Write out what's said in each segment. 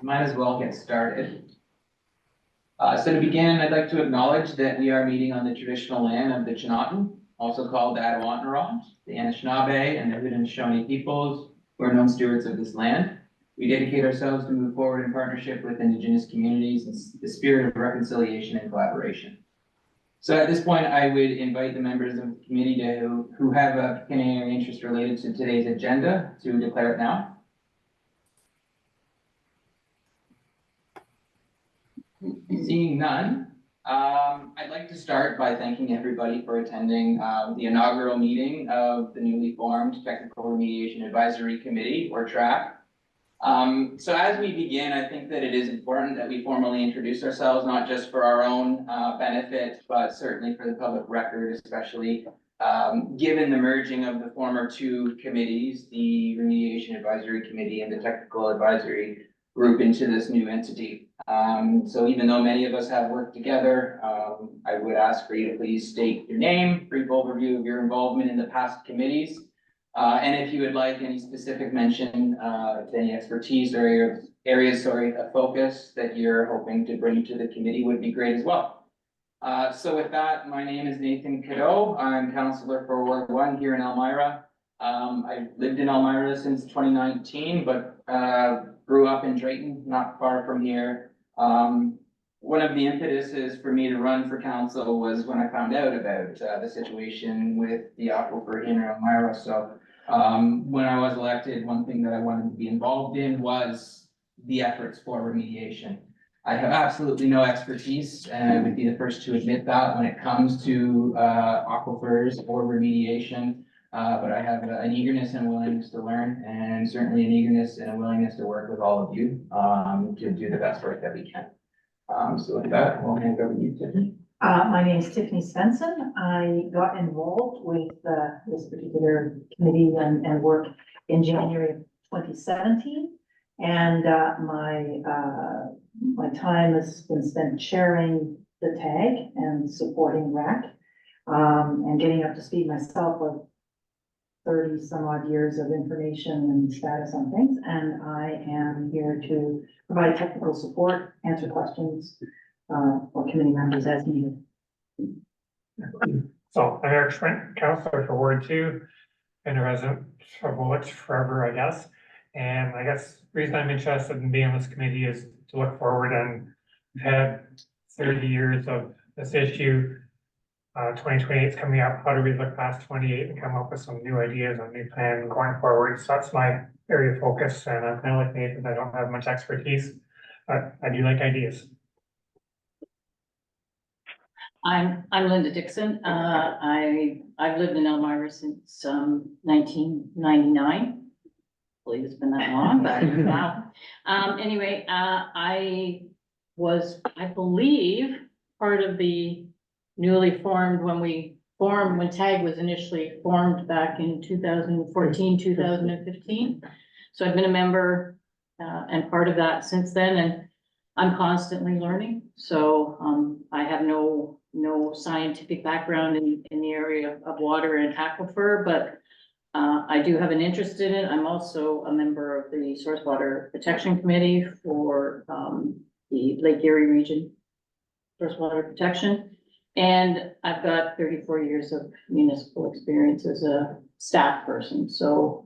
Might as well get started. So to begin, I'd like to acknowledge that we are meeting on the traditional land of the Chinootan, also called the Adawantnaront, the Anishinaabe, and the Haudenosaunee peoples, who are known stewards of this land. We dedicate ourselves to move forward in partnership with Indigenous communities in the spirit of reconciliation and collaboration. So at this point, I would invite the members of the committee who have a pecuniary interest related to today's agenda to declare it now. Seeing none, I'd like to start by thanking everybody for attending the inaugural meeting of the newly formed Technical Remediation Advisory Committee, or TRAC. So as we begin, I think that it is important that we formally introduce ourselves, not just for our own benefit, but certainly for the public record, especially given the merging of the former two committees, the Remediation Advisory Committee and the Technical Advisory Group, into this new entity. So even though many of us have worked together, I would ask for you to please state your name, brief overview of your involvement in the past committees, and if you would like any specific mention to any expertise or areas of focus that you're hoping to bring to the committee would be great as well. So with that, my name is Nathan Cadeau. I'm councillor for Ward 1 here in Elmira. I've lived in Elmira since 2019, but grew up in Drayton, not far from here. One of the impetuses for me to run for council was when I found out about the situation with the aquifer in Elmira. So when I was elected, one thing that I wanted to be involved in was the efforts for remediation. I have absolutely no expertise, and I would be the first to admit that when it comes to aquifers or remediation. But I have an eagerness and willingness to learn, and certainly an eagerness and a willingness to work with all of you to do the best work that we can. So with that, I'll hand it over to you, Tiffany. My name is Tiffany Svensson. I got involved with this particular committee and work in January of 2017. And my time has been spent chairing the TAG and supporting RAC and getting up to speed myself with 30 some odd years of information and status on things. And I am here to provide technical support, answer questions for committee members as needed. So I'm Eric Schwint, councillor for Ward 2, and a resident of Woolwich forever, I guess. And I guess the reason I'm interested in being on this committee is to look forward, and we've had 30 years of this issue. 2028 is coming up. How do we look past 28 and come up with some new ideas and new plan going forward? So that's my area of focus, and I'm kind of like Nathan, I don't have much expertise, but I do like ideas. I'm Linda Dixon. I've lived in Elmira since 1999. I believe it's been that long, but wow. Anyway, I was, I believe, part of the newly formed when TAG was initially formed back in 2014, 2015. So I've been a member and part of that since then, and I'm constantly learning. So I have no scientific background in the area of water and aquifer, but I do have an interest in it. I'm also a member of the Source Water Protection Committee for the Lake Erie region source water protection. And I've got 34 years of municipal experience as a staff person. So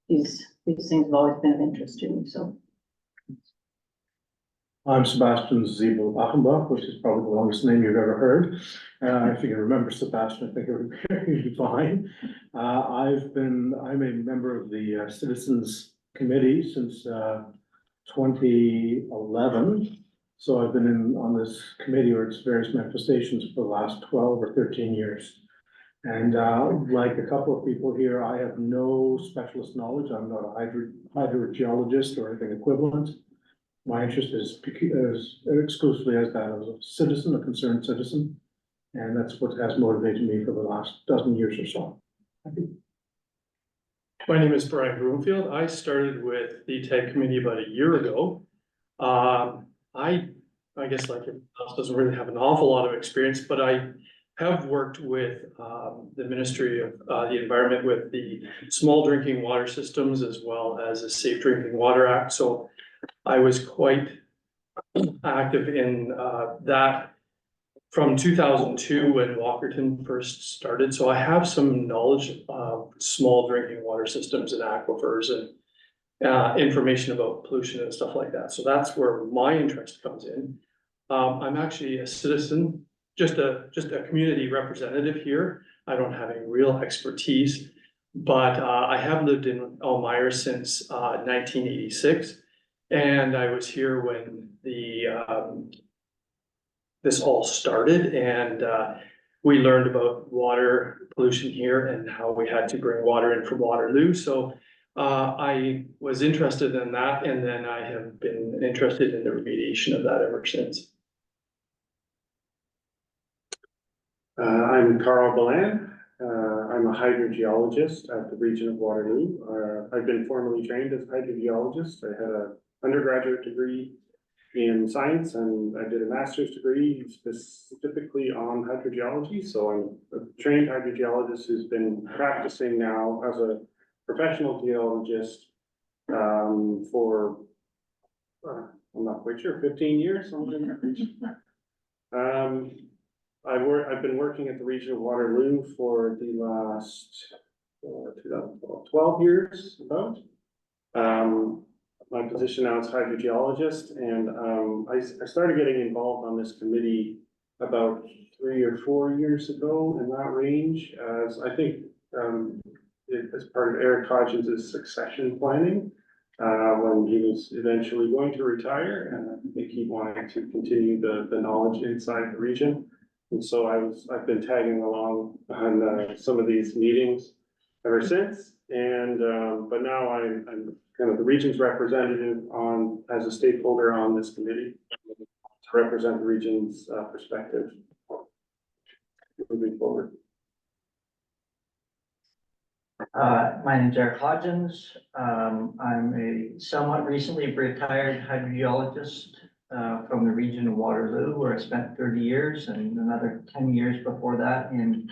these things have always been of interest to me. So I'm Sebastian Ziebel-Achenbach, which is probably the longest name you've ever heard. If you can remember Sebastian, I think it would be fine. I'm a member of the Citizens Committee since 2011. So I've been on this committee or its various manifestations for the last 12 or 13 years. And like a couple of people here, I have no specialist knowledge. I'm not a hydrogeologist or anything equivalent. My interest is exclusively as that of a citizen, a concerned citizen. And that's what has motivated me for the last dozen years or so. My name is Brian Broomfield. I started with the TAG committee about a year ago. I guess like everyone else doesn't really have an awful lot of experience, but I have worked with the Ministry of the Environment with the small drinking water systems as well as a Safe Drinking Water Act. So I was quite active in that from 2002 when Walkerton first started. So I have some knowledge of small drinking water systems and aquifers and information about pollution and stuff like that. So that's where my interest comes in. I'm actually a citizen, just a community representative here. I don't have any real expertise, but I have lived in Elmira since 1986. And I was here when this all started, and we learned about water pollution here and how we had to bring water in from Waterloo. So I was interested in that, and then I have been interested in the remediation of that ever since. I'm Carl Balan. I'm a hydrogeologist at the region of Waterloo. I've been formally trained as a hydrogeologist. I had an undergraduate degree in science, and I did a master's degree specifically on hydrogeology. So I'm a trained hydrogeologist who's been practicing now as a professional geologist for I'm not quite sure, 15 years, something in that region. I've been working at the region of Waterloo for the last 12 years about. My position now is hydrogeologist, and I started getting involved on this committee about 3 or 4 years ago in that range, as I think as part of Eric Hodges' succession planning when he was eventually going to retire, and I think he wanted to continue the knowledge inside the region. And so I've been tagging along on some of these meetings ever since, and but now I'm kind of the region's representative as a stakeholder on this committee to represent the region's perspective moving forward. My name is Eric Hodgins. I'm a somewhat recently retired hydrogeologist from the region of Waterloo, where I spent 30 years and another 10 years before that in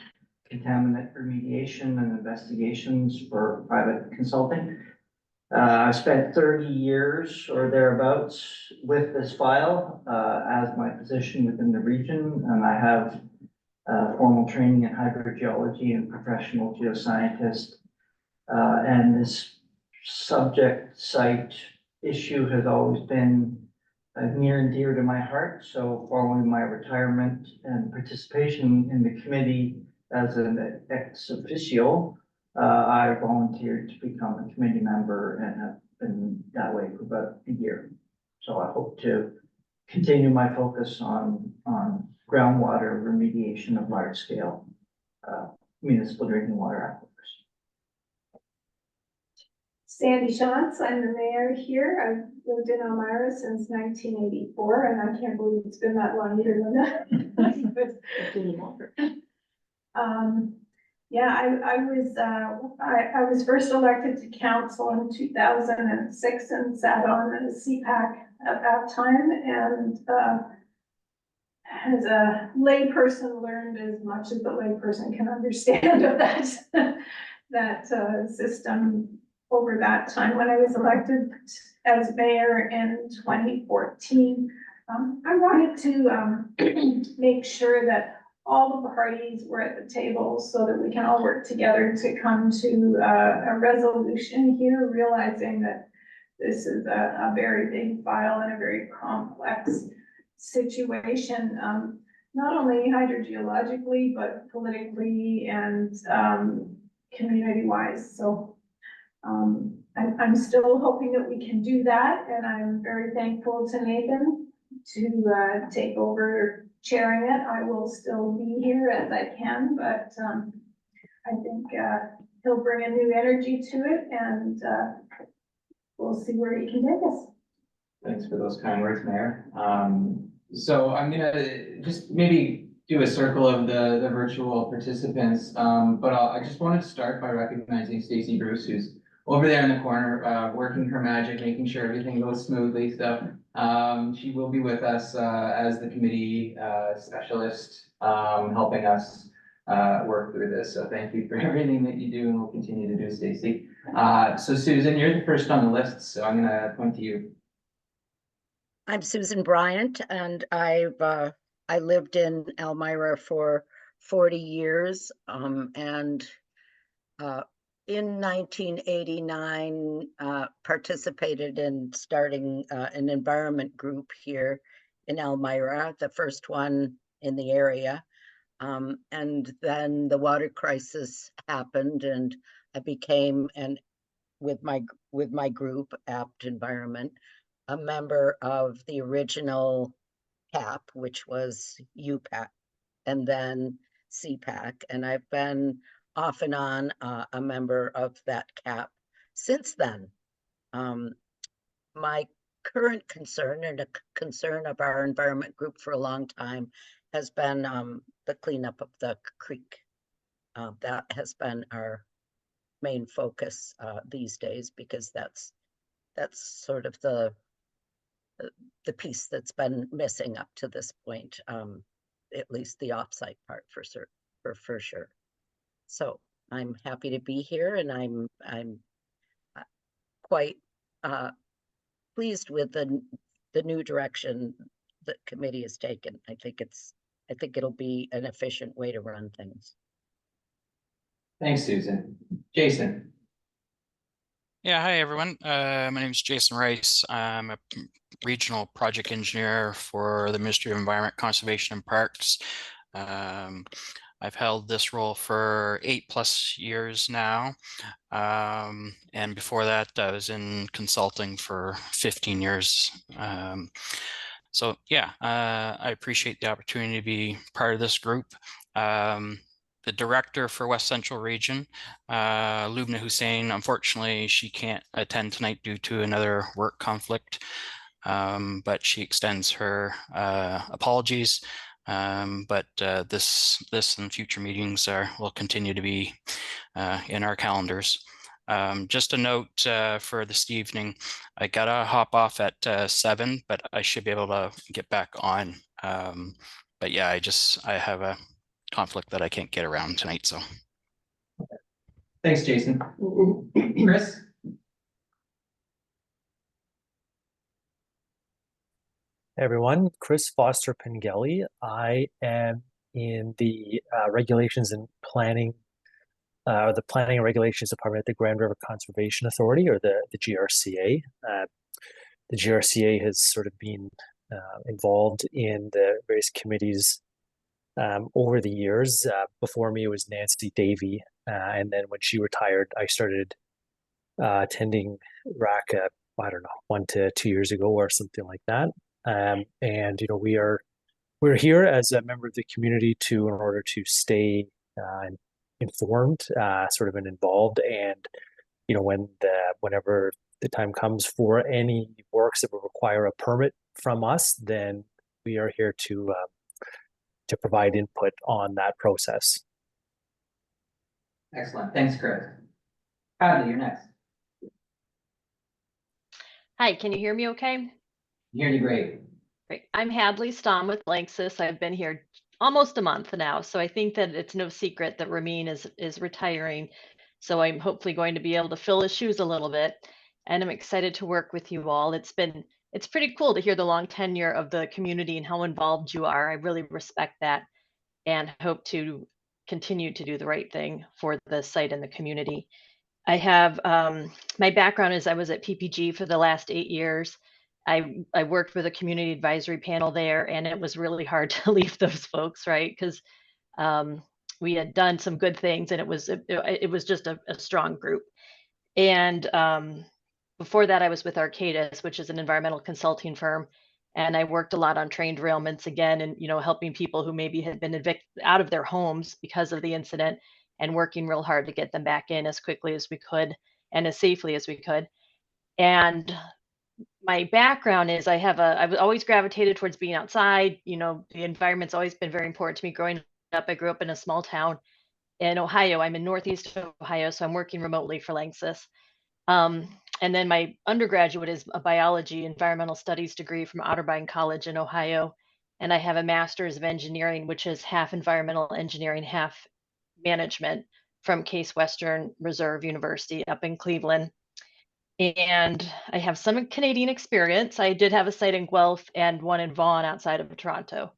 contaminant remediation and investigations for private consulting. I spent 30 years or thereabouts with this file as my position within the region, and I have formal training in hydrogeology and professional geoscientist. And this subject site issue has always been near and dear to my heart. So following my retirement and participation in the committee as an ex officio, I volunteered to become a committee member and have been that way for about a year. So I hope to continue my focus on groundwater remediation of large scale municipal drinking water aquifers. Sandy Shantz, I'm the mayor here. I've lived in Elmira since 1984, and I can't believe it's been that long either, Linda. Yeah, I was first elected to council in 2006 and sat on the CPAC at that time, and as a layperson learned as much as the layperson can understand of that system over that time. When I was elected as mayor in 2014, I wanted to make sure that all the parties were at the table so that we can all work together to come to a resolution here, realizing that this is a very big file and a very complex situation, not only hydrogeologically, but politically and community-wise. So I'm still hoping that we can do that, and I'm very thankful to Nathan to take over chairing it. I will still be here as I can, but I think he'll bring a new energy to it, and we'll see where he can take us. Thanks for those kind words, Mayor. So I'm gonna just maybe do a circle of the virtual participants, but I just wanted to start by recognizing Stacey Bruce, who's over there in the corner, working her magic, making sure everything goes smoothly. So she will be with us as the committee specialist, helping us work through this. So thank you for everything that you do and will continue to do, Stacey. So Susan, you're the first on the list, so I'm gonna point to you. I'm Susan Bryant, and I lived in Elmira for 40 years, and in 1989 participated in starting an environment group here in Elmira, the first one in the area. And then the water crisis happened, and I became with my group, Apt Environment, a member of the original CAP, which was UPAC, and then CPAC, and I've been off and on a member of that CAP since then. My current concern, and a concern of our environment group for a long time, has been the cleanup of the creek. That has been our main focus these days, because that's sort of the piece that's been missing up to this point, at least the offsite part for sure. So I'm happy to be here, and I'm quite pleased with the new direction the committee has taken. I think it'll be an efficient way to run things. Thanks, Susan. Jason. Yeah, hi everyone. My name is Jason Rice. I'm a regional project engineer for the Ministry of Environment, Conservation and Parks. I've held this role for 8+ years now. And before that, I was in consulting for 15 years. So yeah, I appreciate the opportunity to be part of this group. The director for West Central Region, Lubna Hussein, unfortunately, she can't attend tonight due to another work conflict, but she extends her apologies. But this and future meetings will continue to be in our calendars. Just a note for this evening, I gotta hop off at 7, but I should be able to get back on. But yeah, I have a conflict that I can't get around tonight, so. Thanks, Jason. Chris? Hey everyone, Chris Foster Pengelly. I am in the Regulations and Planning, the Planning and Regulations Department at the Grand River Conservation Authority, or the GRCA. The GRCA has sort of been involved in the various committees over the years. Before me, it was Nancy Davey, and then when she retired, I started attending RAC, I don't know, 1 to 2 years ago or something like that. And you know, we're here as a member of the community in order to stay informed, sort of and involved, and you know, whenever the time comes for any works that will require a permit from us, then we are here to provide input on that process. Excellent. Thanks, Chris. Hadley, you're next. Hi, can you hear me okay? Hear you great. Great. I'm Hadley Stamm with LANXESS. I've been here almost a month now, so I think that it's no secret that Ramin is retiring. So I'm hopefully going to be able to fill his shoes a little bit, and I'm excited to work with you all. It's pretty cool to hear the long tenure of the community and how involved you are. I really respect that, and hope to continue to do the right thing for the site and the community. I have my background is I was at PPG for the last 8 years. I worked with a community advisory panel there, and it was really hard to leave those folks, right? Because we had done some good things, and it was just a strong group. And before that, I was with Arcadis, which is an environmental consulting firm, and I worked a lot on train derailments again, and you know, helping people who maybe had been evicted out of their homes because of the incident, and working real hard to get them back in as quickly as we could and as safely as we could. And my background is I've always gravitated towards being outside. You know, the environment's always been very important to me growing up. I grew up in a small town in Ohio. I'm in Northeast Ohio, so I'm working remotely for LANXESS. And then my undergraduate is a biology environmental studies degree from Otterbein College in Ohio. And I have a master's of engineering, which is half environmental engineering, half management, from Case Western Reserve University up in Cleveland. And I have some Canadian experience. I did have a site in Guelph and one in Vaughan outside of Toronto.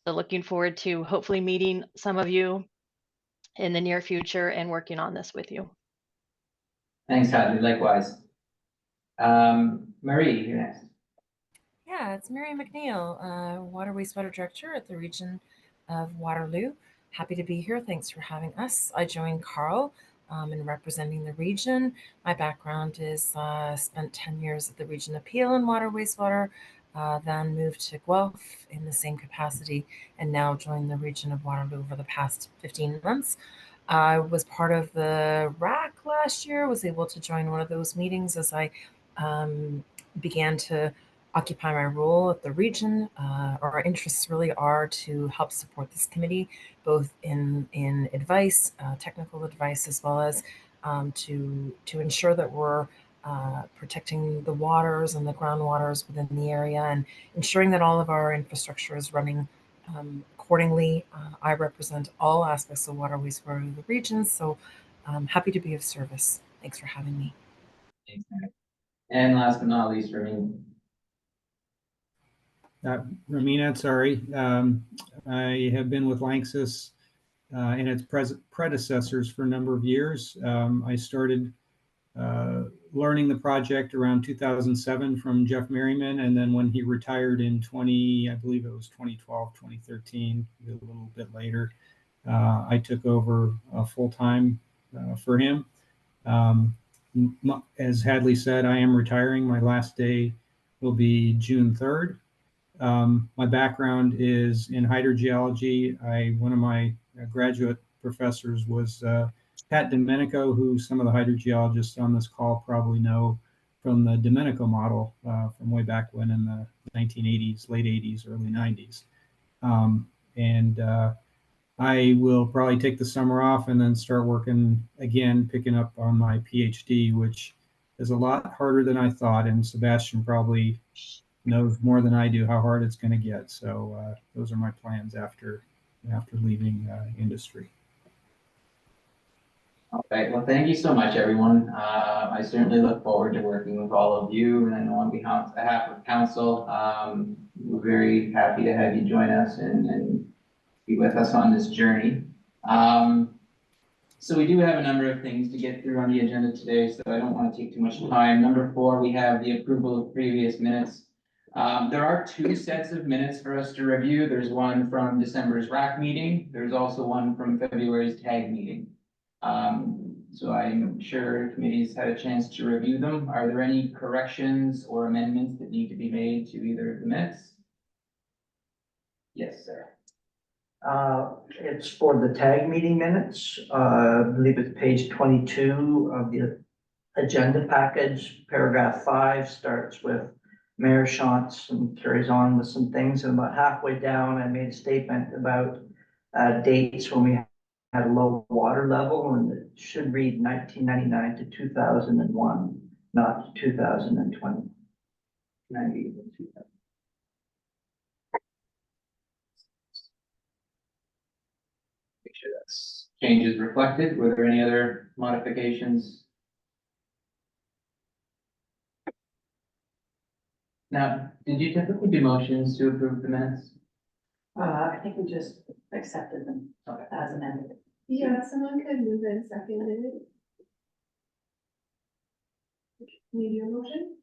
So looking forward to hopefully meeting some of you in the near future and working on this with you. Thanks, Hadley, likewise. Marie, you're next. Yeah, it's Mary McNeil, Water Wastewater Director at the region of Waterloo. Happy to be here. Thanks for having us. I joined Carl in representing the region. My background is spent 10 years at the Region Appeal in Water Wastewater, then moved to Guelph in the same capacity, and now joined the region of Waterloo over the past 15 months. I was part of the RAC last year, was able to join one of those meetings as I began to occupy my role at the region. Our interests really are to help support this committee, both in advice, technical advice, as well as to ensure that we're protecting the waters and the groundwaters within the area and ensuring that all of our infrastructure is running accordingly. I represent all aspects of water wastewater in the region, so I'm happy to be of service. Thanks for having me. Thanks, Mary. And last but not least, Ramin. Ramin Ansari. I have been with LANXESS and its predecessors for a number of years. I started learning the project around 2007 from Jeff Merriman, and then when he retired in I believe it was 2012, 2013, a little bit later, I took over full-time for him. As Hadley said, I am retiring. My last day will be June 3rd. My background is in hydrogeology. One of my graduate professors was Pat Domenico, who some of the hydrogeologists on this call probably know from the Domenico model from way back when in the 1980s, late 80s, early 90s. I will probably take the summer off and then start working again, picking up on my PhD, which is a lot harder than I thought. And Sebastian probably knows more than I do how hard it's going to get. So those are my plans after leaving industry. All right, well, thank you so much, everyone. I certainly look forward to working with all of you, and I know on behalf of council, we're very happy to have you join us and be with us on this journey. So we do have a number of things to get through on the agenda today, so I don't want to take too much time. Number 4, we have the approval of previous minutes. There are 2 sets of minutes for us to review. There's one from December's RAC meeting. There's also one from February's TAG meeting. So I'm sure committees had a chance to review them. Are there any corrections or amendments that need to be made to either of the minutes? Yes, sir. It's for the TAG meeting minutes. I believe it's page 22 of the agenda package. Paragraph 5 starts with Mayor Shantz and carries on with some things. And about halfway down, I made a statement about dates when we had a low water level, and it should read 1999 to 2001, not 2020. 90 to 2000. Make sure that's changes reflected. Were there any other modifications? Now, did you typically do motions to approve the minutes? I think we just accepted them as amended. Yeah, someone could move in second minute. Need your motion?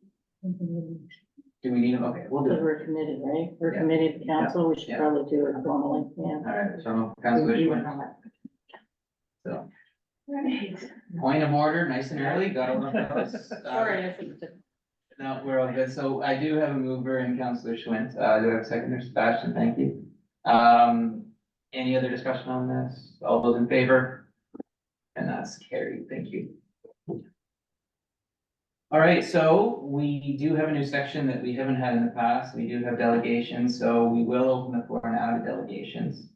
Do we need them? Okay, we'll do Because it. we're committed, right? We're Yeah. committed to council, we should Yeah. probably do it formally, yeah. All right, so Councilor Schwinn. So, Right. point of order, nice and early, got all of those. Sorry, I think it's No, we're all good. So I do have a mover in Councilor Schwinn. Do I have a seconder? Sebastian, thank you. Any other discussion on this? All those in favor? And that's carried. Thank you. All right, so we do have a new section that we haven't had in the past. We do have delegations, so we will open the floor now to delegations.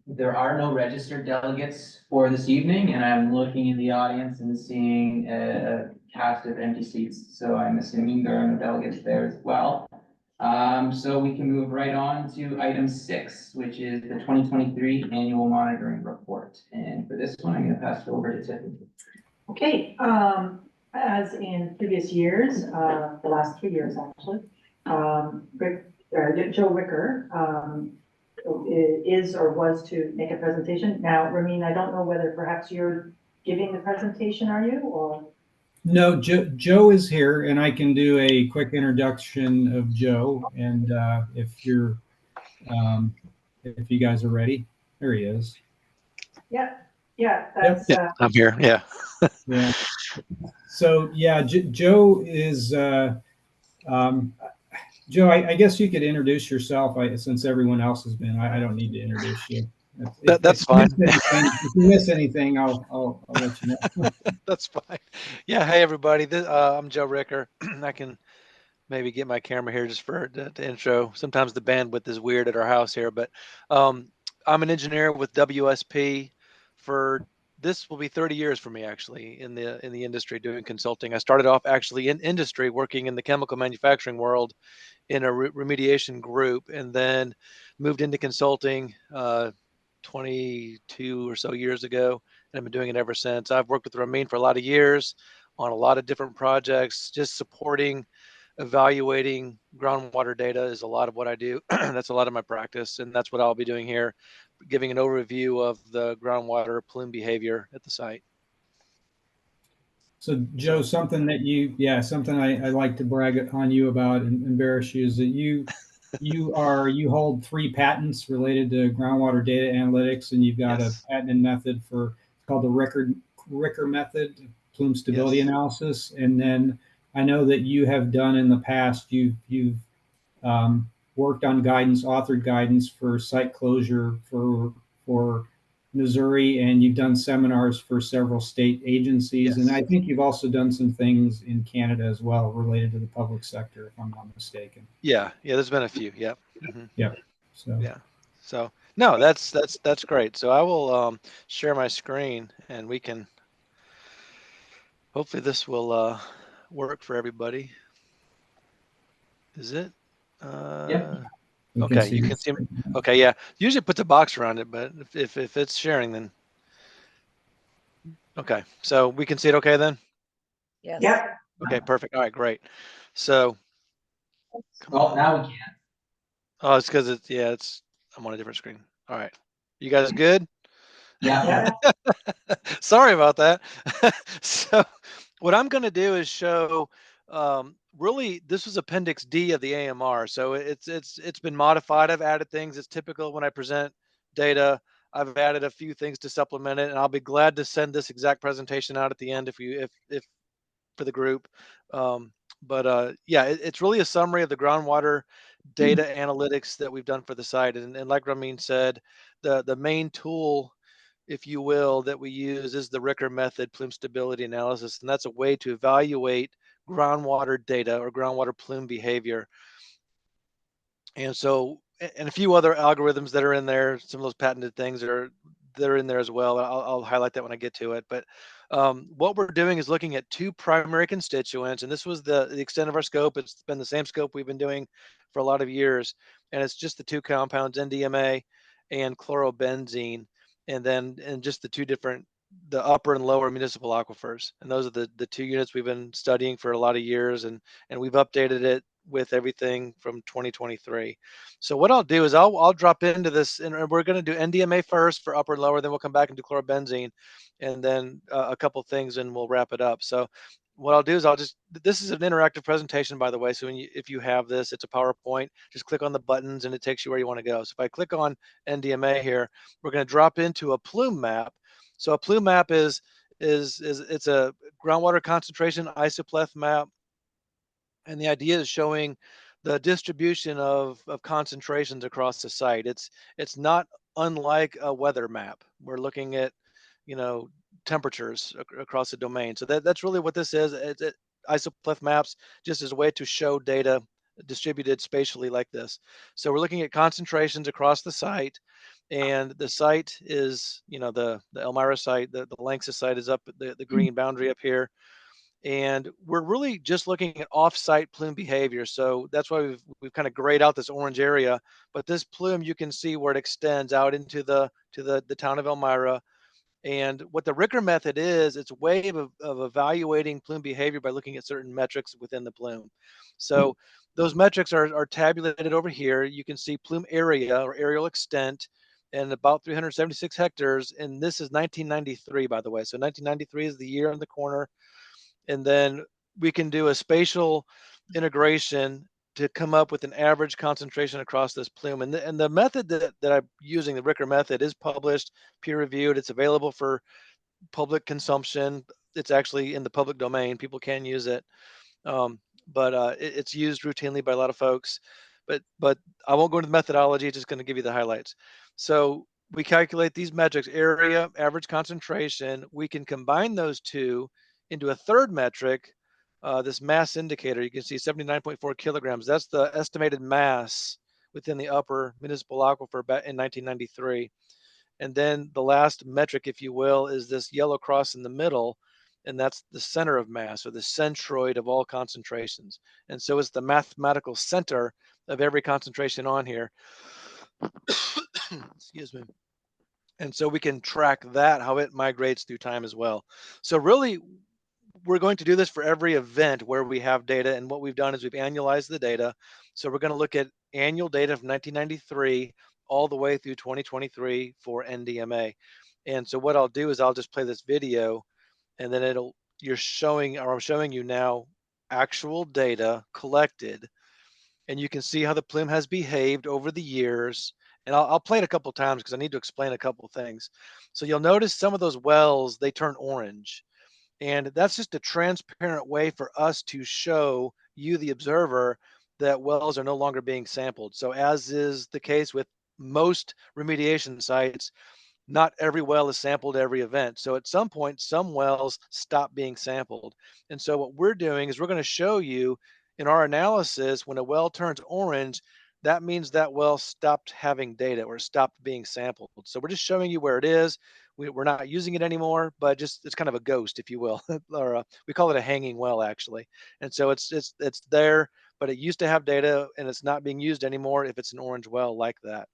There are no registered delegates for this evening, and I'm looking in the audience and seeing a cast of empty seats. So I'm assuming there are no delegates there as well. So we can move right on to item 6, which is the 2023 annual monitoring report. And for this one, I'm going to pass it over to Tiffany. Okay, As in previous years, the last 3 years actually, Joe Wicker, is or was to make a presentation. Now, Ramin, I don't know whether perhaps you're giving the presentation, are you, or? No, Joe is here, and I can do a quick introduction of Joe. And if you guys are ready, there he is. Yeah, that's. I'm here. Yeah. Yeah. So yeah, Joe is. Joe, I guess you could introduce yourself. Since everyone else has been, I don't need to introduce you. That's fine. If you miss anything, I'll let you know. That's fine. Yeah. Hey, everybody. I'm Joe Ricker. I can maybe get my camera here just for the intro. Sometimes the bandwidth is weird at our house here, but I'm an engineer with WSP. This will be 30 years for me, actually, in the industry doing consulting. I started off actually in industry, working in the chemical manufacturing world in a remediation group, and then moved into consulting 22 or so years ago, and I've been doing it ever since. I've worked with Ramin for a lot of years on a lot of different projects, just supporting, evaluating groundwater data is a lot of what I do. That's a lot of my practice, and that's what I'll be doing here, giving an overview of the groundwater plume behavior at the site. So Joe, something I like to brag on you about and embarrass you is that you hold 3 patents related to groundwater data analytics, and you've got Yes. a patented method it's called the Ricker method, plume stability Yes. analysis. And then I know that you have done in the past, you've worked on authored guidance for site closure for Missouri, and you've done seminars for several state agencies. Yes. And I think you've also done some things in Canada as well related to the public sector, if I'm not mistaken. Yeah. There's been a few. Yep. Mm-hmm. Yep. So yeah. So no, that's great. So I will share my screen, and we can. Hopefully, this will work for everybody. Is it? Yep. Okay, you can see me. Okay, yeah. Usually it puts a box around it, but if it's sharing, then okay. So we can see it okay then? Yes. Yep. Okay, perfect. All right, great. So Well, now we can. oh, it's because I'm on a different screen. All right. You guys good? Yeah. Sorry about that. So what I'm going to do is show really this was Appendix D of the AMR. So it's been modified. I've added things. It's typical when I present data. I've added a few things to supplement it, and I'll be glad to send this exact presentation out at the end if for the group. It's really a summary of the groundwater data analytics that we've done for the site. And like Ramin said, the main tool, if you will, that we use is the Ricker method, plume stability analysis. And that's a way to evaluate groundwater data or groundwater plume behavior. And so, and a few other algorithms that are in there, some of those patented things they're in there as well. I'll highlight that when I get to it. But what we're doing is looking at 2 primary constituents, and this was the extent of our scope. It's been the same scope we've been doing for a lot of years, and it's just the 2 compounds, NDMA and chlorobenzene, and just the upper and lower municipal aquifers. And those are the 2 units we've been studying for a lot of years, and we've updated it with everything from 2023. So what I'll do is I'll drop into this, and we're going to do NDMA first for upper and lower, then we'll come back and do chlorobenzene, and then a couple things, and we'll wrap it up. So what I'll do is this is an interactive presentation, by the way. So if you have this, it's a PowerPoint, just click on the buttons and it takes you where you want to go. So if I click on NDMA here, we're going to drop into a plume map. So a plume map it's a groundwater concentration isopleth map. And the idea is showing the distribution of concentrations across the site. It's not unlike a weather map. We're looking at, temperatures across the domain. So that's really what this is. Isopleth maps just as a way to show data distributed spatially like this. So we're looking at concentrations across the site, and the site is, the Elmira site, the LANXESS site is up at the green boundary up here. And we're really just looking at off-site plume behavior. So that's why we've kind of grayed out this orange area. But this plume, you can see where it extends out into the town of Elmira, And what the Ricker method is, it's a way of evaluating plume behavior by looking at certain metrics within the plume. So those metrics are tabulated over here. You can see plume area or aerial extent and about 376 hectares. And this is 1993, by the way. So 1993 is the year in the corner. And then we can do a spatial integration to come up with an average concentration across this plume. And the method that I'm using, the Ricker method, is published, peer reviewed. It's available for public consumption. It's actually in the public domain. People can use it. But it's used routinely by a lot of folks. But I won't go into the methodology. Just going to give you the highlights. So we calculate these metrics: area, average concentration. We can combine those two into a third metric, this mass indicator. You can see 79.4 kilograms. That's the estimated mass within the upper municipal aquifer in 1993. And then the last metric, if you will, is this yellow cross in the middle, and that's the center of mass, or the centroid of all concentrations. And so it's the mathematical center of every concentration on here. Excuse me. And so we can track that, how it migrates through time as well. So really, we're going to do this for every event where we have data. And what we've done is we've annualized the data. So we're going to look at annual data from 1993 all the way through 2023 for NDMA. And so what I'll do is I'll just play this video, and then I'm showing you now actual data collected, and you can see how the plume has behaved over the years. And I'll play it a couple times because I need to explain a couple things. So you'll notice some of those wells, they turn orange. And that's just a transparent way for us to show you, the observer, that wells are no longer being sampled. So as is the case with most remediation sites, not every well is sampled every event. So at some point, some wells stop being sampled. And so what we're doing is we're going to show you in our analysis, when a well turns orange, that means that well stopped having data or stopped being sampled. So we're just showing you where it is. We're not using it anymore, but just it's kind of a ghost, if you will, or we call it a hanging well, actually. And so it's there, but it used to have data, and it's not being used anymore if it's an orange well like that.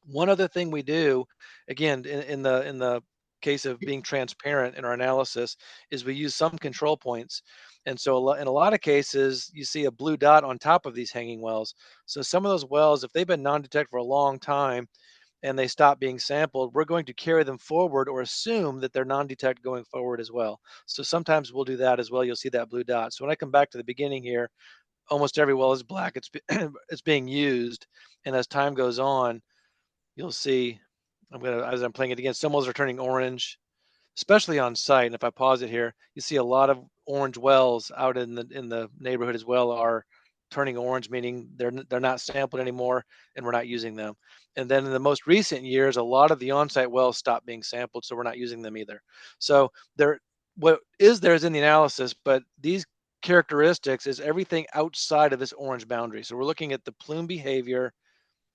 One other thing we do, again, in the case of being transparent in our analysis, is we use some control points. And so in a lot of cases, you see a blue dot on top of these hanging wells. So some of those wells, if they've been non-detect for a long time and they stop being sampled, we're going to carry them forward or assume that they're non-detect going forward as well. So sometimes we'll do that as well. You'll see that blue dot. So when I come back to the beginning here, almost every well is black. It's being used. And as time goes on, you'll see, as I'm playing it again, some wells are turning orange, especially on site. And if I pause it here, you see a lot of orange wells out in the neighborhood as well are turning orange, meaning they're not sampled anymore and we're not using them. And then in the most recent years, a lot of the on-site wells stopped being sampled, so we're not using them either. So what is there is in the analysis, but these characteristics is everything outside of this orange boundary. So we're looking at the plume behavior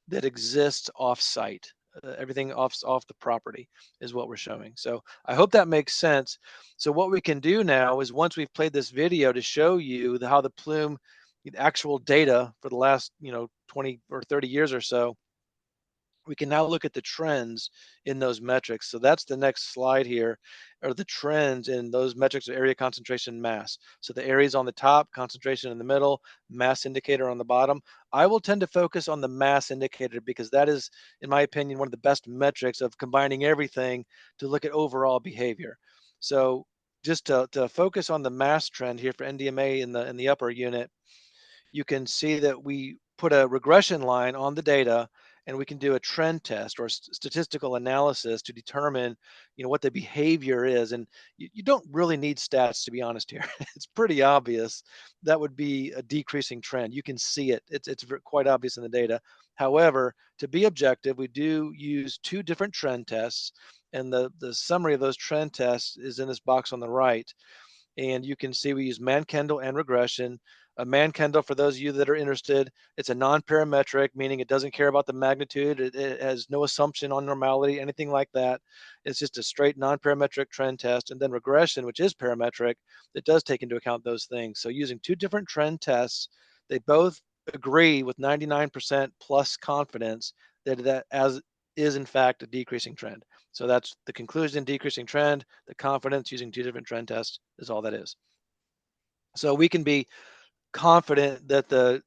that exists off-site. Everything off the property is what we're showing. So I hope that makes sense. So what we can do now is, once we've played this video to show you how the plume, the actual data for the last 20 or 30 years or so, we can now look at the trends in those metrics. So that's the next slide here, are the trends in those metrics of area, concentration, mass. So the areas on the top, concentration in the middle, mass indicator on the bottom. I will tend to focus on the mass indicator because that is, in my opinion, one of the best metrics of combining everything to look at overall behavior. So just to focus on the mass trend here for NDMA in the upper unit, you can see that we put a regression line on the data, and we can do a trend test or statistical analysis to determine, what the behavior is. And you don't really need stats, to be honest here. It's pretty obvious that would be a decreasing trend. You can see it. It's quite obvious in the data. However, to be objective, we do use two different trend tests, and the summary of those trend tests is in this box on the right. And you can see we use Mann-Kendall and regression. A Mann-Kendall, for those of you that are interested, it's a non-parametric, meaning it doesn't care about the magnitude. It has no assumption on normality, anything like that. It's just a straight non-parametric trend test. And then regression, which is parametric, that does take into account those things. So using two different trend tests, they both agree with 99% plus confidence that as is in fact a decreasing trend. So that's the conclusion, decreasing trend. The confidence using 2 different trend tests is all that is. So we can be confident that the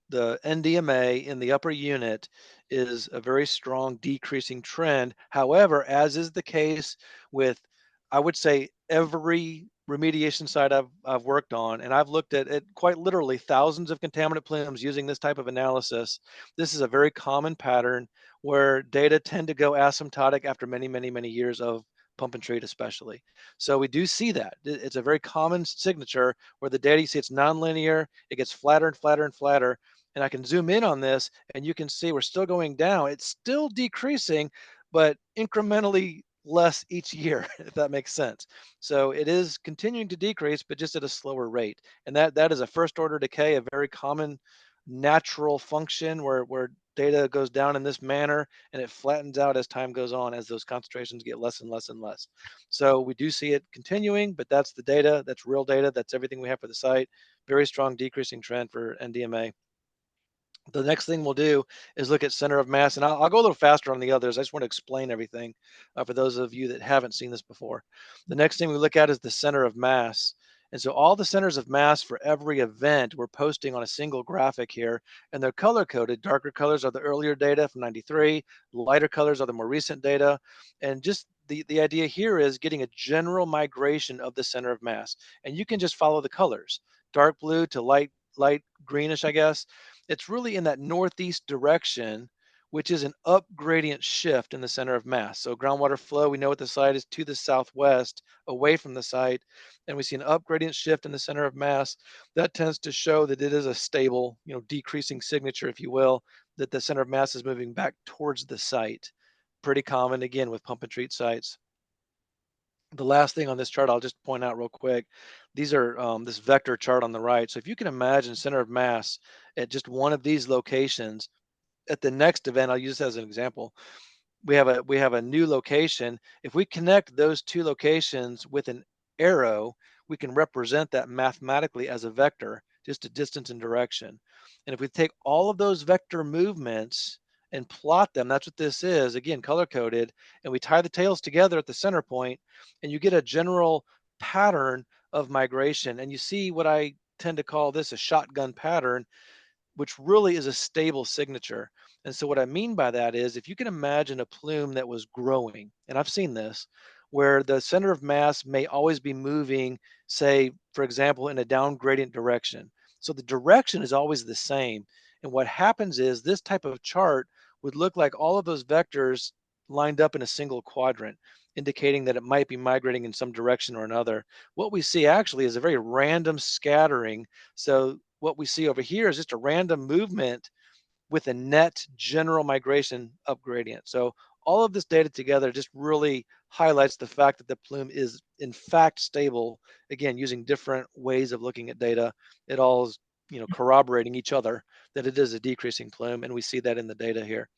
NDMA in the upper unit is a very strong decreasing trend. However, as is the case with, I would say, every remediation site I've worked on, and I've looked at quite literally thousands of contaminant plumes using this type of analysis. This is a very common pattern where data tend to go asymptotic after many, many, many years of pump and treat especially. So we do see that. It's a very common signature where the data, you see it's nonlinear, it gets flatter and flatter and flatter. And I can zoom in on this and you can see we're still going down. It's still decreasing, but incrementally less each year, if that makes sense. So it is continuing to decrease, but just at a slower rate. And that is a first order decay, a very common natural function where data goes down in this manner and it flattens out as time goes on, as those concentrations get less and less and less. So we do see it continuing, but that's the data, that's real data, that's everything we have for the site. Very strong decreasing trend for NDMA. The next thing we'll do is look at center of mass, and I'll go a little faster on the others. I just want to explain everything for those of you that haven't seen this before. The next thing we look at is the center of mass. And so all the centers of mass for every event we're posting on a single graphic here, and they're color coded. Darker colors are the earlier data from 93, lighter colors are the more recent data. And just the idea here is getting a general migration of the center of mass. And you can just follow the colors, dark blue to light greenish, I guess. It's really in that northeast direction, which is an up gradient shift in the center of mass. So groundwater flow, we know what the site is, to the southwest, away from the site, and we see an up gradient shift in the center of mass. That tends to show that it is a stable, decreasing signature, if you will, that the center of mass is moving back towards the site. Pretty common, again, with pump and treat sites. The last thing on this chart, I'll just point out real quick. These are this vector chart on the right. So if you can imagine center of mass at just one of these locations, at the next event, I'll use this as an example. We have a new location. If we connect those two locations with an arrow, we can represent that mathematically as a vector, just a distance and direction. And if we take all of those vector movements and plot them, that's what this is, again, color coded, and we tie the tails together at the center point, and you get a general pattern of migration. And you see what I tend to call this a shotgun pattern, which really is a stable signature. And so what I mean by that is, if you can imagine a plume that was growing, and I've seen this, where the center of mass may always be moving, say, for example, in a down gradient direction. So the direction is always the same. And what happens is this type of chart would look like all of those vectors lined up in a single quadrant, indicating that it might be migrating in some direction or another. What we see actually is a very random scattering. So what we see over here is just a random movement with a net general migration up gradient. So all of this data together just really highlights the fact that the plume is in fact stable. Again, using different ways of looking at data, it all is corroborating each other that it is a decreasing plume, and we see that in the data here.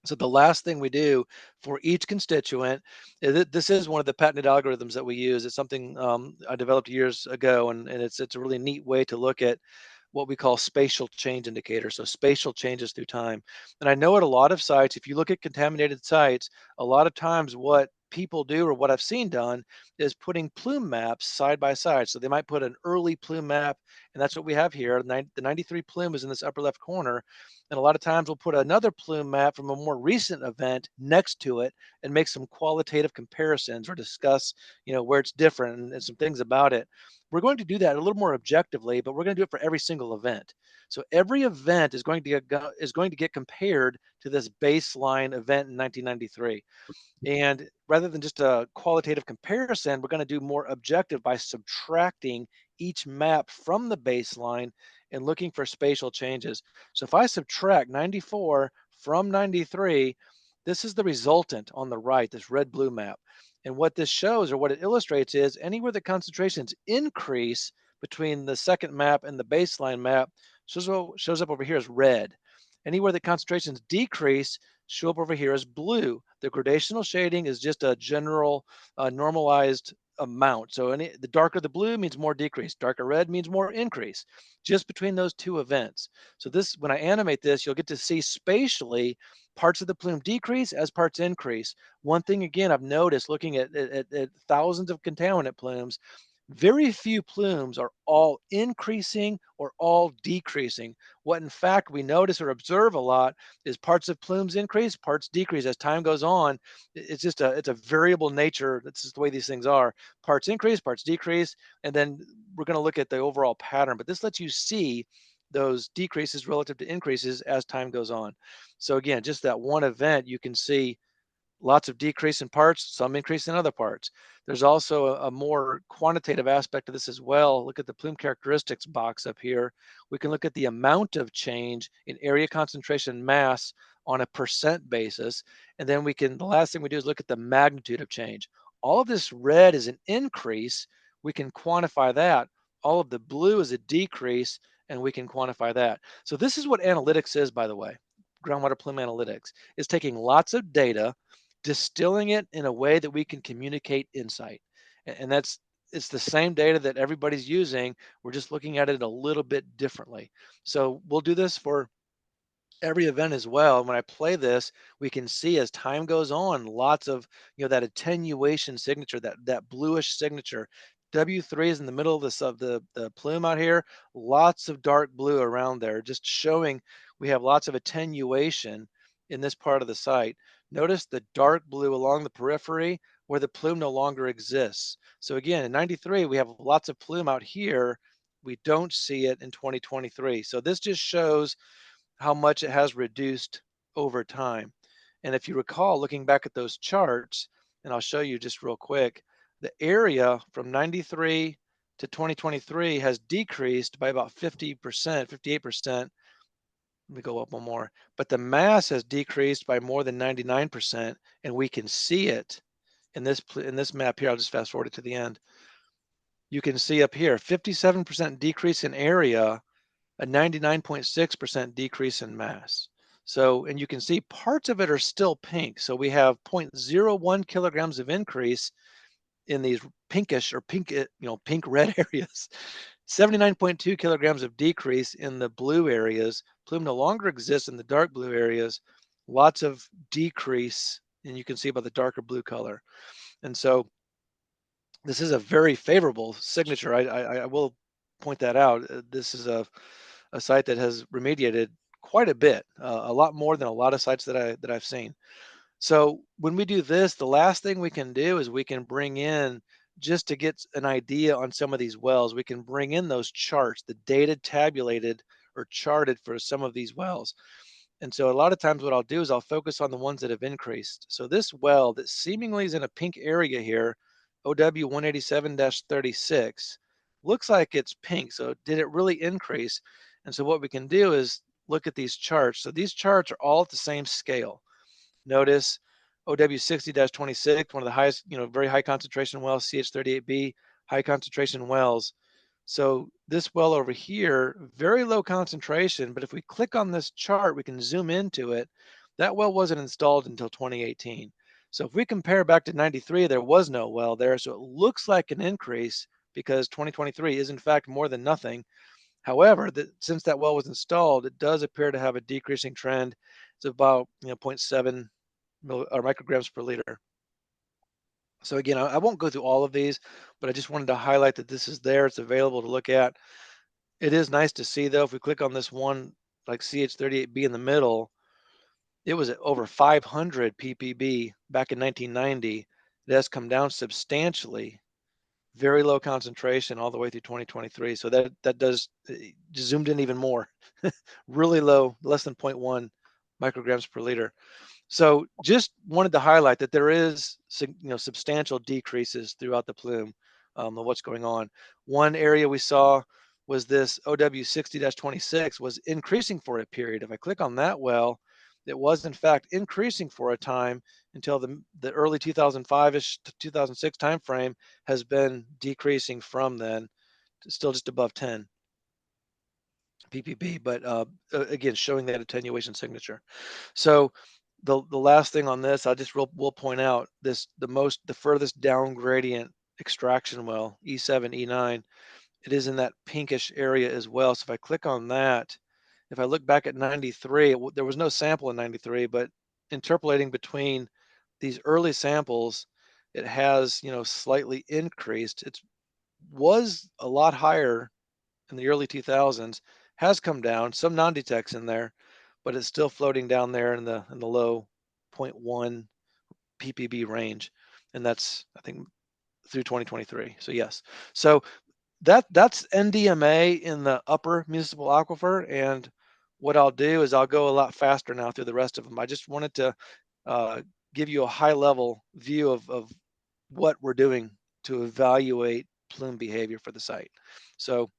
So the last thing we do for each constituent, this is one of the patented algorithms that we use. It's something I developed years ago, and it's a really neat way to look at what we call spatial change indicators. So spatial changes through time. And I know at a lot of sites, if you look at contaminated sites, a lot of times what people do, or what I've seen done, is putting plume maps side by side. So they might put an early plume map, and that's what we have here. The 93 plume is in this upper left corner. And a lot of times we'll put another plume map from a more recent event next to it and make some qualitative comparisons, or discuss, where it's different and some things about it. We're going to do that a little more objectively, but we're going to do it for every single event. So every event is going to get compared to this baseline event in 1993. And rather than just a qualitative comparison, we're going to do more objective by subtracting each map from the baseline and looking for spatial changes. So if I subtract 94 from 93, this is the resultant on the right, this red-blue map. And what this shows, or what it illustrates, is anywhere the concentrations increase between the second map and the baseline map shows up over here as red. Anywhere the concentrations decrease show up over here as blue. The gradational shading is just a general normalized amount. So the darker the blue means more decrease, darker red means more increase, just between those two events. So this, when I animate this, you'll get to see spatially parts of the plume decrease as parts increase. One thing again I've noticed looking at thousands of contaminant plumes, very few plumes are all increasing or all decreasing. What in fact we notice or observe a lot is parts of plumes increase, parts decrease as time goes on. It's just it's a variable nature. That's just the way these things are. Parts increase, parts decrease, and then we're going to look at the overall pattern. But this lets you see those decreases relative to increases as time goes on. So again, just that one event, you can see lots of decrease in parts, some increase in other parts. There's also a more quantitative aspect of this as well. Look at the plume characteristics box up here. We can look at the amount of change in area concentration mass on a percent basis. And then the last thing we do is look at the magnitude of change. All of this red is an increase. We can quantify that. All of the blue is a decrease, and we can quantify that. So this is what analytics is, by the way. Groundwater plume analytics is taking lots of data, distilling it in a way that we can communicate insight. And it's the same data that everybody's using. We're just looking at it a little bit differently. So we'll do this for every event as well. When I play this, we can see as time goes on, lots of, that attenuation signature, that bluish signature. W3 is in the middle of the plume out here, lots of dark blue around there, just showing we have lots of attenuation in this part of the site. Notice the dark blue along the periphery where the plume no longer exists. So again, in 93, we have lots of plume out here. We don't see it in 2023. So this just shows how much it has reduced over time. And if you recall, looking back at those charts, and I'll show you just real quick, the area from 93 to 2023 has decreased by about 50%, 58%. Let me go up one more. But the mass has decreased by more than 99%, and we can see it in this map here. I'll just fast forward it to the end. You can see up here, 57% decrease in area, a 99.6% decrease in mass. So, and you can see parts of it are still pink. So we have 0.01 kilograms of increase in these pinkish or pink red areas. 79.2 kilograms of decrease in the blue areas. Plume no longer exists in the dark blue areas. Lots of decrease, and you can see by the darker blue color. And so this is a very favorable signature. I will point that out. This is a site that has remediated quite a bit, a lot more than a lot of sites that I've seen. So when we do this, the last thing we can do is we can bring in, just to get an idea on some of these wells, we can bring in those charts, the data tabulated or charted for some of these wells. And so a lot of times what I'll do is I'll focus on the ones that have increased. So this well that seemingly is in a pink area here, OW 187-36, looks like it's pink. So did it really increase? And so what we can do is look at these charts. So these charts are all at the same scale. Notice OW 60-26, one of the highest, very high concentration wells, CH38B, high concentration wells. So this well over here, very low concentration, but if we click on this chart, we can zoom into it. That well wasn't installed until 2018. So if we compare back to 93, there was no well there. So it looks like an increase because 2023 is in fact more than nothing. However, since that well was installed, it does appear to have a decreasing trend. It's about 0.7 micrograms per liter. So again, I won't go through all of these, but I just wanted to highlight that this is there. It's available to look at. It is nice to see, though, if we click on this one, like CH38B in the middle, it was at over 500 ppb back in 1990. It has come down substantially. Very low concentration all the way through 2023. So that does just zoomed in even more. Really low, less than 0.1 micrograms per liter. So just wanted to highlight that there is substantial decreases throughout the plume of what's going on. One area we saw was this OW 60-26 was increasing for a period. If I click on that well, it was in fact increasing for a time until the early 2005-ish to 2006 timeframe, has been decreasing from then, still just above 10 ppb, but again, showing that attenuation signature. So The last thing on this, will point out this, the furthest down gradient extraction well, E7, E9, it is in that pinkish area as well. So if I click on that, if I look back at 93, there was no sample in 93, but interpolating between these early samples, it has, slightly increased. It was a lot higher in the early 2000s, has come down, some non-detects in there, but it's still floating down there in the low 0.1 ppb range, and that's, I think, through 2023. So yes, so that's NDMA in the upper municipal aquifer, and what I'll do is I'll go a lot faster now through the rest of them. I just wanted to give you a high level view of what we're doing to evaluate plume behavior for the site. So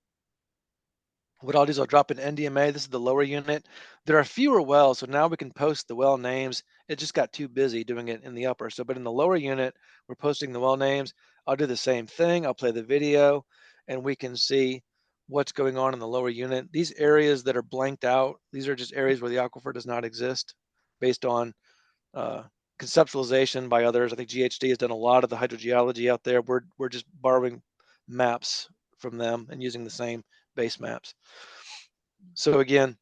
what I'll do is I'll drop in NDMA. This is the lower unit. There are fewer wells, so now we can post the well names. It just got too busy doing it in the upper. So, but in the lower unit, we're posting the well names. I'll do the same thing. I'll play the video, and we can see what's going on in the lower unit. These areas that are blanked out, these are just areas where the aquifer does not exist based on conceptualization by others. I think GHD has done a lot of the hydrogeology out there. We're just borrowing maps from them and using the same base maps. So again,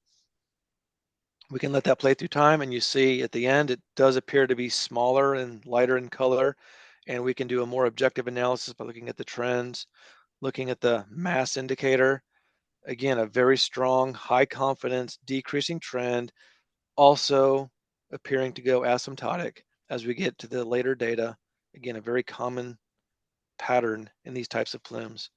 we can let that play through time, and you see at the end, it does appear to be smaller and lighter in color, and we can do a more objective analysis by looking at the trends, looking at the mass indicator. Again, a very strong, high confidence, decreasing trend, also appearing to go asymptotic as we get to the later data. Again, a very common pattern in these types of plumes.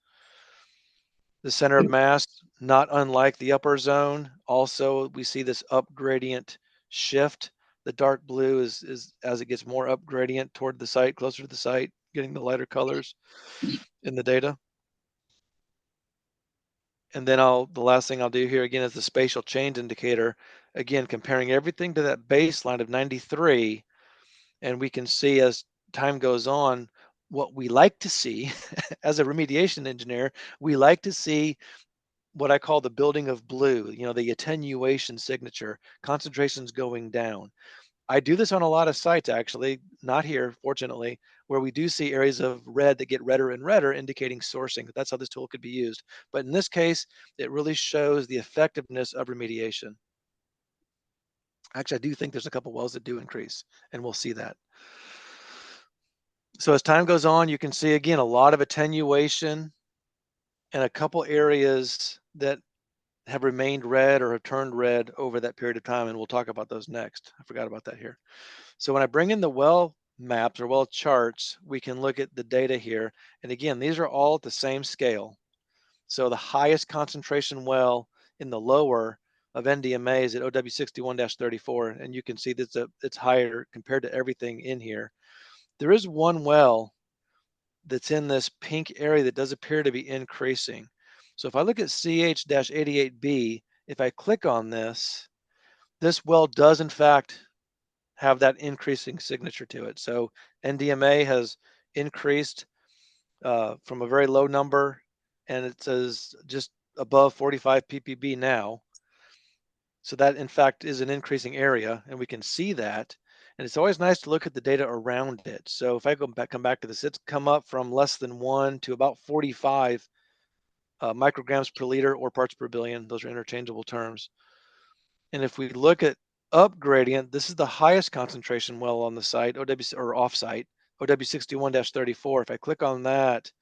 The center of mass, not unlike the upper zone. Also, we see this up gradient shift. The dark blue is as it gets more up gradient toward the site, closer to the site, getting the lighter colors in the data. And then the last thing I'll do here again is the spatial change indicator. Again, comparing everything to that baseline of 93, and we can see as time goes on, what we like to see as a remediation engineer, we like to see what I call the building of blue, the attenuation signature, concentrations going down. I do this on a lot of sites, actually, not here, fortunately, where we do see areas of red that get redder and redder, indicating sourcing. That's how this tool could be used. But in this case, it really shows the effectiveness of remediation. Actually, I do think there's a couple wells that do increase, and we'll see that. So as time goes on, you can see, again, a lot of attenuation and a couple areas that have remained red or have turned red over that period of time, and we'll talk about those next. I forgot about that here. So when I bring in the well maps or well charts, we can look at the data here. And again, these are all at the same scale. So the highest concentration well in the lower of NDMA is at OW61-34, and you can see that it's higher compared to everything in here. There is one well that's in this pink area that does appear to be increasing. So if I look at CH-88B, if I click on this well does in fact have that increasing signature to it. So NDMA has increased from a very low number, and it says just above 45 ppb now. So that in fact is an increasing area, and we can see that. And it's always nice to look at the data around it. So if I come back to this, it's come up from less than 1 to about 45 micrograms per liter or parts per billion. Those are interchangeable terms. And if we look at up gradient, this is the highest concentration well on the site, offsite, OW61-34. If I click on that,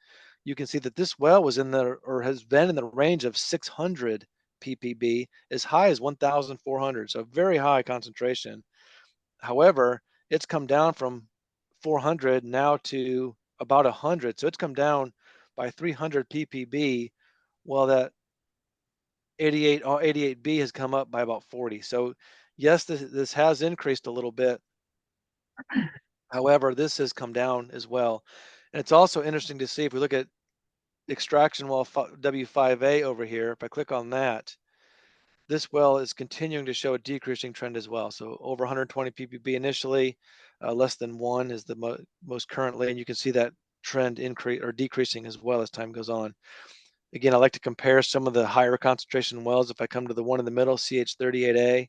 you can see that this well was in the, or has been in the range of 600 ppb, as high as 1,400. So very high concentration. However, it's come down from 400 now to about 100. So it's come down by 300 ppb, while that 88B has come up by about 40. So yes, this has increased a little bit. However, this has come down as well. And it's also interesting to see if we look at extraction well W5A over here, if I click on that, this well is continuing to show a decreasing trend as well. So over 120 ppb initially, less than 1 is the most currently, and you can see that trend increase or decreasing as well as time goes on. Again, I like to compare some of the higher concentration wells. If I come to the one in the middle, CH38A,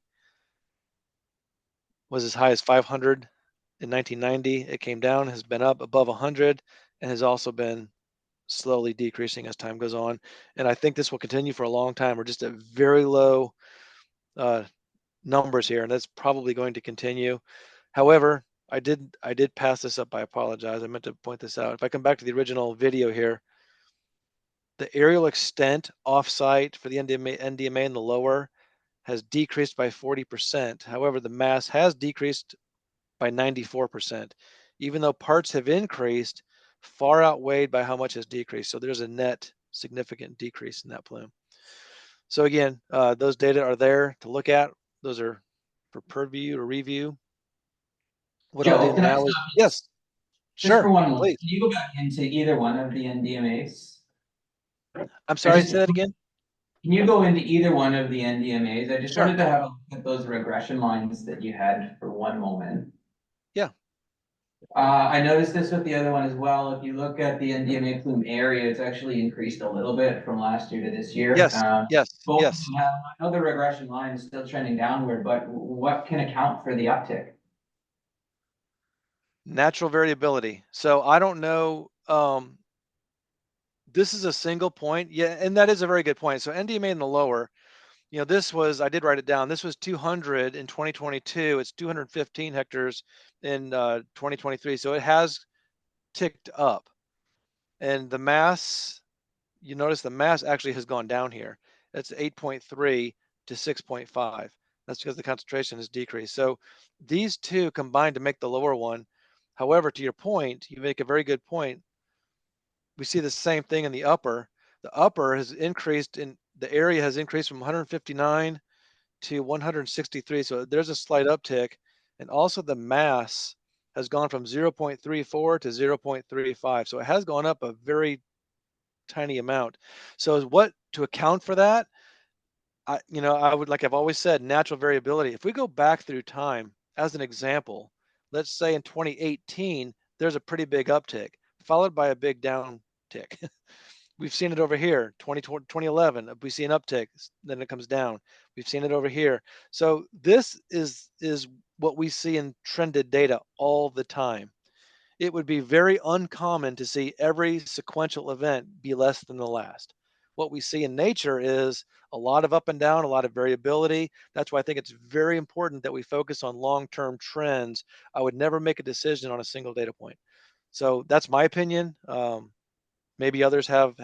was as high as 500 in 1990. It came down, has been up above 100, and has also been slowly decreasing as time goes on. And I think this will continue for a long time. We're just at very low numbers here, and that's probably going to continue. However, I did pass this up. I apologize. I meant to point this out. If I come back to the original video here, the aerial extent offsite for the NDMA in the lower has decreased by 40%. However, the mass has decreased by 94%. Even though parts have increased, far outweighed by how much has decreased. So there's a net significant decrease in that plume. So again, those data are there to look at. Those are for purview or review. What I'll do Joe, can I now stop is, you yes, just for sure, one moment? please. Can you go back into either one of the NDMAs? I'm sorry, say that again. Can you go into either one of the NDMAs? I just Sure. wanted to have a look at those regression lines that you had for one moment. Yeah. I noticed this with the other one as well. If you look at the NDMA plume area, it's actually increased a little bit from last year to this year. Yes, yes, Both yes. of them have, I know the regression line is still trending downward, but what can account for the uptick? Natural variability. So I don't know. This is a single point. Yeah, and that is a very good point. So NDMA in the lower, this was, I did write it down. This was 200 in 2022. It's 215 hectares in 2023. So it has ticked up. And the mass, you notice the mass actually has gone down here. That's 8.3 to 6.5. That's because the concentration has decreased. So these two combined to make the lower one. However, to your point, you make a very good point. We see the same thing in the upper. The upper has increased the area has increased from 159 to 163. So there's a slight uptick. And also the mass has gone from 0.34 to 0.35. So it has gone up a very tiny amount. So what to account for that? I would, like I've always said, natural variability. If we go back through time, as an example, let's say in 2018, there's a pretty big uptick, followed by a big downtick. We've seen it over here, 2011, we see an uptick, then it comes down. We've seen it over here. So this is what we see in trended data all the time. It would be very uncommon to see every sequential event be less than the last. What we see in nature is a lot of up and down, a lot of variability. That's why I think it's very important that we focus on long-term trends. I would never make a decision on a single data point. So that's my opinion. Maybe others have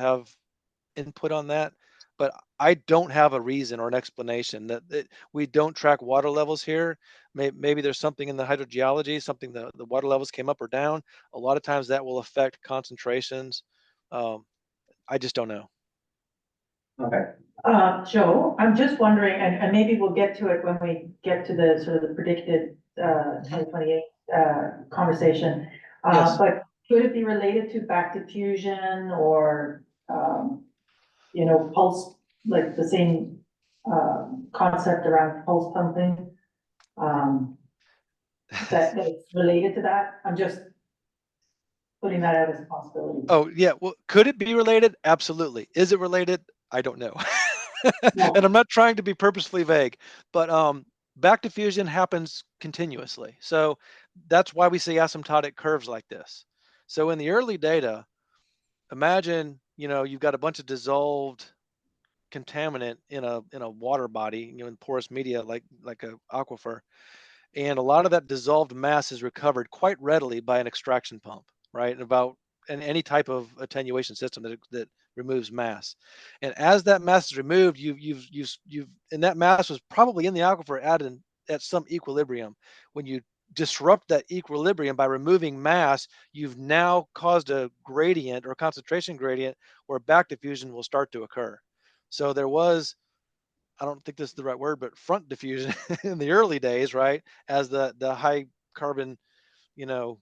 input on that, but I don't have a reason or an explanation that we don't track water levels here. Maybe there's something in the hydrogeology, something the water levels came up or down. A lot of times that will affect concentrations. I just don't know. Okay. Joe, I'm just wondering, and maybe we'll get to it when we get to the sort of the predicted, 2028, conversation. Yes. But could it be related to back diffusion or, pulse, like the same, concept around pulse pumping? That's related to that? I'm just putting that out as a possibility. Oh yeah. Well, could it be related? Absolutely. Is it related? I don't know. And I'm not trying to be purposefully vague, but back diffusion happens continuously. So that's why we see asymptotic curves like this. So in the early data, imagine, you've got a bunch of dissolved contaminant in a water body, in porous media like a aquifer, and a lot of that dissolved mass is recovered quite readily by an extraction pump, right? And any type of attenuation system that removes mass. And as that mass is removed, and that mass was probably in the aquifer at some equilibrium. When you disrupt that equilibrium by removing mass, you've now caused a gradient or a concentration gradient where back diffusion will start to occur. So there was, I don't think this is the right word, but front diffusion in the early days, right? As the high carbon, and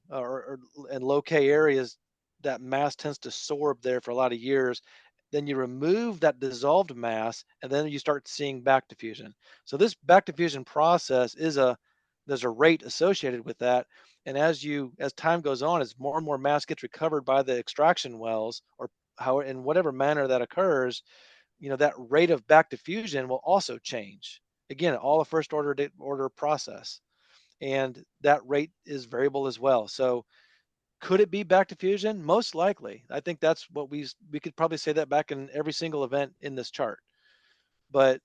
low K areas, that mass tends to sorb there for a lot of years. Then you remove that dissolved mass, and then you start seeing back diffusion. So this back diffusion process there's a rate associated with that. And as time goes on, as more and more mass gets recovered by the extraction wells, or in whatever manner that occurs, that rate of back diffusion will also change. Again, all a first order process. and that rate is variable as well. So could it be back to fusion? Most likely. I think that's what we could probably say that back in every single event in this chart. But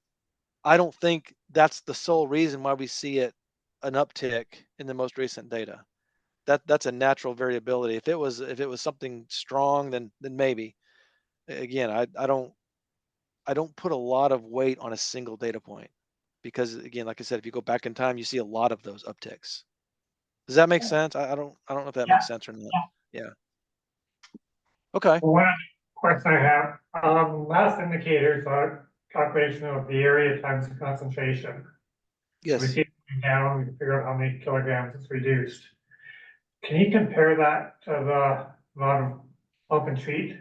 I don't think that's the sole reason why we see an uptick in the most recent data. That's a natural variability. If it was something strong, then maybe. Again, I don't put a lot of weight on a single data point, because again, like I said, if you go back in time, you see a lot of those upticks. Does that make sense? I don't know if that makes sense or not. Yeah. Okay. One question I have, last indicator is a calculation of the area times the concentration. So we Yes. see it going down, we can figure out how many kilograms it's reduced. Can you compare that to the amount of pump and treat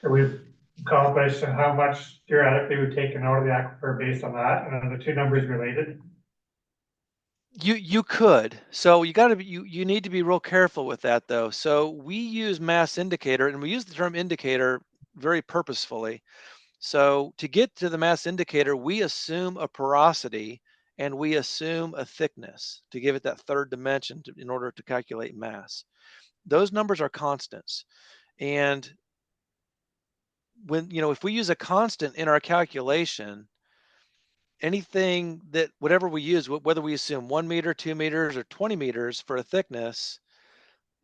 that we've accomplished, and how much theoretically we've taken out of the aquifer based on that, and are the two numbers related? You could. So you need to be real careful with that though. So we use mass indicator, and we use the term indicator very purposefully. So to get to the mass indicator, we assume a porosity and we assume a thickness to give it that third dimension in order to calculate mass. Those numbers are constants. And when, if we use a constant in our calculation, anything that, whatever we use, whether we assume 1 meter, 2 meters, or 20 meters for a thickness,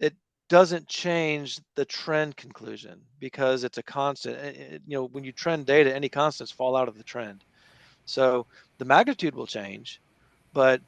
it doesn't change the trend conclusion because it's a constant. When you trend data, any constants fall out of the trend. So the magnitude will change, but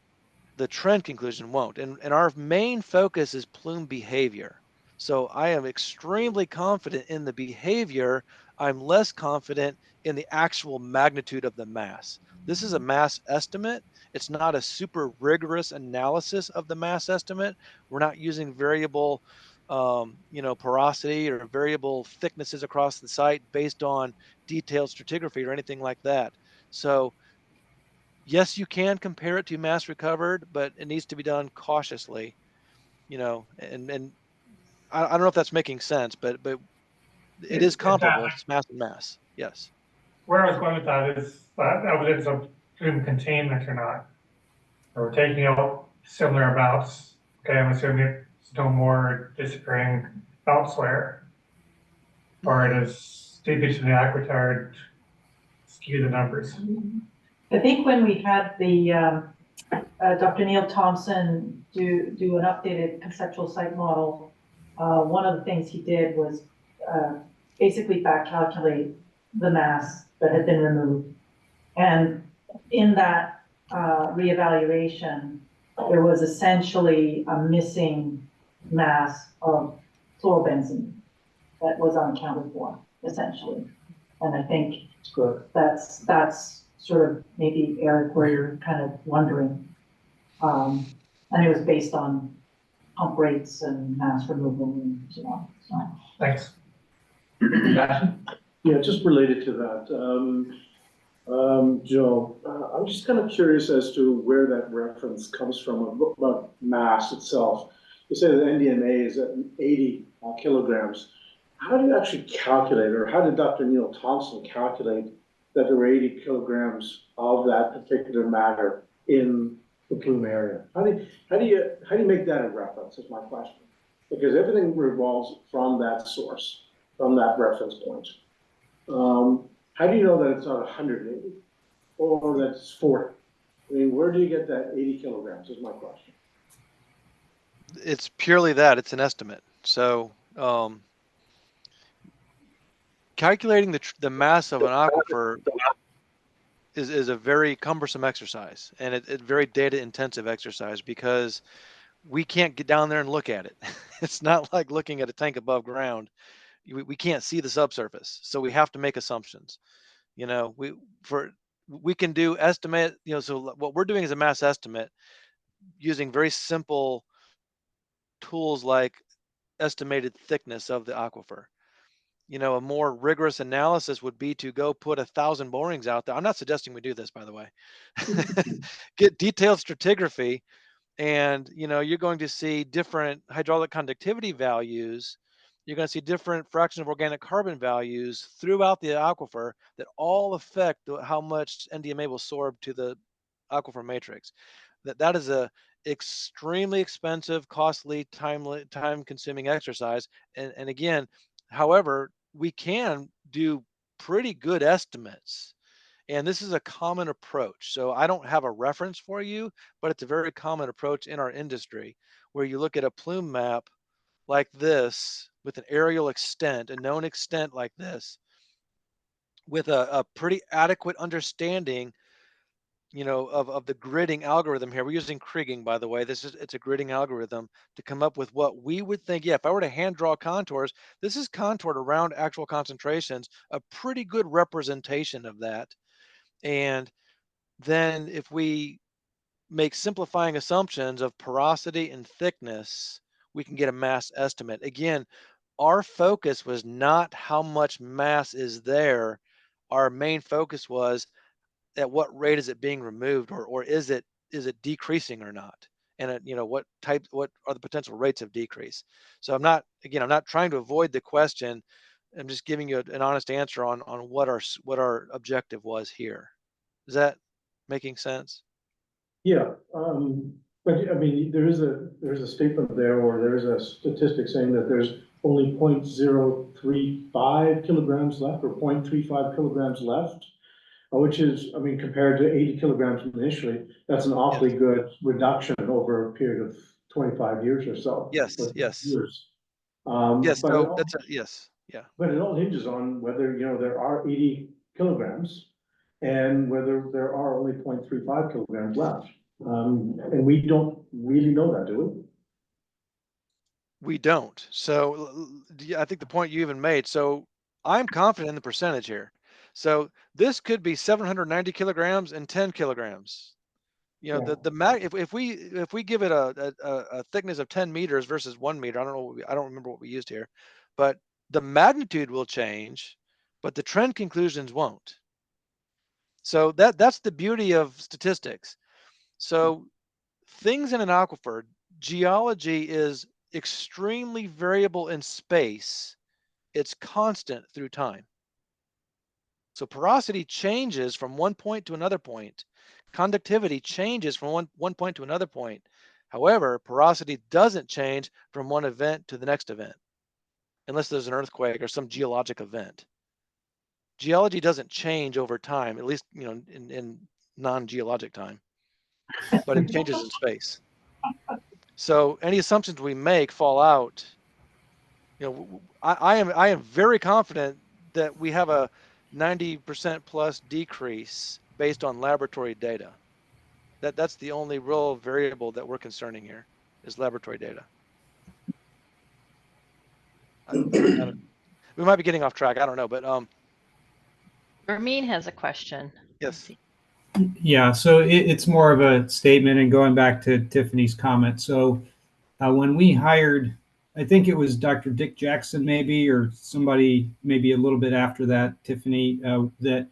the trend conclusion won't. And our main focus is plume behavior. So I am extremely confident in the behavior. I'm less confident in the actual magnitude of the mass. This is a mass estimate. It's not a super rigorous analysis of the mass estimate. We're not using variable, porosity or variable thicknesses across the site based on detailed stratigraphy or anything like that. So yes, you can compare it to mass recovered, but it needs to be done cautiously, and I don't know if that's making sense, but it is comparable. It's mass and mass. Yes. Where I was going with that is that evidence of plume containment or not. Or we're taking out similar amounts. Okay, I'm assuming it's no more disappearing elsewhere. Or it is seepage in the aquitard skew the numbers. I think when we had the Dr. Neil Thompson do an updated conceptual site model, one of the things he did was basically back calculate the mass that had been removed. And in that reevaluation, there was essentially a missing mass of fluorobenzene that was unaccounted for, essentially. And I think that's sort of maybe, Eric, where you're kind of wondering. And it was based on pump rates and mass removal and so on. So. Thanks. Yeah, just related to that, Joe, I'm just kind of curious as to where that reference comes from about mass itself. You say that NDMA is at 80 kilograms. How do you actually calculate, or how did Dr. Neil Thompson calculate that there were 80 kilograms of that particular matter in the plume area? How do you make that a reference is my question, because everything revolves from that source, from that reference point. How do you know that it's not 180 or that it's 40? I mean, where do you get that 80 kilograms is my question. It's purely that. It's an estimate. So calculating the mass of an aquifer is a very cumbersome exercise, and it's very data intensive exercise because we can't get down there and look at it. It's not like looking at a tank above ground. We can't see the subsurface, so we have to make assumptions. We can do estimate, so what we're doing is a mass estimate using very simple tools like estimated thickness of the aquifer. A more rigorous analysis would be to go put 1,000 borings out there. I'm not suggesting we do this, by the way. Get detailed stratigraphy, and you're going to see different hydraulic conductivity values. You're going to see different fraction of organic carbon values throughout the aquifer that all affect how much NDMA will sorb to the aquifer matrix. That is a extremely expensive, costly, time consuming exercise. And again, however, we can do pretty good estimates. And this is a common approach. So I don't have a reference for you, but it's a very common approach in our industry where you look at a plume map like this with an aerial extent, a known extent like this, with a pretty adequate understanding, of the gridding algorithm here. We're using Kriging, by the way. It's a gridding algorithm to come up with what we would think. Yeah, if I were to hand draw contours, this is contoured around actual concentrations, a pretty good representation of that. And then if we make simplifying assumptions of porosity and thickness, we can get a mass estimate. Again, our focus was not how much mass is there. Our main focus was at what rate is it being removed, or is it decreasing or not? And what are the potential rates of decrease? So I'm not trying to avoid the question. I'm just giving you an honest answer on what our objective was here. Is that making sense? Yeah, but I mean, there's a statement there, or there's a statistic saying that there's only 0.035 kilograms left, or 0.35 kilograms left, which is, I mean, compared to 80 kilograms initially, that's an awfully good reduction over a period of 25 years or so. Yes, or yes. Years. Yes, but so yes, yeah. But it all hinges on whether, there are 80 kilograms and whether there are only 0.35 kilograms left. And we don't really know that, do We don't. So I think the point you even made. So I'm confident in the percentage here. So this could be 790 kilograms and 10 kilograms. The mag, if we give it a thickness of 10 meters versus 1 meter, I don't remember what we used here, but the magnitude will change, but the trend conclusions won't. So that's the beauty of statistics. So things in an aquifer, geology is extremely variable in space. It's constant through time. So porosity changes from one point to another point. Conductivity changes from one point to another point. However, porosity doesn't change from one event to the next event, unless there's an earthquake or some geologic event. Geology doesn't change over time, at least in non-geologic time, but it changes in space. So any assumptions we make fall out. I am very confident that we have a 90% plus decrease based on laboratory data. That's the only real variable that we're concerning here is laboratory data. We might be getting off track. I don't know, but Ramin has a question. Yes. Yeah, so it's more of a statement, and going back to Tiffany's comment. So when we hired, I think it was Dr. Dick Jackson, maybe, or somebody maybe a little bit after that, Tiffany, that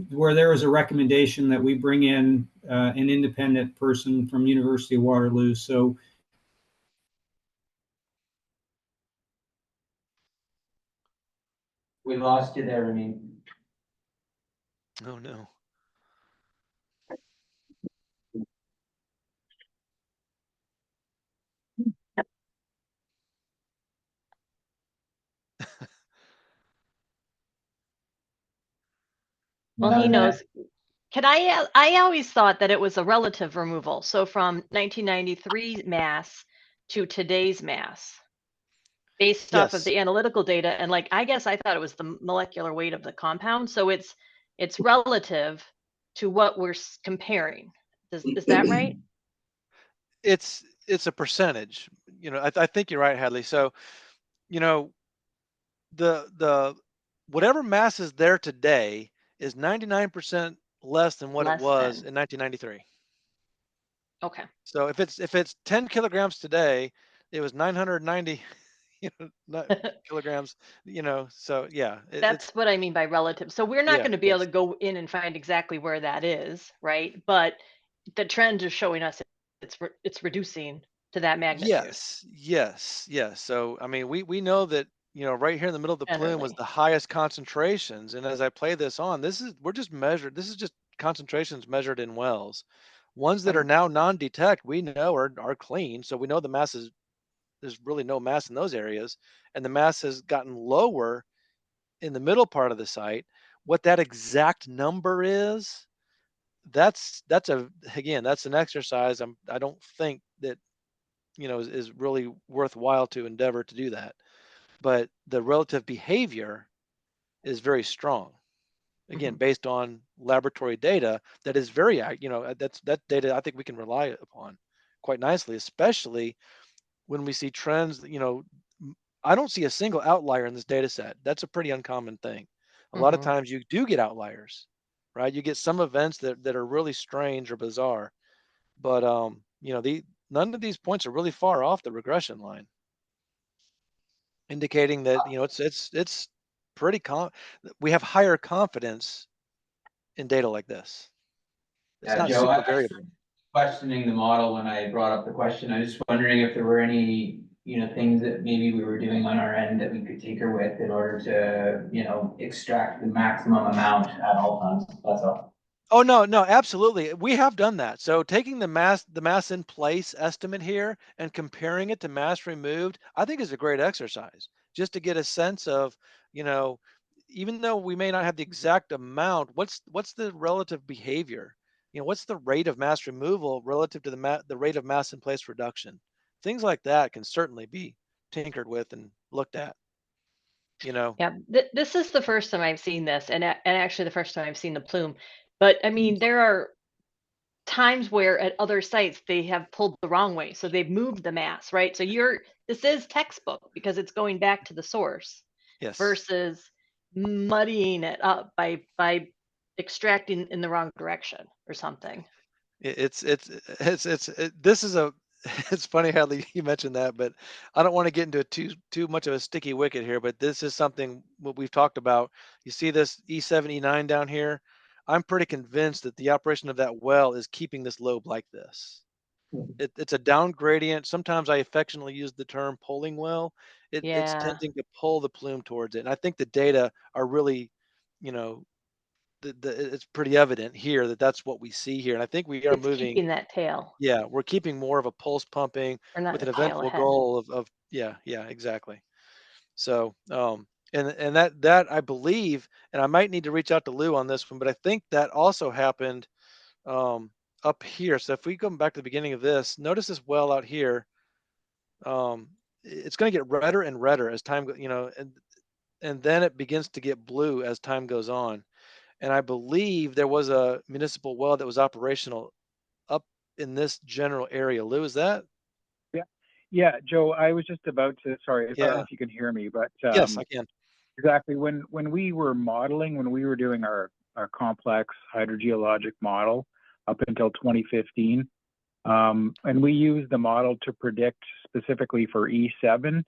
where there was a recommendation that we bring in an independent person from University of Waterloo. So We lost you there, I mean. Oh no. Well, he knows. I always thought that it was a relative removal. So from 1993 mass to today's mass, based off of the analytical data. And I guess I thought it was the molecular weight of the compound. So it's relative to what we're comparing. Is that right? It's a percentage. I think you're right, Hadley. So, the whatever mass is there today is 99% less than what it was in 1993. Okay. So if it's 10 kilograms today, it was 990 kilograms, so yeah. That's what I mean by relative. So we're not going to be able to go in and find exactly where that is, right? But the trend is showing us it's reducing to that magnitude. Yes. So I mean, we know that right here in the middle of the plume was the highest concentrations, and as I play this on, we're just measured. This is just concentrations measured in wells. Ones that are now non-detect, we know are clean, so we know the mass is, there's really no mass in those areas, and the mass has gotten lower in the middle part of the site. What that exact number is, that's again, that's an exercise. I don't think that, is really worthwhile to endeavor to do that. But the relative behavior is very strong. Again, based on laboratory data that is very, that data I think we can rely upon quite nicely, especially when we see trends. I don't see a single outlier in this data set. That's a pretty uncommon thing. A lot of times you do get outliers, right? You get some events that are really strange or bizarre, but none of these points are really far off the regression line, indicating that it's pretty we have higher confidence in data like this. It's Yeah, not Joe, super I was variable. questioning the model when I brought up the question. I was just wondering if there were any, things that maybe we were doing on our end that we could tinker with in order to, extract the maximum amount at all times. That's all. Oh, no, absolutely. We have done that. So taking the mass in place estimate here and comparing it to mass removed, I think is a great exercise, just to get a sense of, even though we may not have the exact amount, what's the relative behavior? What's the rate of mass removal relative to the rate of mass in place reduction? Things like that can certainly be tinkered with and looked at. Yeah, this is the first time I've seen this, and actually the first time I've seen the plume. But I mean, there are times where at other sites they have pulled the wrong way, so they've moved the mass, right? So this is textbook because it's going back to the source Yes. versus muddying it up by extracting in the wrong direction or something. This is a it's funny how you mentioned that, but I don't want to get into too much of a sticky wicket here, but this is something what we've talked about. You see this E7, E9 down here? I'm pretty convinced that the operation of that well is keeping this lobe like this. It's a down gradient. Sometimes I affectionately use the term pulling well. It's Yeah, tending to pull the plume towards it. And I think the data are really, you know, it's pretty evident here that that's what we see here. And I think we are it's moving. keeping that tail, Yeah, we're keeping more of a pulse pumping or not with the an tail eventful ahead. goal of yeah, exactly. So, and that I believe, and I might need to reach out to Lou on this one, but I think that also happened up here. So if we go back to the beginning of this, notice this well out here. It's going to get redder and redder as time, and then it begins to get blue as time goes on. And I believe there was a municipal well that was operational up in this general area. Lou, is that? Yeah, Joe, I was just about to, sorry, I don't know Yeah. if you can hear me, but Yes, I can. exactly when we were modeling, when we were doing our complex hydrogeologic model up until 2015, and we used the model to predict specifically for E7,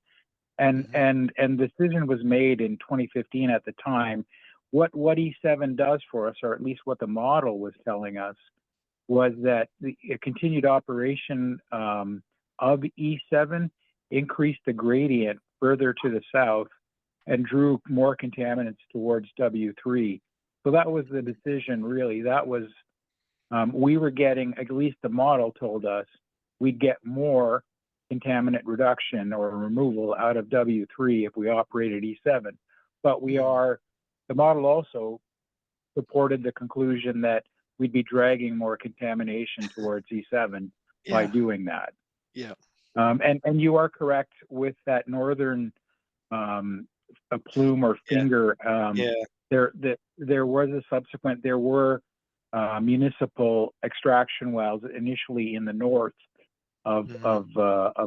and decision was made in 2015 at the time. What E7 does for us, or at least what the model was telling us, was that the continued operation of E7 increased the gradient further to the south and drew more contaminants towards W3. So that was the decision, really. That was, we were getting, at least the model told us, we'd get more contaminant reduction or removal out of W3 if we operated E7. But the model also supported the conclusion that we'd be dragging more contamination towards E7 by doing that. Yeah. And you are correct with that northern a plume or finger. There was a subsequent, there were municipal extraction wells initially in the north of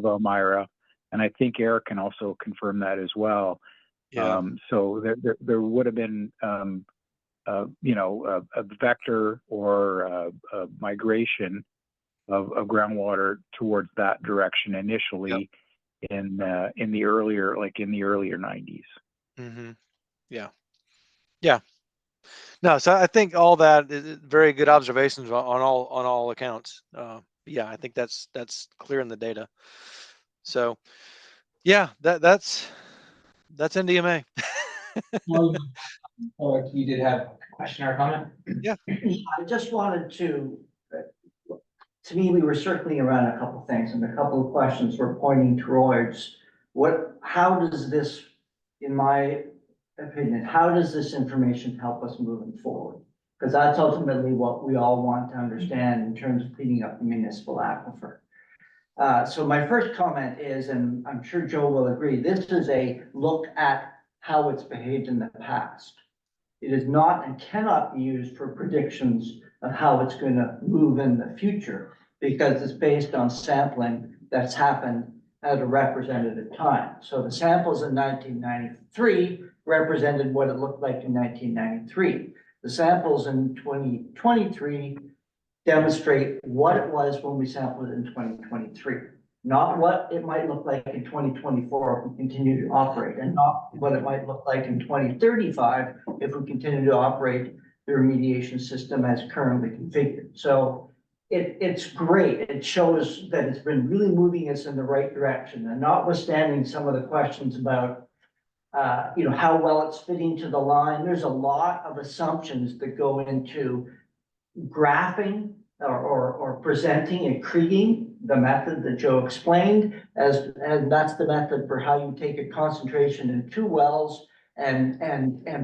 Elmira, and I think Eric can also confirm that as well. Yeah. So there would have been a vector or a migration of groundwater towards that direction initially in the earlier 90s. Mm-hmm. Yeah. Yeah. No, so I think all that is very good observations on all accounts. Yeah, I think that's clear in the data. So yeah, that's NDMA. Or you did have a question or comment? Yeah, I just wanted to me, we were circling around a couple things and a couple of questions were pointing towards how does this, in my opinion, how does this information help us moving forward? Because that's ultimately what we all want to understand in terms of cleaning up the municipal aquifer. So my first comment is, and I'm sure Joe will agree, this is a look at how it's behaved in the past. It is not and cannot be used for predictions of how it's going to move in the future, because it's based on sampling that's happened at a representative time. So the samples in 1993 represented what it looked like in 1993. The samples in 2023 demonstrate what it was when we sampled in 2023, not what it might look like in 2024 if we continue to operate, and not what it might look like in 2035 if we continue to operate the remediation system as currently configured. So it's great. It shows that it's been really moving us in the right direction, and notwithstanding some of the questions about how well it's fitting to the line, there's a lot of assumptions that go into graphing or presenting and creating the method that Joe explained, and that's the method for how you take a concentration in two wells and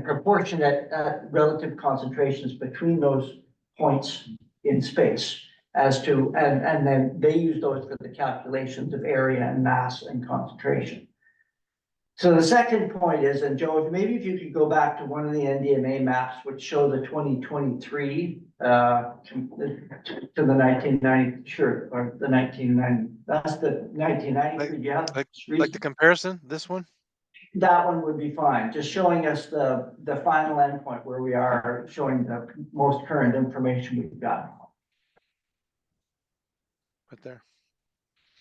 proportionate relative concentrations between those points in space as to, and then they use those for the calculations of area and mass and concentration. So the second point is, and Joe, maybe if you could go back to one of the NDMA maps which show the 2023 to the 1990, sure, or the 1990, that's the 1993, yeah. Like the comparison, this one? That one would be fine, just showing us the final endpoint where we are, showing the most current information we've got. Right there.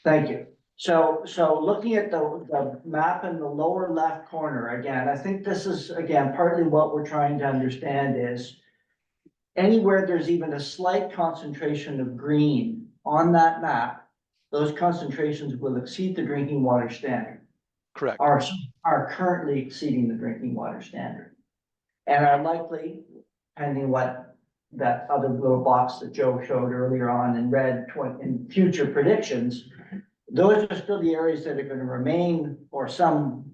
Thank you. So looking at the map in the lower left corner, again, I think this is, again, partly what we're trying to understand is anywhere there's even a slight concentration of green on that map, those concentrations will exceed the drinking water standard. Correct. Are currently exceeding the drinking water standard. And are likely, depending what that other little box that Joe showed earlier on in red in future predictions, those are still the areas that are going to remain, or some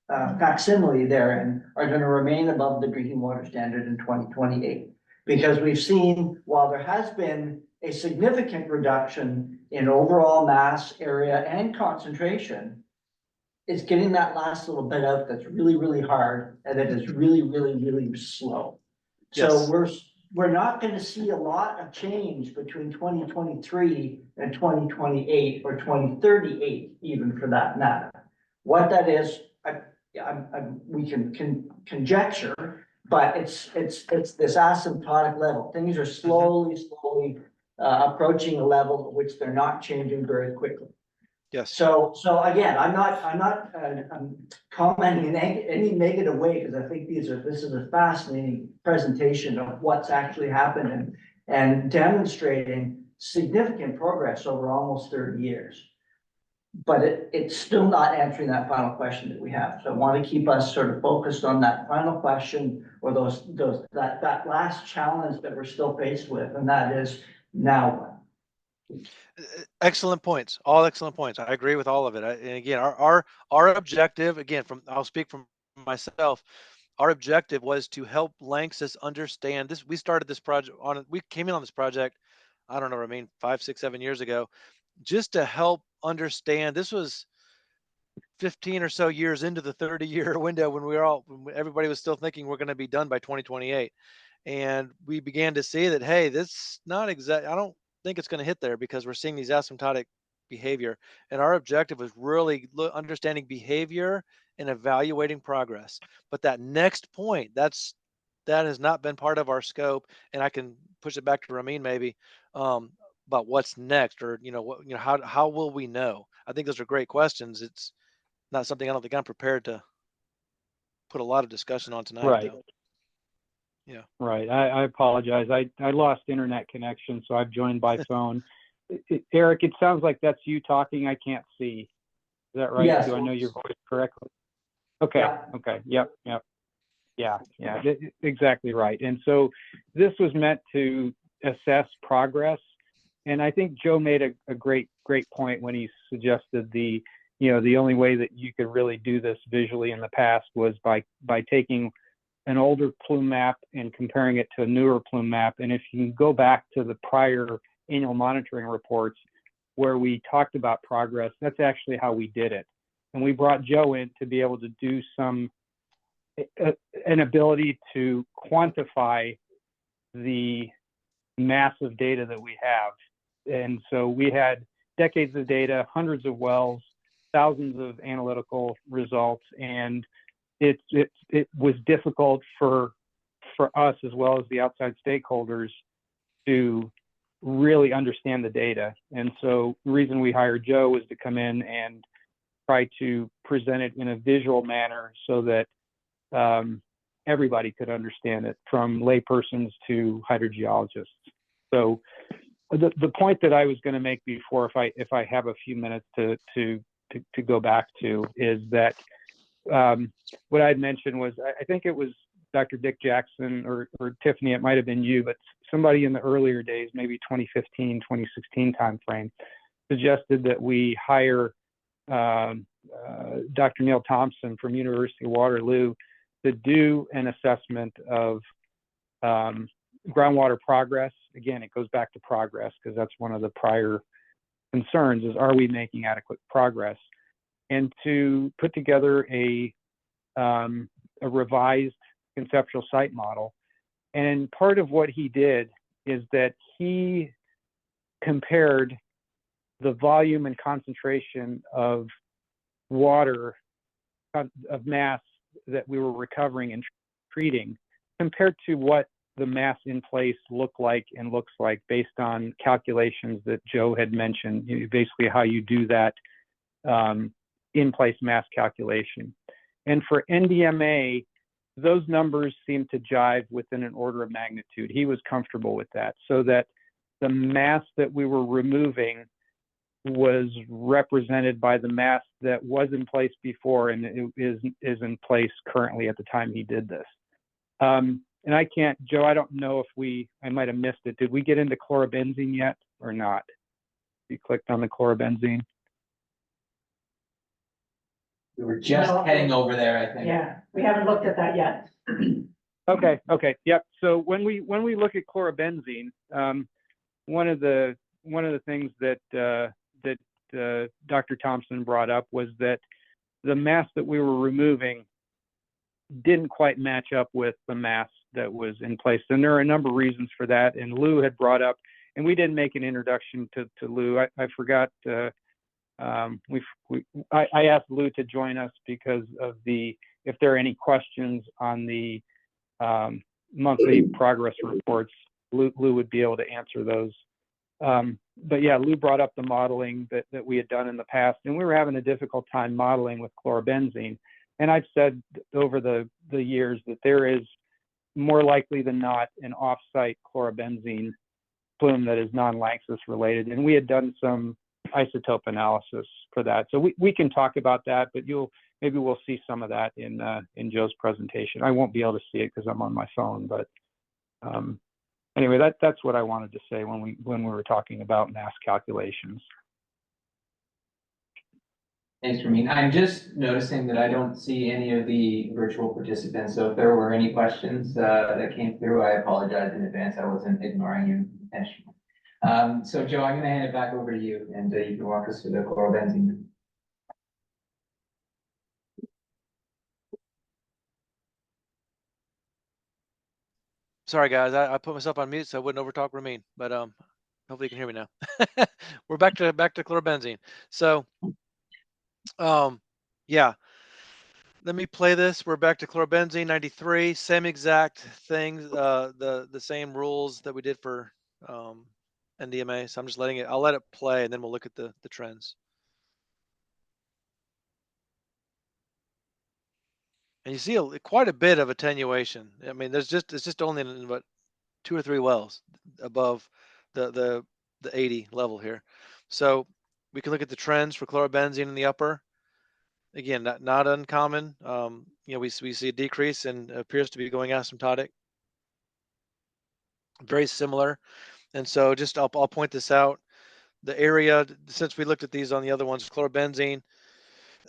facsimile therein are going to remain above the drinking water standard in 2028. Because we've seen, while there has been a significant reduction in overall mass, area, and concentration, it's getting that last little bit out that's really, really hard, and it is really, really, really slow. So we're not going to see a lot of change between 2023 and 2028 or 2038, even for that matter. What that is, we can conjecture, but it's this asymptotic level. Things are slowly approaching a level at which they're not changing very quickly. Yes. So again, I'm not commenting in any negative way, because I think this is a fascinating presentation of what's actually happened and demonstrating significant progress over almost 30 years. But it's still not answering that final question that we have. So I want to keep us sort of focused on that final question, or that last challenge that we're still faced with, and that is now what? Excellent points. All excellent points. I agree with all of it. And again, our objective, again, I'll speak from myself. Our objective was to help LANXESS understand this. We started this project we came in on this project, I don't know, 5, 6, 7 years ago, just to help understand. This was 15 or so years into the 30-year window when everybody was still thinking we're going to be done by 2028. And we began to see that, hey, this not exact. I don't think it's going to hit there, because we're seeing these asymptotic behavior. And our objective was really understanding behavior and evaluating progress. But that next point, that has not been part of our scope. And I can push it back to Ramin maybe about what's next, or how will we know? I think those are great questions. It's not something I don't think I'm prepared to put a lot of discussion on tonight. Right. Though. Yeah. Right. I apologize. I lost internet connection, so I've joined by phone. Eric, it sounds like that's you talking. I can't see. Is that right? Yes. Do I know your voice correctly? Okay. Yeah. Okay. Yep. Yeah, exactly right. And so this was meant to assess progress. And I think Joe made a great point when he suggested the only way that you could really do this visually in the past was by taking an older plume map and comparing it to a newer plume map. And if you go back to the prior annual monitoring reports where we talked about progress, that's actually how we did it. And we brought Joe in to be able to do an ability to quantify the massive data that we have. And so we had decades of data, hundreds of wells, thousands of analytical results, and it was difficult for us as well as the outside stakeholders to really understand the data. And so the reason we hired Joe was to come in and try to present it in a visual manner so that everybody could understand it, from laypersons to hydrogeologists. So the point that I was going to make before, if I have a few minutes to go back to, is that what I'd mentioned was, I think it was Dr. Dick Jackson or Tiffany, it might have been you, but somebody in the earlier days, maybe 2015, 2016 timeframe, suggested that we hire Dr. Neil Thompson from University of Waterloo to do an assessment of groundwater progress. Again, it goes back to progress because that's one of the prior concerns, is are we making adequate progress? And to put together a revised conceptual site model. And part of what he did is that he compared the volume and concentration of water, of mass that we were recovering and treating, compared to what the mass in place looked like and looks like based on calculations that Joe had mentioned, basically how you do that in place mass calculation. And for NDMA, those numbers seem to jive within an order of magnitude. He was comfortable with that, so that the mass that we were removing was represented by the mass that was in place before and it is in place currently at the time he did this. And I can't, Joe, I don't know if I might have missed it. Did we get into chlorobenzene yet or not? You clicked on the chlorobenzene. We were just heading over there, I think. Yeah, we haven't looked at that yet. Okay, yep. So when we look at chlorobenzene, one of the things that Dr. Thompson brought up was that the mass that we were removing didn't quite match up with the mass that was in place. And there are a number of reasons for that. And Lou had brought up, and we didn't make an introduction to Lou. I forgot. I asked Lou to join us because of if there are any questions on the monthly progress reports, Lou would be able to answer those. But yeah, Lou brought up the modeling that we had done in the past, and we were having a difficult time modeling with chlorobenzene. And I've said over the years that there is more likely than not an off-site chlorobenzene plume that is non-LANXESS related. And we had done some isotope analysis for that. So we can talk about that, but maybe we'll see some of that in Joe's presentation. I won't be able to see it because I'm on my phone, but anyway, that's what I wanted to say when we were talking about mass calculations. Thanks, Ramin. I'm just noticing that I don't see any of the virtual participants. So if there were any questions that came through, I apologize in advance. I wasn't ignoring you intentionally. So Joe, I'm going to hand it back over to you, and you can walk us through the chlorobenzene. Sorry, guys. I put myself on mute so I wouldn't overtalk Ramin, but hopefully you can hear me now. We're back to chlorobenzene. So, yeah. Let me play this. We're back to chlorobenzene 93. Same exact thing. The same rules that we did for NDMA. So I'm just I'll let it play, and then we'll look at the trends. And you see quite a bit of attenuation. I mean, it's just only in about 2 or 3 wells above the 80 level here. So we can look at the trends for chlorobenzene in the upper. again, not uncommon. You know, we see a decrease and appears to be going asymptotic. Very similar. And so just I'll point this out. The area, since we looked at these on the other ones, chlorobenzene,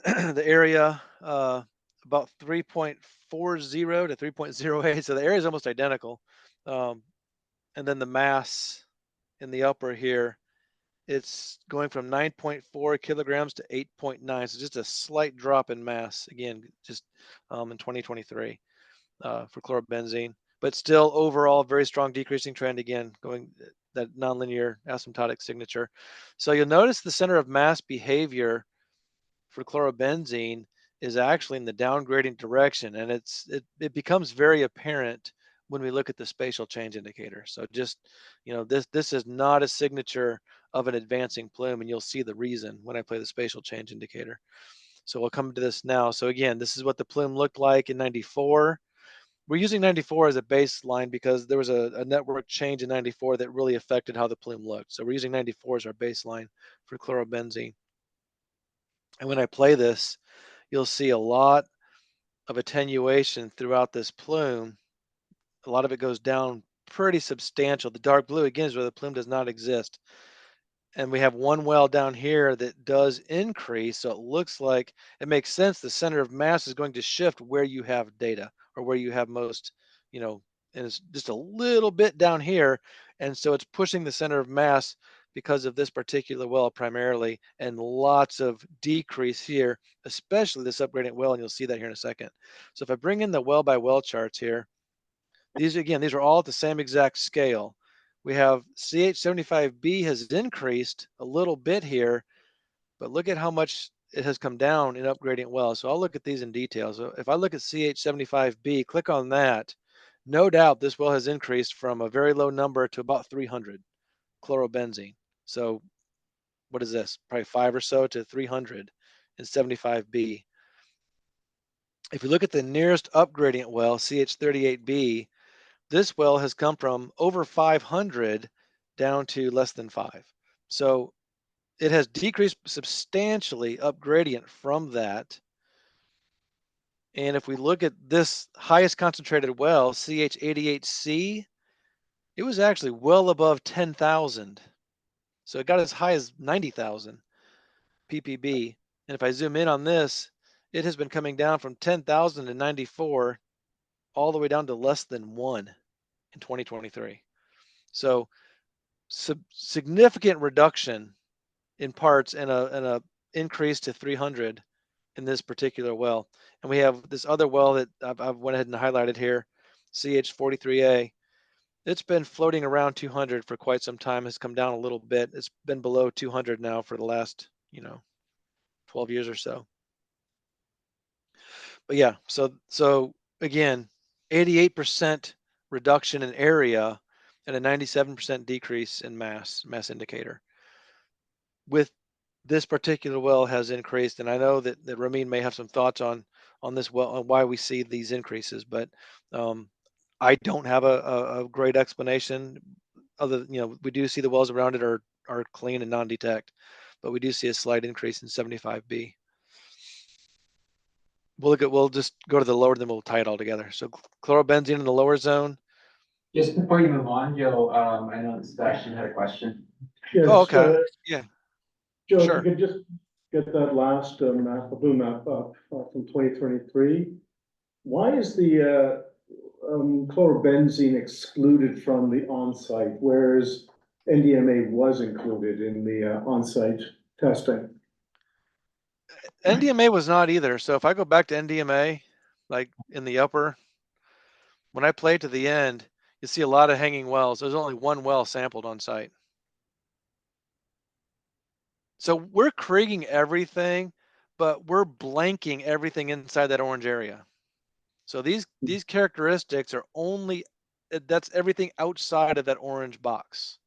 the area about 3.40 to 3.08. So the area is almost identical. And then the mass in the upper here, it's going from 9.4 kilograms to 8.9. So just a slight drop in mass, again, just in 2023 for chlorobenzene. But still overall very strong decreasing trend, again, going that nonlinear asymptotic signature. So you'll notice the center of mass behavior for chlorobenzene is actually in the downgrading direction, and it becomes very apparent when we look at the spatial change indicator. So just, you know, this is not a signature of an advancing plume, and you'll see the reason when I play the spatial change indicator. So we'll come to this now. So again, this is what the plume looked like in 94. We're using 94 as a baseline because there was a network change in 94 that really affected how the plume looked. So we're using 94 as our baseline for chlorobenzene. And when I play this, you'll see a lot of attenuation throughout this plume. A lot of it goes down pretty substantial. The dark blue, again, is where the plume does not exist. And we have one well down here that does increase. So it looks like it makes sense. The center of mass is going to shift where you have data or where you have most, you know, and it's just a little bit down here. And so it's pushing the center of mass because of this particular well primarily, and lots of decrease here, especially this upgradient well. And you'll see that here in a second. So if I bring in the well by well charts here, these are all at the same exact scale. We have CH75B has increased a little bit here, but look at how much it has come down in upgradient wells. So I'll look at these in detail. So if I look at CH75B, click on that, no doubt this well has increased from a very low number to about 300 chlorobenzene. So what is this? Probably 5 or so to 300 in 75B. If you look at the nearest upgradient well, CH38B, this well has come from over 500 down to less than 5. So it has decreased substantially upgradient from that. And if we look at this highest concentrated well, CH88C, it was actually well above 10,000. So it got as high as 90,000 ppb. And if I zoom in on this, it has been coming down from 10,000 to 94 all the way down to less than 1 in 2023. So significant reduction in parts and a increase to 300 in this particular well. And we have this other well that I've went ahead and highlighted here, CH43A. It's been floating around 200 for quite some time, has come down a little bit. It's been below 200 now for the last, 12 years or so. But yeah, so again, 88% reduction in area and a 97% decrease in mass indicator. With this particular well has increased, and I know that Ramin may have some thoughts on this well, on why we see these increases, but I don't have a great explanation. Other, we do see the wells around it are clean and non-detect, but we do see a slight increase in 75B. We'll just go to the lower, then we'll tie it all together. So chlorobenzene in the lower zone. Just before you move on, Joe, I know Sebastian had a question. Yes, Oh, okay. Yeah. Joe, Sure. if you could just get that last map, the blue map up from 2023. Why is the chlorobenzene excluded from the on-site, whereas NDMA was included in the on-site testing? NDMA was not either. So if I go back to NDMA, like in the upper, when I play to the end, you see a lot of hanging wells. There's only one well sampled on site. So we're kriging everything, but we're blanking everything inside that orange area. So these characteristics are only, that's everything outside of that orange box.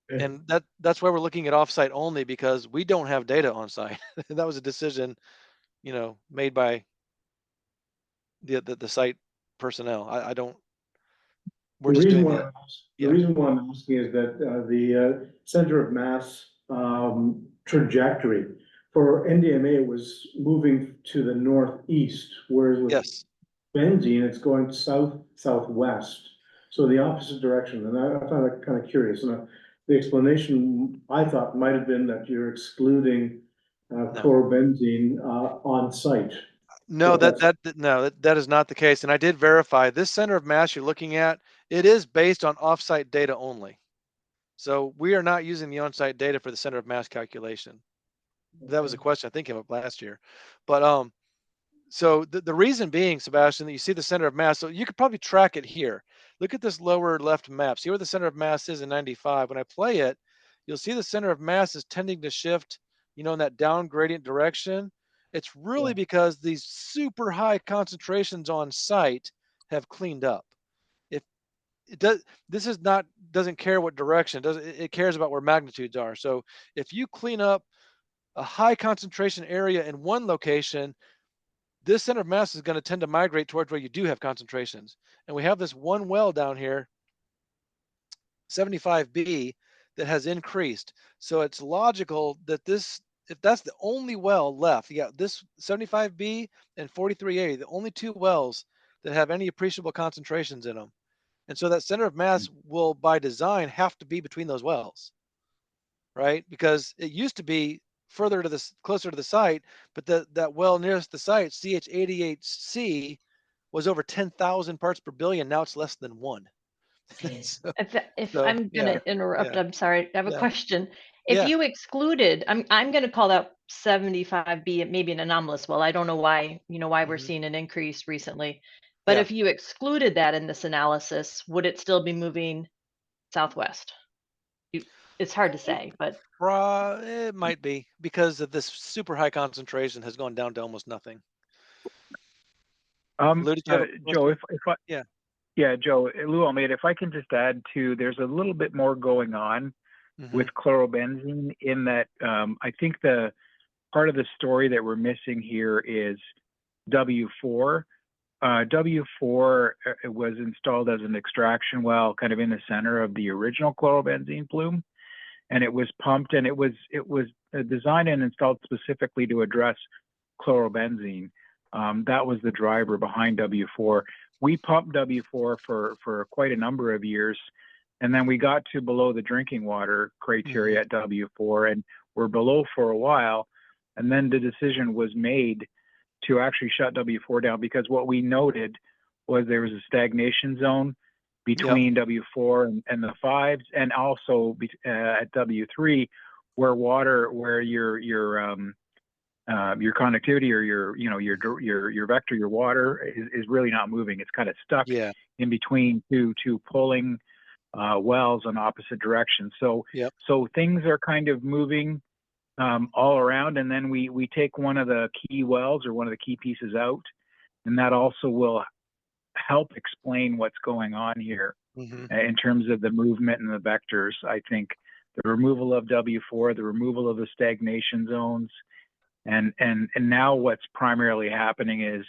And that's why we're looking at offsite only, because we don't have data on site. That was a decision, made by the site personnel. I don't. We're just doing the reason why I'm asking is that the center of mass trajectory for NDMA, it was moving to the northeast, whereas with Yes. benzene, it's going south, southwest. So the opposite direction, and I found that kind of curious, and the explanation I thought might have been that you're excluding chlorobenzene on site. No, So that is not the case. And I did verify this center of mass you're looking at, it is based on offsite data only. So we are not using the on-site data for the center of mass calculation. That was a question I think came up last year. But so the reason being, Sebastian, that you see the center of mass, so you could probably track it here. Look at this lower left map. See where the center of mass is in 95. When I play it, you'll see the center of mass is tending to shift, in that down gradient direction. It's really because these super high concentrations on site have cleaned up. If it does, doesn't care what direction, it cares about where magnitudes are. So if you clean up a high concentration area in one location, this center of mass is going to tend to migrate towards where you do have concentrations. And we have this one well down here, 75B, that has increased. So it's logical that if that's the only well left, you got this 75B and 43A, the only two wells that have any appreciable concentrations in them. And so that center of mass will, by design, have to be between those wells, right? Because it used to be further to this, closer to the site, but that well nearest the site, CH88C, was over 10,000 parts per billion. Now it's less than 1. If I'm gonna interrupt, I'm sorry, I have a Yeah. question. If Yeah. you excluded, I'm gonna call that 75B maybe an anomalous well. I don't know why, why we're seeing an increase recently. But Yeah. if you excluded that in this analysis, would it still be moving southwest? It's hard to say, but It might be, because of this super high concentration has gone down to almost nothing. Lou, Joe, if I, yeah. Yeah, Joe, Lou, if I can just add to, there's a little bit more going on with chlorobenzene in that I think the part of the story that we're missing here is W4. W4 was installed as an extraction well kind of in the center of the original chlorobenzene plume, and it was pumped, and it was designed and installed specifically to address chlorobenzene. That was the driver behind W4. We pumped W4 for quite a number of years, and then we got to below the drinking water criteria at W4, and we're below for a while, and then the decision was made to actually shut W4 down, because what we noted was there was a stagnation zone between W4 and the 5s, and also at W3 where your conductivity or your vector, your water is really not moving. It's kind of stuck in between two pulling wells in opposite directions. So things are kind of moving all around, and then we take one of the key wells or one of the key pieces out, and that also will help explain what's going on here in terms of the movement and the vectors. I think the removal of W4, the removal of the stagnation zones, and now what's primarily happening is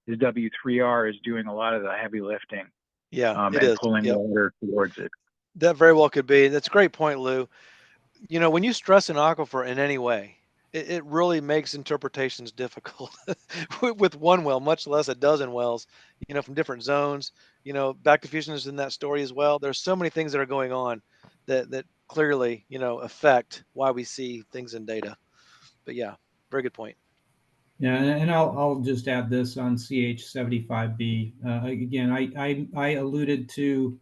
W3R is doing a lot of the heavy lifting. It and is. pulling water towards it. That very well could be. That's a great point, Lou. When you stress an aquifer in any way, it really makes interpretations difficult with one well, much less a dozen wells, from different zones. Back diffusion is in that story as well. There's so many things that are going on that clearly, affect why we see things in data. But yeah, very good point. Yeah, and I'll just add this on CH75B. Again, I alluded to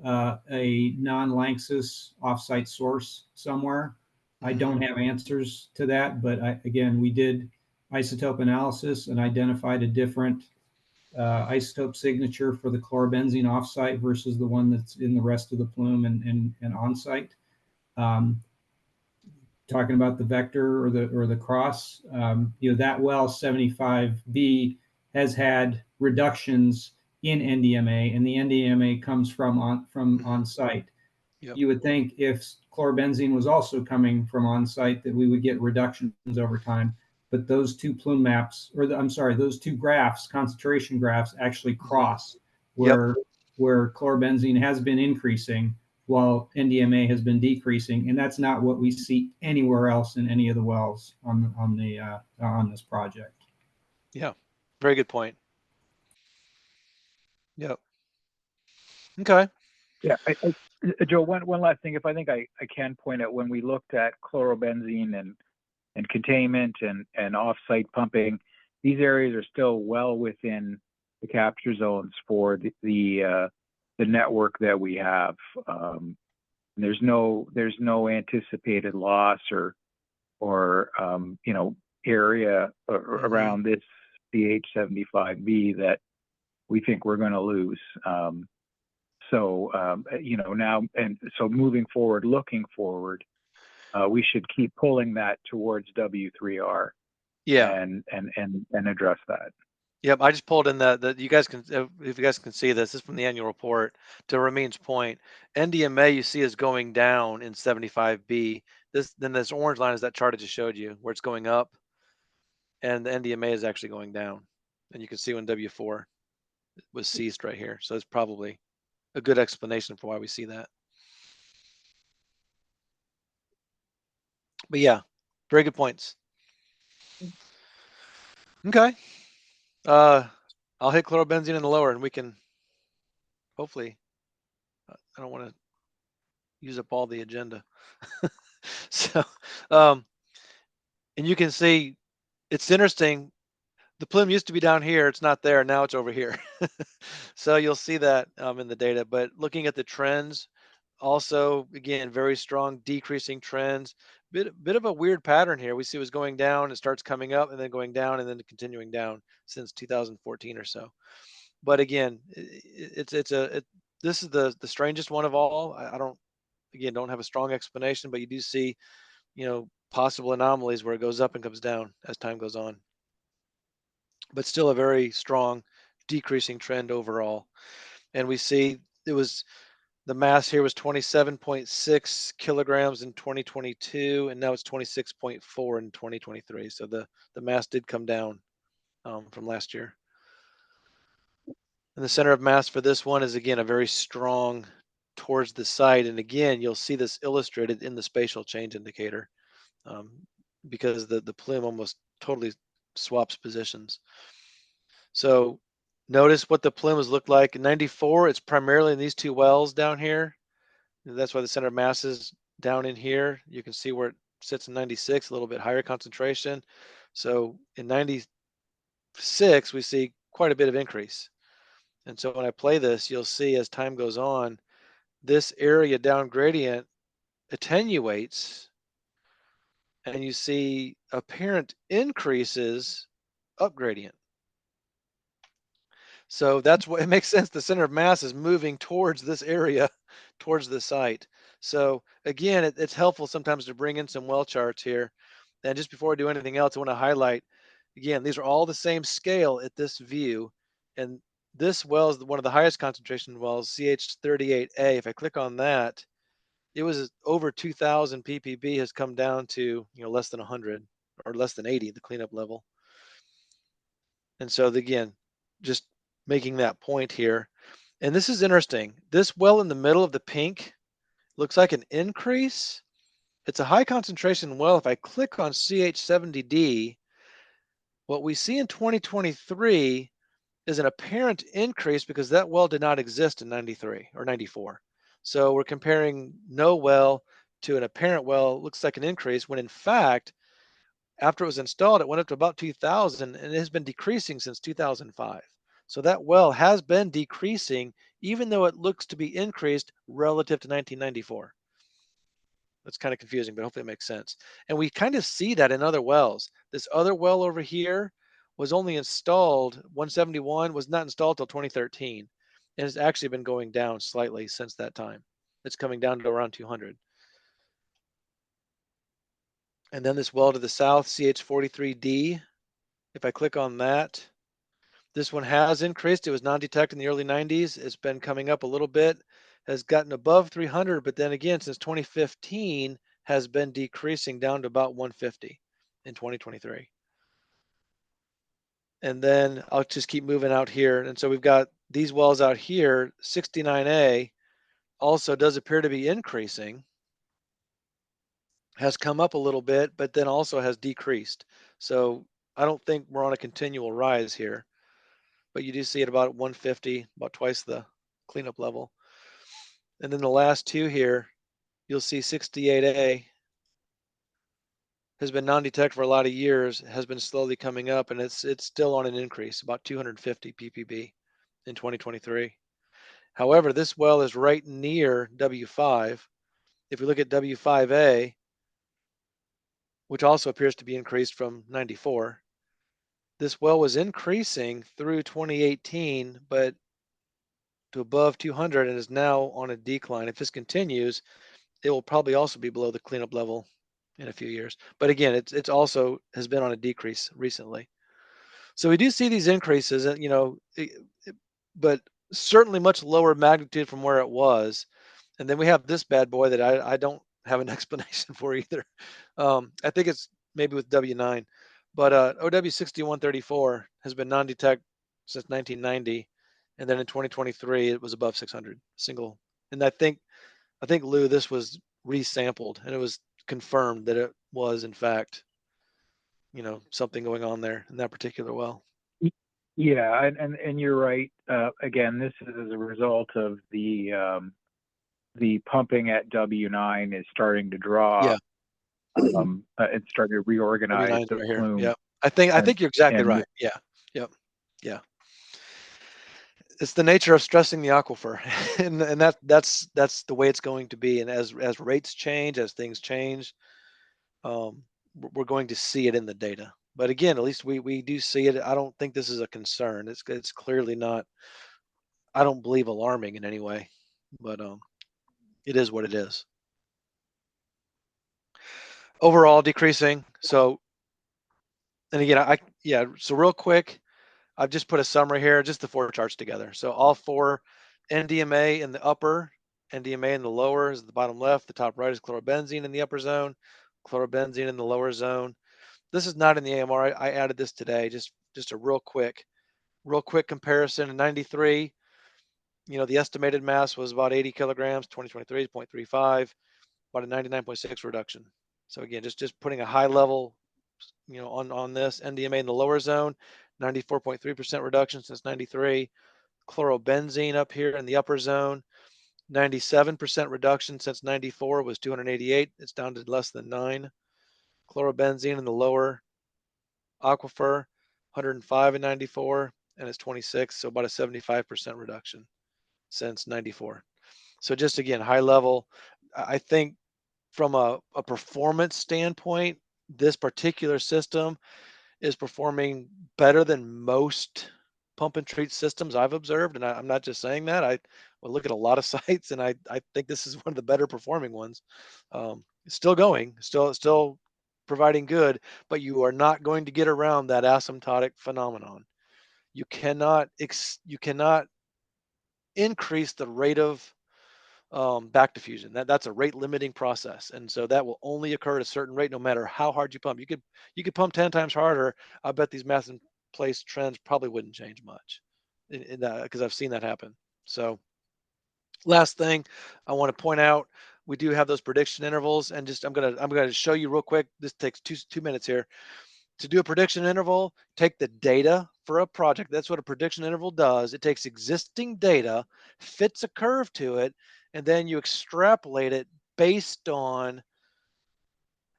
a non-LANXESS offsite source somewhere. I don't have answers to that, but again, we did isotope analysis and identified a different isotope signature for the chlorobenzene offsite versus the one that's in the rest of the plume and onsite. Talking about the vector or the cross, that well 75B has had reductions in NDMA, and the NDMA comes from on site. You would think if chlorobenzene was also coming from on site that we would get reductions over time, but those two plume maps, those two graphs, concentration graphs, actually cross where chlorobenzene has been increasing while NDMA has been decreasing, and that's not what we see anywhere else in any of the wells on this project. Yeah, very good point. Yep. Okay. Yeah, Joe, one last thing, if I think I can point out, when we looked at chlorobenzene and containment and off-site pumping, these areas are still well within the capture zones for the network that we have. There's no anticipated loss or area around this CH75B that we think we're going to lose. Now, and so moving forward, looking forward, we should keep pulling that towards W3R. Yeah. And address that. Yep, I just pulled in that you guys can, if you guys can see this is from the annual report. To Ramin's point, NDMA you see is going down in 75B. Then this orange line is that chart I just showed you where it's going up, and the NDMA is actually going down. And you can see when W4 was ceased right here. So it's probably a good explanation for why we see that. But yeah, very good points. Okay. I'll hit chlorobenzene in the lower, and we can hopefully. I don't want to use up all the agenda. So, and you can see it's interesting. The plume used to be down here. It's not there. Now it's over here. So you'll see that in the data. But looking at the trends, also, again, very strong decreasing trends. Bit of a weird pattern here. We see it was going down, it starts coming up, and then going down, and then continuing down since 2014 or so. But again, this is the strangest one of all. I don't have a strong explanation, but you do see, possible anomalies where it goes up and comes down as time goes on. But still a very strong decreasing trend overall. And we see the mass here was 27.6 kilograms in 2022, and now it's 26.4 in 2023. So the mass did come down from last year. And the center of mass for this one is, again, a very strong towards the site. And again, you'll see this illustrated in the spatial change indicator because the plume almost totally swaps positions. So notice what the plumes look like. In 94, it's primarily in these two wells down here. That's why the center of mass is down in here. You can see where it sits in 96, a little bit higher concentration. So in 96, we see quite a bit of increase. And so when I play this, you'll see as time goes on, this area down gradient attenuates, and you see apparent increases up gradient. So that's what it makes sense. The center of mass is moving towards this area, towards the site. So again, it's helpful sometimes to bring in some well charts here. And just before I do anything else, I want to highlight, again, these are all the same scale at this view. And this well is one of the highest concentration wells, CH38A. If I click on that, it was over 2,000 ppb, has come down to less than 100 or less than 80, the cleanup level. And so again, just making that point here. And this is interesting. This well in the middle of the pink looks like an increase. It's a high concentration well. If I click on CH70D, what we see in 2023 is an apparent increase because that well did not exist in 93 or 94. So we're comparing no well to an apparent well. It looks like an increase when in fact, after it was installed, it went up to about 2,000 and it has been decreasing since 2005. So that well has been decreasing, even though it looks to be increased relative to 1994. That's kind of confusing, but hopefully it makes sense. And we kind of see that in other wells. This other well over here was only installed, 171 was not installed till 2013. And it's actually been going down slightly since that time. It's coming down to around 200. And then this well to the south, CH43D, if I click on that, this one has increased. It was non-detected in the early 90s. It's been coming up a little bit, has gotten above 300, but then again, since 2015, has been decreasing down to about 150 in 2023. And then I'll just keep moving out here. And so we've got these wells out here, 69A. also does appear to be increasing, has come up a little bit, but then also has decreased. So I don't think we're on a continual rise here, but you do see it about 150, about twice the cleanup level. And then the last two here, you'll see 68A has been non-detect for a lot of years, has been slowly coming up, and it's still on an increase, about 250 ppb in 2023. However, this well is right near W5. If we look at W5A, which also appears to be increased from 94, this well was increasing through 2018, but to above 200 and is now on a decline. If this continues, it will probably also be below the cleanup level in a few years. But again, it's also has been on a decrease recently. So we do see these increases, but certainly much lower magnitude from where it was. And then we have this bad boy that I don't have an explanation for either. I think it's maybe with W9, but OW6134 has been non-detect since 1990, and then in 2023 it was above 600 single. And I think Lou, this was resampled, and it was confirmed that it was in fact, something going on there in that particular well. Yeah, and you're right. Again, this is as a result of the pumping at W9 is starting to draw. Yeah. It's starting to reorganize the Right plume. here. Yeah. I think you're exactly right. Yeah. Yep. Yeah. It's the nature of stressing the aquifer, and that's the way it's going to be. And as rates change, as things change, we're going to see it in the data. But again, at least we do see it. I don't think this is a concern. It's clearly not, I don't believe, alarming in any way, but it is what it is. Overall decreasing. So, and again, so real quick, I've just put a summary here, just the 4 charts together. So all 4, NDMA in the upper, NDMA in the lower is the bottom left, the top right is chlorobenzene in the upper zone, chlorobenzene in the lower zone. This is not in the AMR. I added this today, just a real quick comparison. In 93, the estimated mass was about 80 kilograms, 2023 is 0.35, about a 99.6 reduction. So again, just putting a high level, on this. NDMA in the lower zone, 94.3% reduction since 93. Chlorobenzene up here in the upper zone, 97% reduction since 94 was 288. It's down to less than 9. Chlorobenzene in the lower aquifer, 105 in 94, and it's 26, so about a 75% reduction since 94. So just again, high level. I think from a performance standpoint, this particular system is performing better than most pump and treat systems I've observed. And I'm not just saying that. I will look at a lot of sites, and I think this is one of the better performing ones. It's still going, still providing good, but you are not going to get around that asymptotic phenomenon. You cannot increase the rate of back diffusion. That's a rate limiting process, and so that will only occur at a certain rate, no matter how hard you pump. You could pump 10 times harder. I bet these mass in place trends probably wouldn't change much, because I've seen that happen. So, last thing I want to point out, we do have those prediction intervals, and I'm gonna show you real quick. This takes two minutes here. To do a prediction interval, take the data for a project. That's what a prediction interval does. It takes existing data, fits a curve to it, and then you extrapolate it based on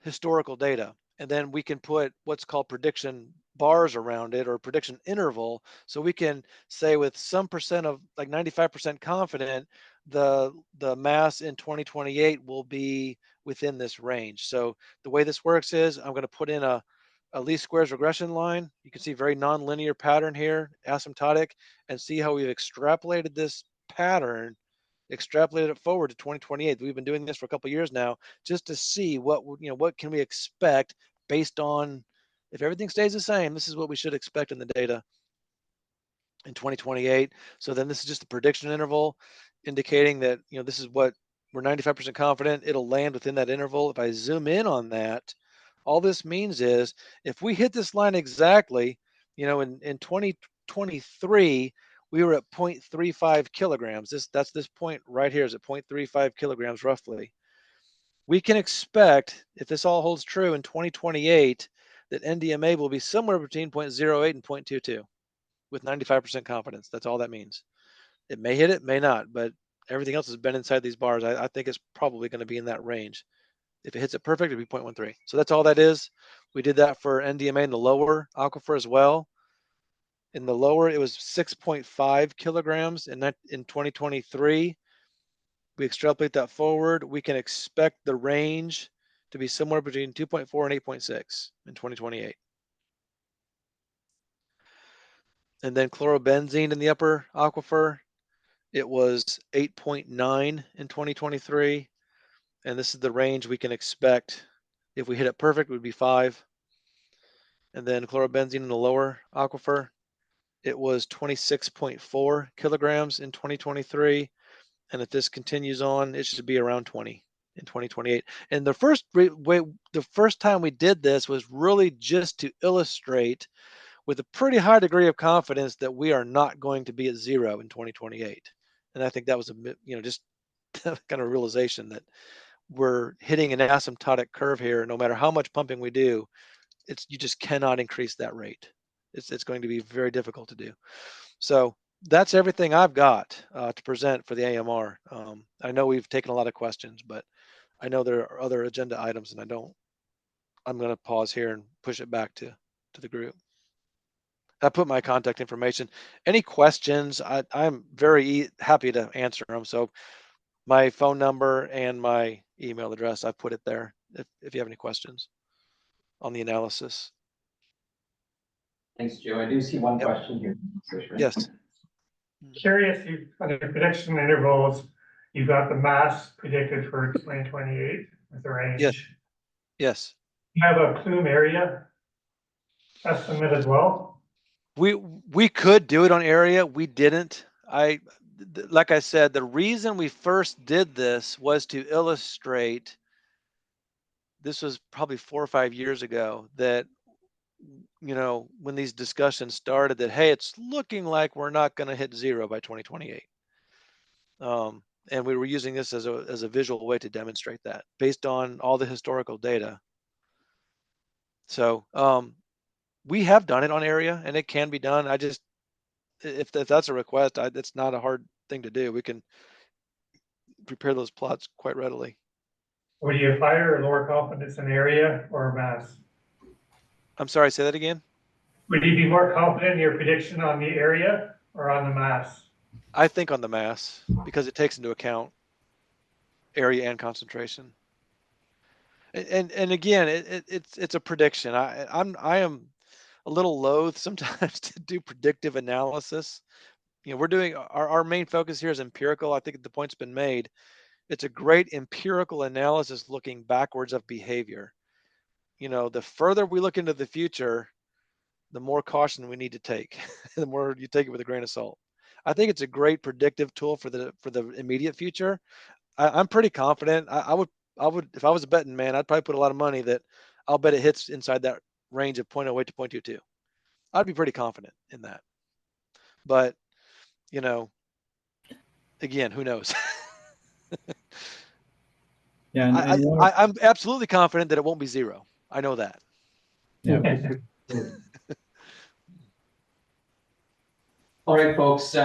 historical data. And then we can put what's called prediction bars around it, or prediction interval. So we can say with some percent of, like 95% confident, the mass in 2028 will be within this range. So the way this works is I'm going to put in a least squares regression line. You can see very nonlinear pattern here, asymptotic, and see how we've extrapolated this pattern, extrapolated it forward to 2028. We've been doing this for a couple of years now, just to see what can we expect based on, if everything stays the same, this is what we should expect in the data in 2028. So then this is just a prediction interval indicating that, this is what we're 95% confident it'll land within that interval. If I zoom in on that, all this means is if we hit this line exactly, in 2023, we were at 0.35 kilograms. That's this point right here is at 0.35 kilograms roughly. We can expect, if this all holds true in 2028, that NDMA will be somewhere between 0.08 and 0.22 with 95% confidence. That's all that means. It may hit it, may not, but everything else has been inside these bars. I think it's probably going to be in that range. If it hits it perfect, it'd be 0.13. So that's all that is. We did that for NDMA in the lower aquifer as well. In the lower, it was 6.5 kilograms in 2023. We extrapolate that forward, we can expect the range to be somewhere between 2.4 and 8.6 in 2028. And then chlorobenzene in the upper aquifer, it was 8.9 in 2023. And this is the range we can expect. If we hit it perfect, it would be 5. And then chlorobenzene in the lower aquifer, it was 26.4 kilograms in 2023. And if this continues on, it should be around 20 in 2028. And the first time we did this was really just to illustrate with a pretty high degree of confidence that we are not going to be at 0 in 2028. And I think that was just kind of realization that we're hitting an asymptotic curve here. No matter how much pumping we do, you just cannot increase that rate. It's going to be very difficult to do. So that's everything I've got to present for the AMR. I know we've taken a lot of questions, but I know there are other agenda items, and I'm going to pause here and push it back to the group. I put my contact information. Any questions, I'm very happy to answer them. So my phone number and my email address, I put it there if you have any questions on the analysis. Thanks, Joe. I do see one question here. Yes. Curious, on your prediction intervals, you got the mass predicted for 2028 with the range. Yes. Yes. You have a plume area estimate as well? We could do it on area. We didn't. Like I said, the reason we first did this was to illustrate, this was probably 4 or 5 years ago, that when these discussions started, that hey, it's looking like we're not going to hit 0 by 2028. And we were using this as a visual way to demonstrate that based on all the historical data. So we have done it on area, and it can be done. I just, if that's a request, it's not a hard thing to do. We can prepare those plots quite readily. Would you have higher or lower confidence in area or mass? I'm sorry, say that again. Would you be more confident in your prediction on the area or on the mass? I think on the mass, because it takes into account area and concentration. And again, it's a prediction. I am a little loath sometimes to do predictive analysis. We're doing our main focus here is empirical. I think the point's been made. It's a great empirical analysis looking backwards of behavior. The further we look into the future, the more caution we need to take. The more you take it with a grain of salt. I think it's a great predictive tool for the immediate future. I'm pretty confident. I would, if I was a betting man, I'd probably put a lot of money that I'll bet it hits inside that range of 0.08 to 0.22. I'd be pretty confident in that. But, again, who knows? Yeah, I'm absolutely confident that it won't be 0. I know that. Yeah. All right, folks,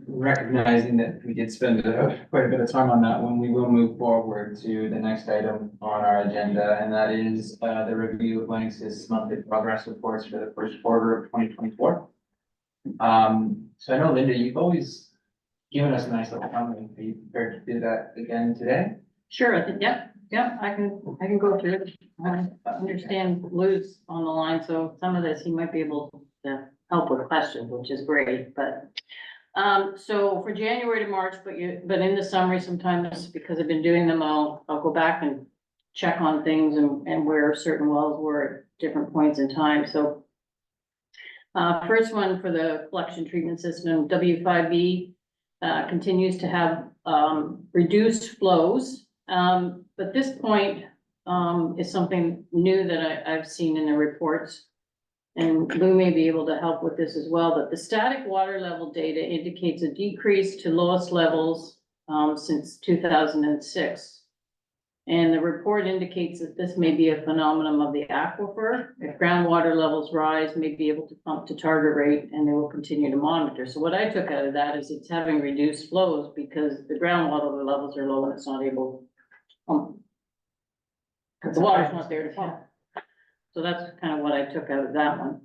recognizing that we did spend quite a bit of time on that one, we will move forward to the next item on our agenda, and that is the review of LANXESS monthly progress reports for the first quarter of 2024. So I know, Linda, you've always given us a nice little summary. Are you prepared to do that again today? Sure. Yep. I can go through it. I understand Lou's on the line, so some of this he might be able to help with questions, which is great. But so for January to March, but in the summary, sometimes because I've been doing them, I'll go back and check on things and where certain wells were at different points in time. So first one for the collection treatment system, W5B continues to have reduced flows. But this point is something new that I've seen in the reports. and Lou may be able to help with this as well, but the static water level data indicates a decrease to lowest levels since 2006. And the report indicates that this may be a phenomenon of the aquifer. If groundwater levels rise, may be able to pump to target rate, and they will continue to monitor. So what I took out of that is it's having reduced flows because the groundwater levels are low and it's not able to pump. The water's not there to pump. So that's kind of what I took out of that one.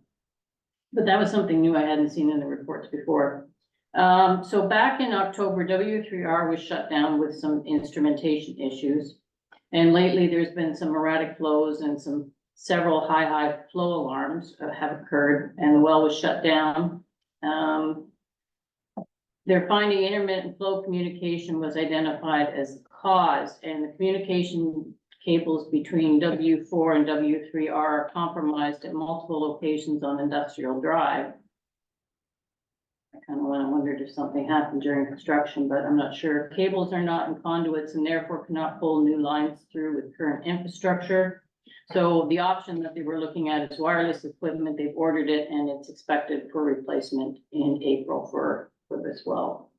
But that was something new I hadn't seen in the reports before. So back in October, W3R was shut down with some instrumentation issues. And lately there's been some erratic flows and several high flow alarms have occurred, and the well was shut down. They're finding intermittent flow communication was identified as the cause, and the communication cables between W4 and W3R are compromised at multiple locations on Industrial Drive. I kind of wondered if something happened during construction, but I'm not sure. Cables are not in conduits and therefore cannot pull new lines through with current infrastructure. So the option that they were looking at is wireless equipment. They've ordered it and it's expected for replacement in April for this well.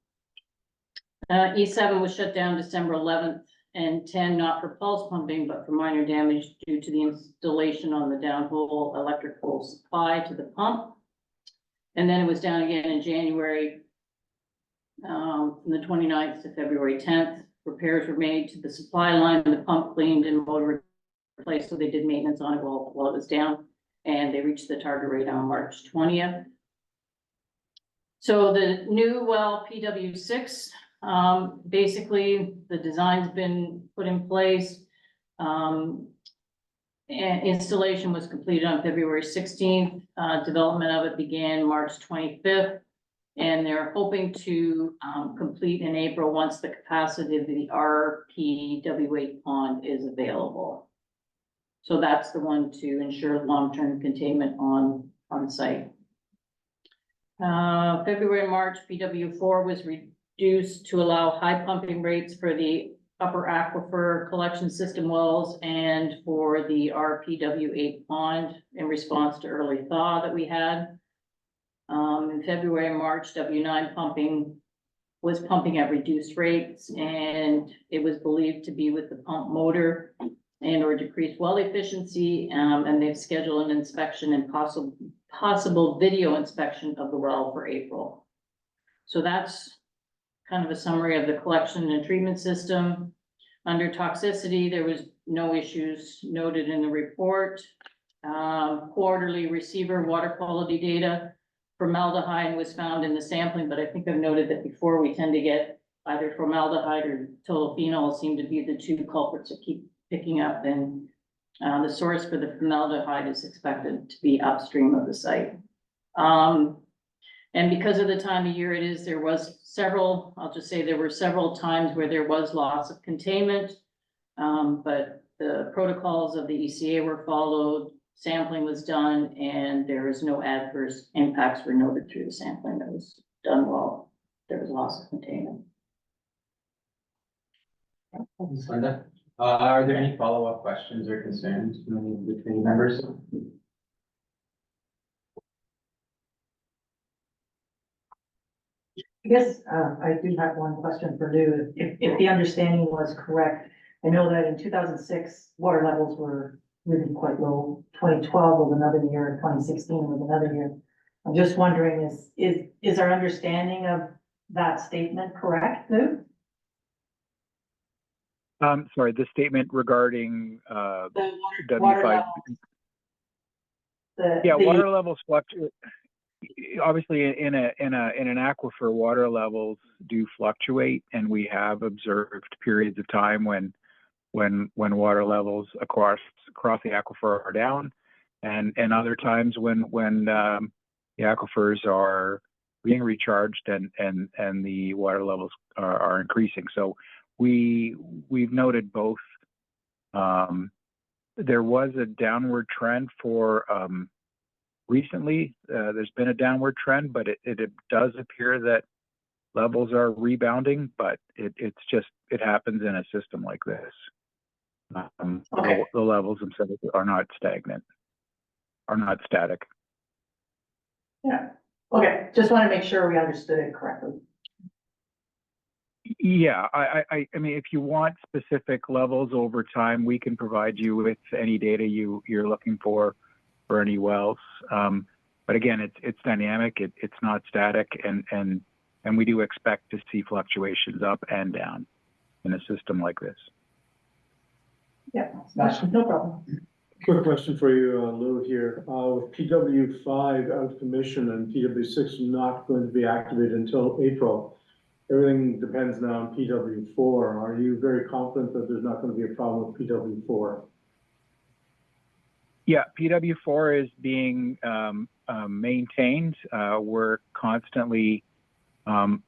E7 was shut down December 11th and 10, not for pulse pumping, but for minor damage due to the installation on the downhole electrical supply to the pump. And then it was down again in January, from the 29th to February 10th. Repairs were made to the supply line, the pump cleaned and motor replaced, so they did maintenance on it while it was down, and they reached the target rate on March 20th. So the new well PW6, basically the design's been put in place. And installation was completed on February 16th. Development of it began March 25th. And they're hoping to complete in April once the capacity of the RPW8 pond is available. So that's the one to ensure long-term containment on site. February and March, PW4 was reduced to allow high pumping rates for the upper aquifer collection system wells and for the RPW8 pond in response to early thaw that we had. In February and March, W9 was pumping at reduced rates, and it was believed to be with the pump motor and or decreased well efficiency, and they've scheduled an inspection and possible video inspection of the well for April. So that's kind of a summary of the collection and treatment system. Under toxicity, there was no issues noted in the report. Quarterly receiver water quality data. Formaldehyde was found in the sampling, but I think I've noted that before we tend to get either formaldehyde or total phenol seem to be the two culprits that keep picking up, and the source for the formaldehyde is expected to be upstream of the site. And because of the time of year it is, there were several times where there was loss of containment, but the protocols of the ECA were followed, sampling was done, and there was no adverse impacts were noted through the sampling that was done while there was loss of containment. Thanks, Linda. Are there any follow-up questions or concerns from any of the committee members? I guess I do have one question for Lou. If the understanding was correct, I know that in 2006, water levels were really quite low. 2012 was another year, and 2016 was another year. I'm just wondering, is our understanding of that statement correct, Lou? Sorry, the statement regarding The W5. water levels. Water levels fluctuate. Obviously, in an aquifer, water levels do fluctuate, and we have observed periods of time when water levels across the aquifer are down, and other times when the aquifers are being recharged and the water levels are increasing. So we've noted both. There was a downward trend for recently. There's been a downward trend, but it does appear that levels are rebounding, but it happens in a system like this. Okay. The levels themselves are not stagnant, are not static. Yeah, okay, just want to make sure we understood it correctly. Yeah, I mean, if you want specific levels over time, we can provide you with any data you're looking for any wells. But again, it's dynamic, it's not static, and we do expect to see fluctuations up and down in a system like this. Yeah, no problem. Quick question for you, Lou, here. With PW5 out of commission and PW6 not going to be activated until April, everything depends now on PW4. Are you very confident that there's not going to be a problem with PW4? Yeah, PW4 is being maintained. We're constantly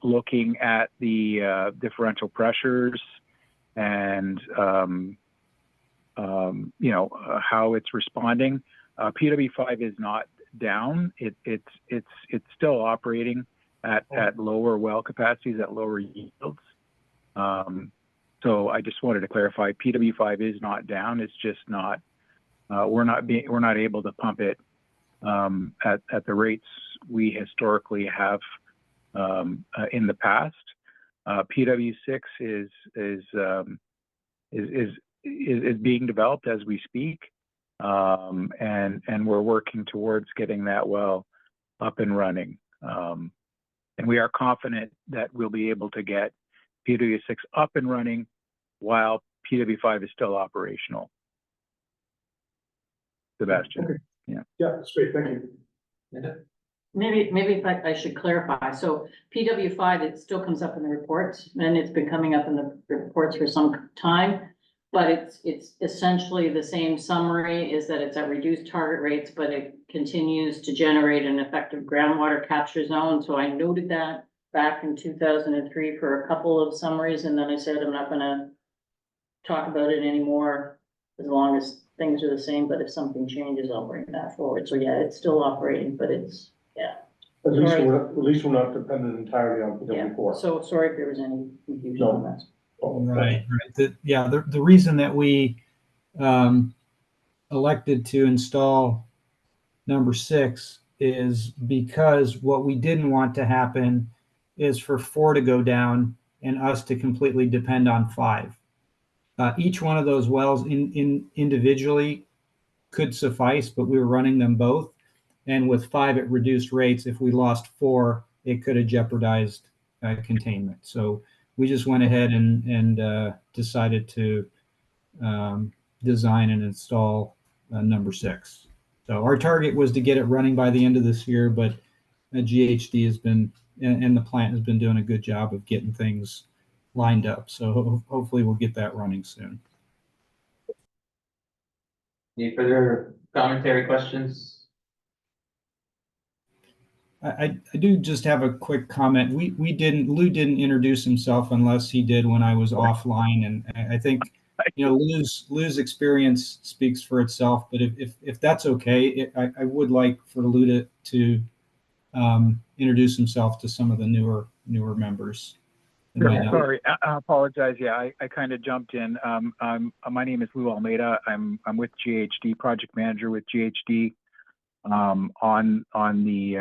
looking at the differential pressures and you know, how it's responding. PW5 is not down. It's still operating at lower well capacities, at lower yields. So I just wanted to clarify, PW5 is not down. It's just not. We're not able to pump it at the rates we historically have in the past. PW6 is being developed as we speak, and we're working towards getting that well up and running. And we are confident that we'll be able to get PW6 up and running while PW5 is still operational. Sebastian. Okay. Yeah. Yeah, that's great. Thank you. Maybe if I should clarify. So PW5, it still comes up in the reports, and it's been coming up in the reports for some time. But it's essentially the same summary, is that it's at reduced target rates, but it continues to generate an effective groundwater capture zone. So I noted that back in 2003 for a couple of summaries, and then I said I'm not gonna talk about it anymore as long as things are the same, but if something changes, I'll bring that forward. So yeah, it's still operating, but it's, yeah. At least we're not dependent entirely on PW4. So sorry if there was any confusion on that. Right. The reason that we elected to install number 6 is because what we didn't want to happen is for 4 to go down and us to completely depend on 5. Each one of those wells individually could suffice, but we were running them both. And with 5 at reduced rates, if we lost 4, it could have jeopardized containment. So we just went ahead and decided to design and install number 6. So our target was to get it running by the end of this year, but GHD has been, and the plant has been doing a good job of getting things lined up. So hopefully we'll get that running soon. Any further commentary, questions? I do just have a quick comment. Lou didn't introduce himself unless he did when I was offline, and I think, you know, Lou's experience speaks for itself. But if that's okay, I would like for Lou to introduce himself to some of the newer members. Sorry, I apologize. Yeah, I kind of jumped in. My name is Lou Almeida. I'm with GHD, project manager with GHD. On the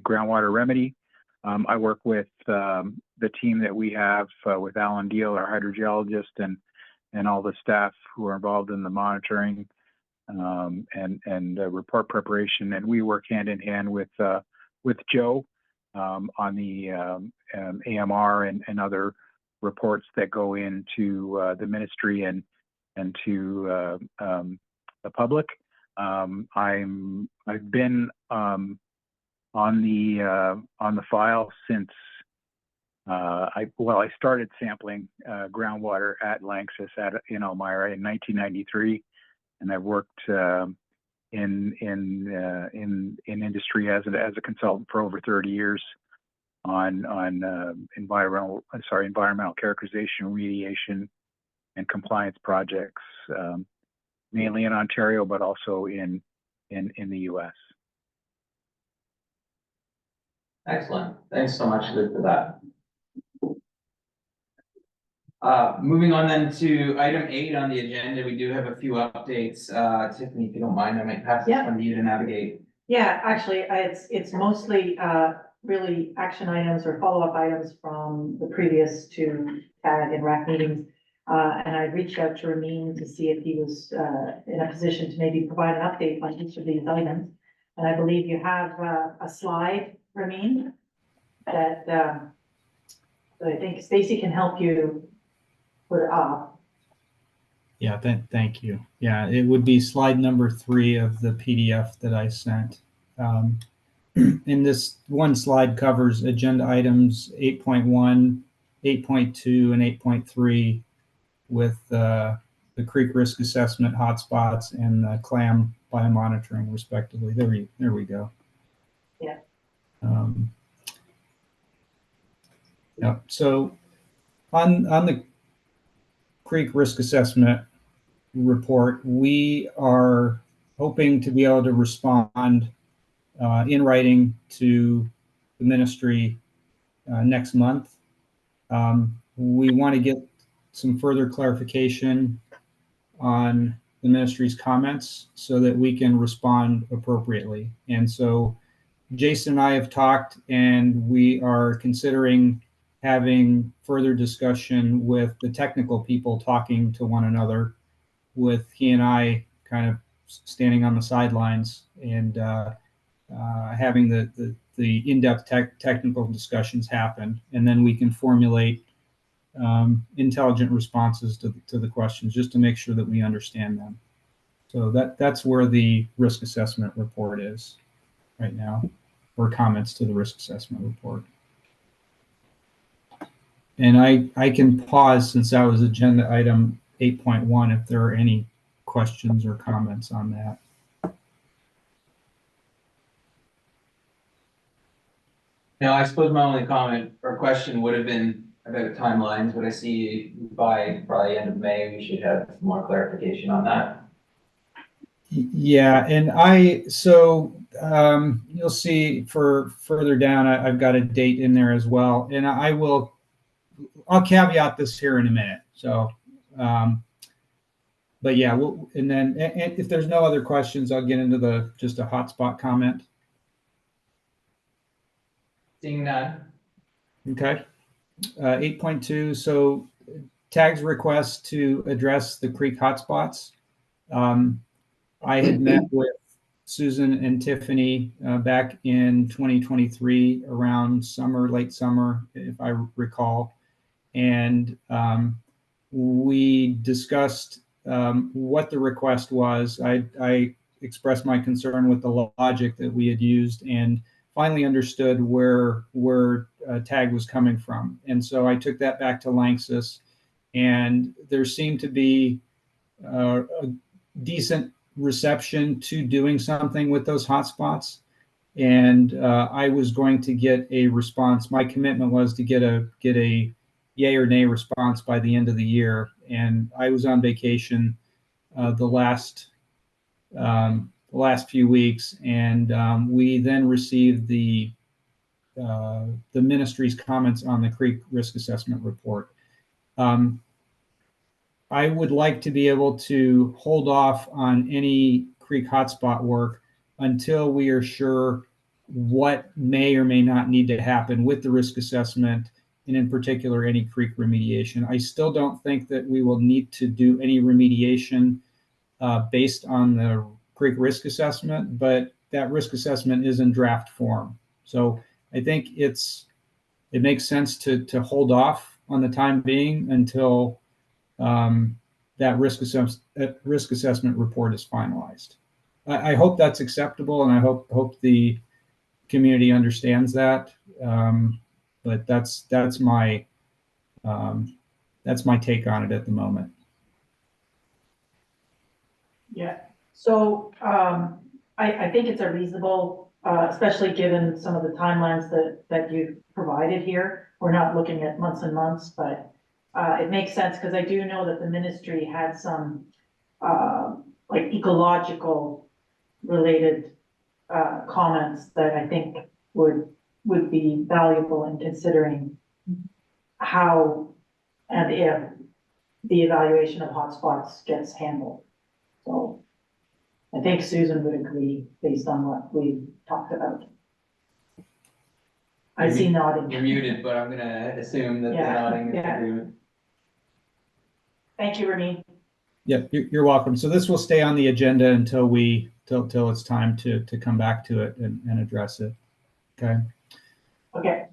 groundwater remedy. I work with the team that we have with Alan Deal, our hydrogeologist, and all the staff who are involved in the monitoring and report preparation. And we work hand in hand with Joe on the AMR and other reports that go into the ministry and to the public. I've been on the file since I started sampling groundwater at LANXESS in Elmira in 1993, and I've worked in industry as a consultant for over 30 years on environmental characterization, remediation, and compliance projects. Mainly in Ontario, but also in the U.S. Excellent. Thanks so much, Lou, for that. Moving on then to item 8 on the agenda, we do have a few updates. Tiffany, if you don't mind, I might pass this one to you to navigate. Yeah, actually, it's mostly, really action items or follow-up items from the previous two TAG and RAC meetings. And I reached out to Ramin to see if he was, in a position to maybe provide an update on each of these items. And I believe you have, a slide, Ramin, that, that I think Stacy can help you put it up. Yeah, thank you. Yeah, it would be slide number 3 of the PDF that I sent. And this one slide covers agenda items 8.1, 8.2, and 8.3 with the creek risk assessment, hotspots, and the Clam biomonitoring, respectively. There we go. Yeah. Yeah. So on the creek risk assessment report, we are hoping to be able to respond in writing to the ministry next month. We want to get some further clarification on the ministry's comments so that we can respond appropriately. And so Jason and I have talked, and we are considering having further discussion with the technical people talking to one another, with he and I kind of standing on the sidelines and having the in-depth technical discussions happen, and then we can formulate intelligent responses to the questions just to make sure that we understand them. So that's where the risk assessment report is right now, or comments to the risk assessment report. And I can pause since that was agenda item 8.1 if there are any questions or comments on that. No, I suppose my only comment or question would have been about timelines, but I see by probably end of May, we should have more clarification on that. Yeah, and you'll see for further down, I've got a date in there as well, and I'll caveat this here in a minute. So, but yeah, and if there's no other questions, I'll get into just a hotspot comment. Seeing none. Okay. 8.2, so TAG's request to address the creek hotspots. I had met with Susan and Tiffany back in 2023 around late summer, if I recall. And we discussed what the request was. I expressed my concern with the logic that we had used and finally understood where TAG was coming from. And so I took that back to LANXESS, and there seemed to be a decent reception to doing something with those hotspots. And I was going to get a response. My commitment was to get a yay or nay response by the end of the year. And I was on vacation the last few weeks, and we then received the ministry's comments on the creek risk assessment report. I would like to be able to hold off on any creek hotspot work until we are sure what may or may not need to happen with the risk assessment, and in particular, any creek remediation. I still don't think that we will need to do any remediation based on the creek risk assessment, but that risk assessment is in draft form. So I think it makes sense to hold off on the time being until that risk assessment report is finalized. I hope that's acceptable, and I hope the community understands that. But that's my take on it at the moment. Yeah. So I think it's a reasonable, especially given some of the timelines that you've provided here. We're not looking at months and months, but it makes sense because I do know that the ministry had some like ecological related comments that I think would be valuable in considering how and if the evaluation of hotspots gets handled. So I think Susan would agree based on what we talked about. I see nodding. You're muted, but I'm gonna assume that the Yeah, nodding is yeah. agreement. Thank you, Ramin. Yep, you're welcome. So this will stay on the agenda until till it's time to come back to it and address it. Okay. Okay.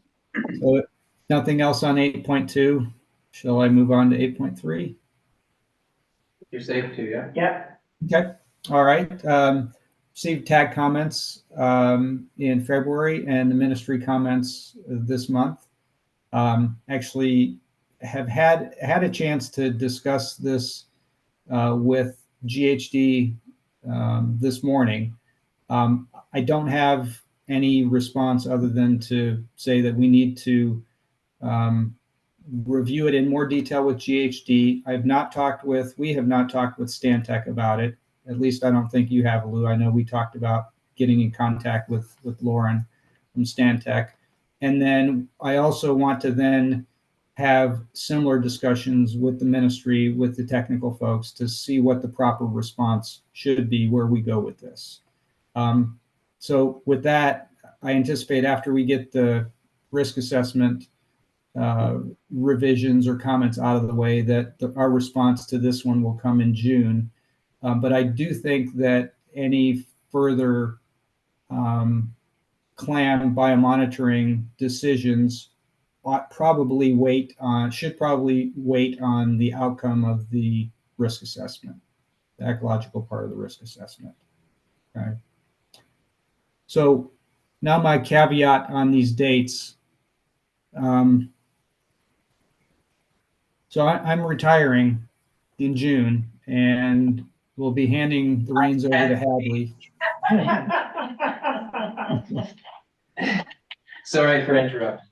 So nothing else on 8.2. Shall I move on to 8.3? You're safe to, yeah? Yep. Okay. All right. Received tag comments in February and the ministry comments this month. Actually have had a chance to discuss this with GHD this morning. I don't have any response other than to say that we need to review it in more detail with GHD. We have not talked with Stantec about it. At least I don't think you have, Lou. I know we talked about getting in contact with Lauren from Stantec. And then I also want to then have similar discussions with the ministry, with the technical folks, to see what the proper response should be where we go with this. So with that, I anticipate after we get the risk assessment revisions or comments out of the way that our response to this one will come in June. But I do think that any further Clam biomonitoring decisions should probably wait on the outcome of the risk assessment, the ecological part of the risk assessment. Okay. So now my caveat on these dates. So I'm retiring in June, and we'll be handing the reins over to Hadley. Sorry for interrupting.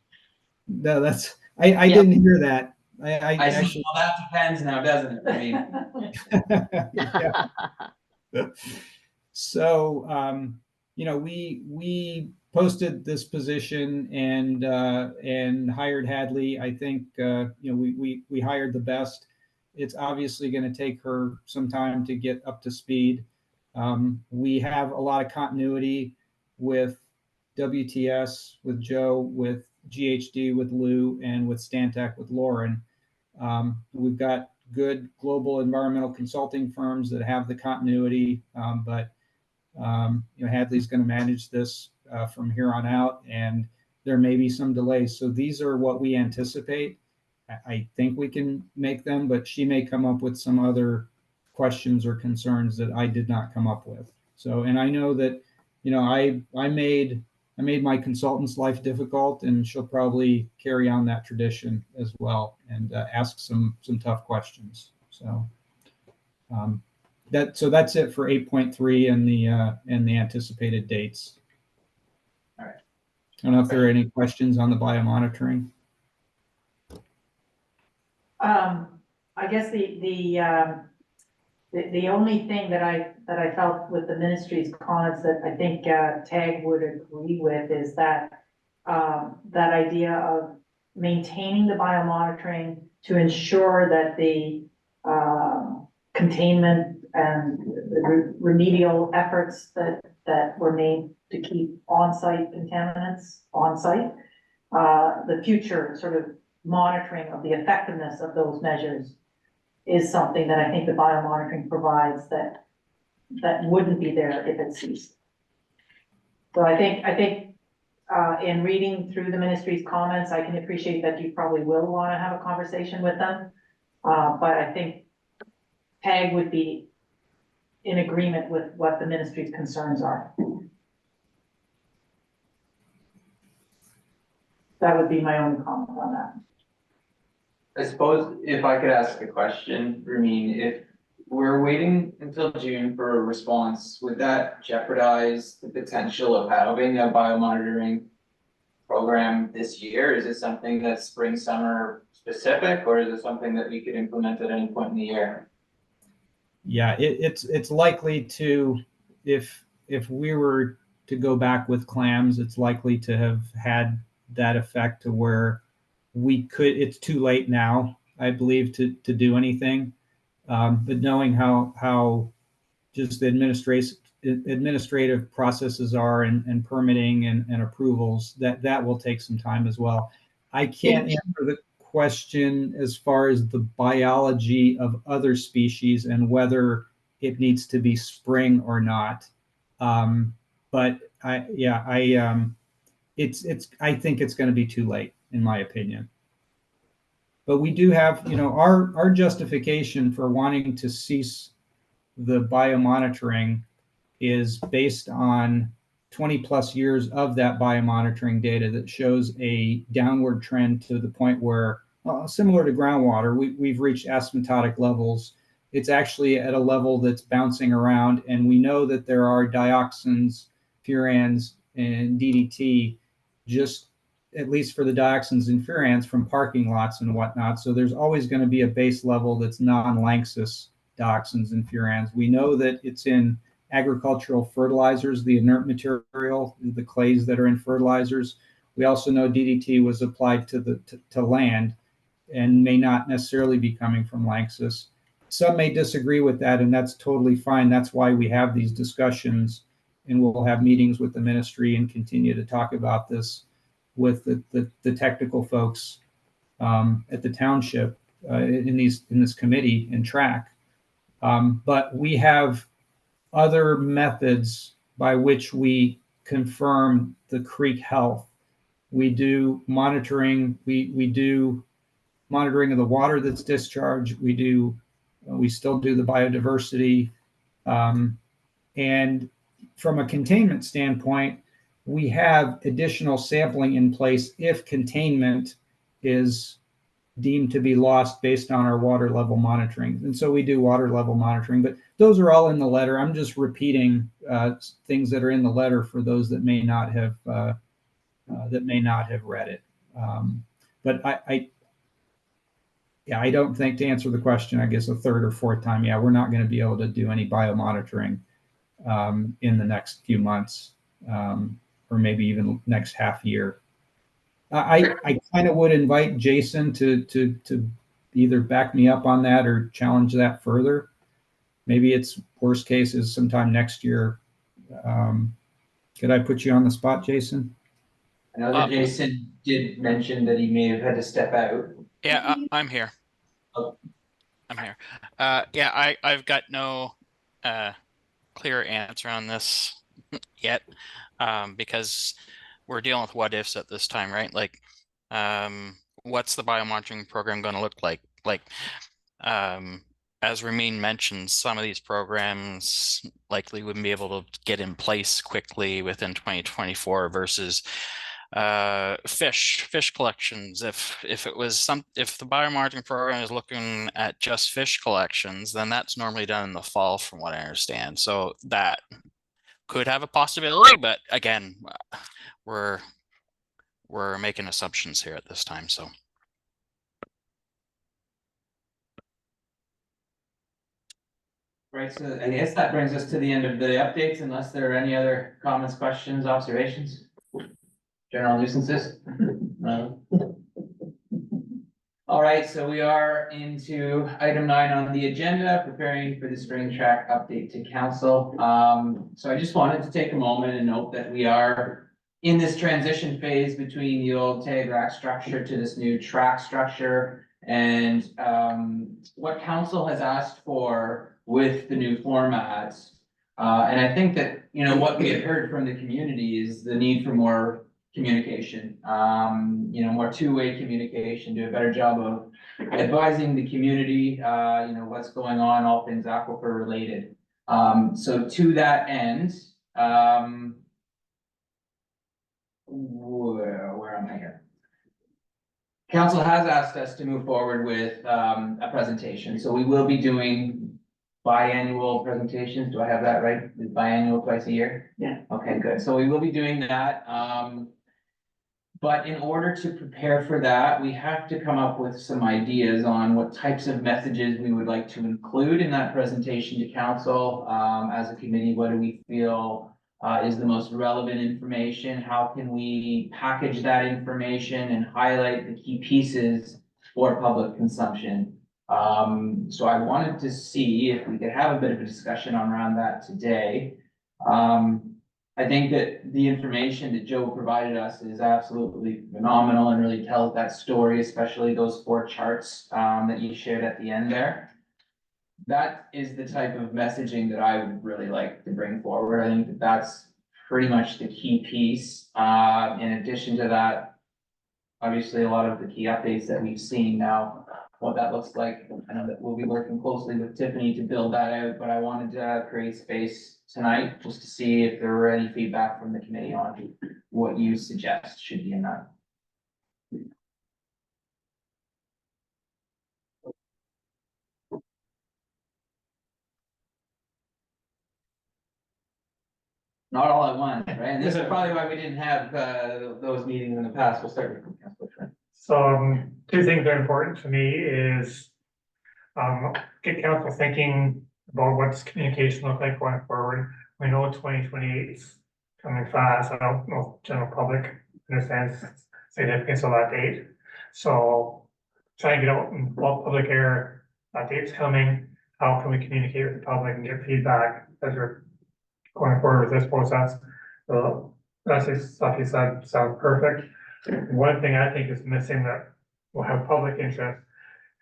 No, I didn't hear that. I actually, well, that depends now, doesn't it? Yeah. So, we posted this position and hired Hadley. I think, we hired the best. It's obviously going to take her some time to get up to speed. We have a lot of continuity with WTS, with Joe, with GHD, with Lou, and with Stantec, with Lauren. We've got good global environmental consulting firms that have the continuity, but Hadley's going to manage this from here on out, and there may be some delays. So these are what we anticipate. I think we can make them, but she may come up with some other questions or concerns that I did not come up with. So, and I know that, I made my consultant's life difficult, and she'll probably carry on that tradition as well and ask some tough questions. So, that's it for 8.3 and the anticipated dates. All right. I don't know if there are any questions on the biomonitoring. I guess the only thing that I felt with the ministry's comments that I think TAG would agree with is that that idea of maintaining the biomonitoring to ensure that the containment and the remedial efforts that were made to keep on-site contaminants on-site, the future sort of monitoring of the effectiveness of those measures is something that I think the biomonitoring provides that wouldn't be there if it ceased. So I think in reading through the ministry's comments, I can appreciate that you probably will want to have a conversation with them. But I think TAG would be in agreement with what the ministry's concerns are. That would be my only comment on that. I suppose if I could ask a question, Ramin, if we're waiting until June for a response, would that jeopardize the potential of having a biomonitoring program this year? Is it something that's spring, summer specific, or is it something that we could implement at any point in the year? Yeah, it's likely to, if we were to go back with clams, it's likely to have had that effect to where it's too late now, I believe, to do anything. But knowing how just the administrative processes are and permitting and approvals, that will take some time as well. I can't answer the question as far as the biology of other species and whether it needs to be spring or not. But I think it's going to be too late, in my opinion. But we do have, our justification for wanting to cease the biomonitoring is based on 20 plus years of that biomonitoring data that shows a downward trend to the point where, similar to groundwater, we've reached asymptotic levels. It's actually at a level that's bouncing around, and we know that there are dioxins, furans, and DDT, just at least for the dioxins and furans from parking lots and whatnot. So there's always going to be a base level that's non-LANXESS dioxins and furans. We know that it's in agricultural fertilizers, the inert material, the clays that are in fertilizers. We also know DDT was applied to land and may not necessarily be coming from LANXESS. Some may disagree with that, and that's totally fine. That's why we have these discussions, and we'll have meetings with the ministry and continue to talk about this with the technical folks at the township in this committee in TRAC. But we have other methods by which we confirm the creek health. We do monitoring. We do monitoring of the water that's discharged. We still do the biodiversity, and from a containment standpoint, we have additional sampling in place if containment is deemed to be lost based on our water level monitoring. And so we do water level monitoring, but those are all in the letter. I'm just repeating things that are in the letter for those that may not have read it. But I don't think, to answer the question, I guess a third or fourth time, we're not going to be able to do any biomonitoring in the next few months, or maybe even next half year. I kind of would invite Jason to either back me up on that or challenge that further. Maybe it's worst case is sometime next year. Could I put you on the spot, Jason? I know that Jason did mention that he may have had to step out. Yeah, I'm here. Oh. I'm here. I've got no clear answer on this yet, because we're dealing with what ifs at this time, right? Like, what's the biomonitoring program going to look like? Like, as Ramin mentioned, some of these programs likely wouldn't be able to get in place quickly within 2024 versus fish collections. If the biomonitoring program is looking at just fish collections, then that's normally done in the fall, from what I understand. So that could have a possibility, but again, we're making assumptions here at this time. So right, so I guess that brings us to the end of the updates, unless there are any other comments, questions, observations. General nuisances? No. All right, so we are into item 9 on the agenda, preparing for the spring TRAC update to council. So I just wanted to take a moment and note that we are in this transition phase between the old TAG-RAC structure to this new TRAC structure. And what council has asked for with the new formats. And I think that, what we had heard from the community is the need for more communication, more two-way communication, do a better job of advising the community, what's going on, all things aquifer related. So to that end, where am I here? Council has asked us to move forward with a presentation. So we will be doing biannual presentations. Do I have that right? Is biannual twice a year? Yeah. Okay, good. So we will be doing that. But in order to prepare for that, we have to come up with some ideas on what types of messages we would like to include in that presentation to council. As a committee, what do we feel is the most relevant information? How can we package that information and highlight the key pieces for public consumption? So I wanted to see if we could have a bit of a discussion around that today. I think that the information that Joe provided us is absolutely phenomenal and really tells that story, especially those 4 charts that you shared at the end there. That is the type of messaging that I would really like to bring forward. I think that that's pretty much the key piece. In addition to that, obviously a lot of the key updates that we've seen now, what that looks like. I know that we'll be working closely with Tiffany to build that out, but I wanted to create space tonight just to see if there were any feedback from the committee on what you suggest should be in that. Not all at once, right? And this is probably why we didn't have those meetings in the past. We'll start with Councilor Trent. So 2 things that are important to me is get council thinking about what's communication look like going forward. We know 2028 is coming fast. I don't know if general public understands significance of that date. So try and get out in all public air, that date's coming. How can we communicate with the public and get feedback as we're going forward with this process? So that's the stuff you said sounds perfect. One thing I think is missing that will have public interest,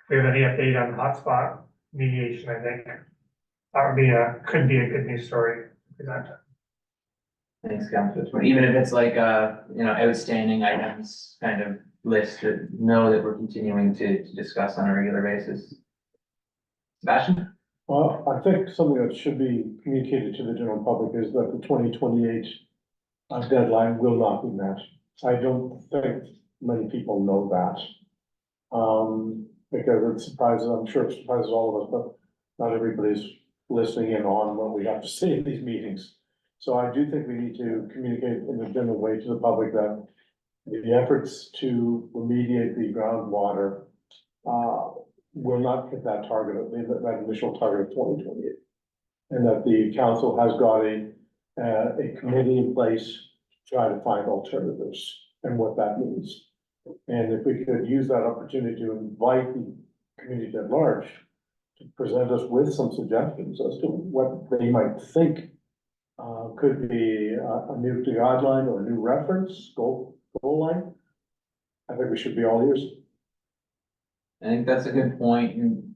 if we have any update on hotspot mediation, I think that would could be a good news story to present. Thanks, Councilor. Even if it's like outstanding items kind of list to know that we're continuing to discuss on a regular basis. Sebastian? Well, I think something that should be communicated to the general public is that the 2028 deadline will not be met. I don't think many people know that. Because it surprises, I'm sure it surprises all of us, but not everybody's listening in on what we have to say in these meetings. So I do think we need to communicate in a general way to the public that the efforts to remediate the groundwater will not hit that target, that initial target of 2028. And that the council has got a committee in place to try to find alternatives and what that means. And if we could use that opportunity to invite the community at large to present us with some suggestions as to what they might think could be a new guideline or a new reference, goal line, I think we should be all ears. I think that's a good point, and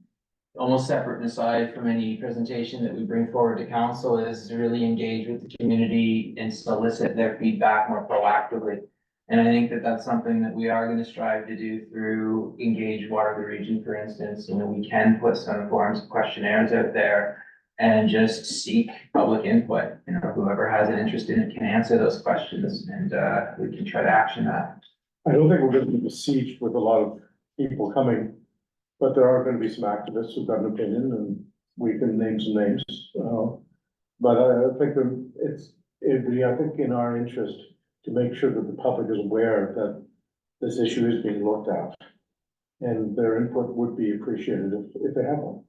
almost separate and aside from any presentation that we bring forward to council is to really engage with the community and solicit their feedback more proactively. And I think that that's something that we are going to strive to do through Engage Water the Region, for instance. We can put some forms of questionnaires out there and just seek public input. Whoever has an interest in it can answer those questions, and we can try to action that. I don't think we're going to be besieged with a lot of people coming, but there are going to be some activists who've got an opinion, and we can name some names. But I think it'd be, I think, in our interest to make sure that the public is aware that this issue is being looked at, and their input would be appreciated if they have one.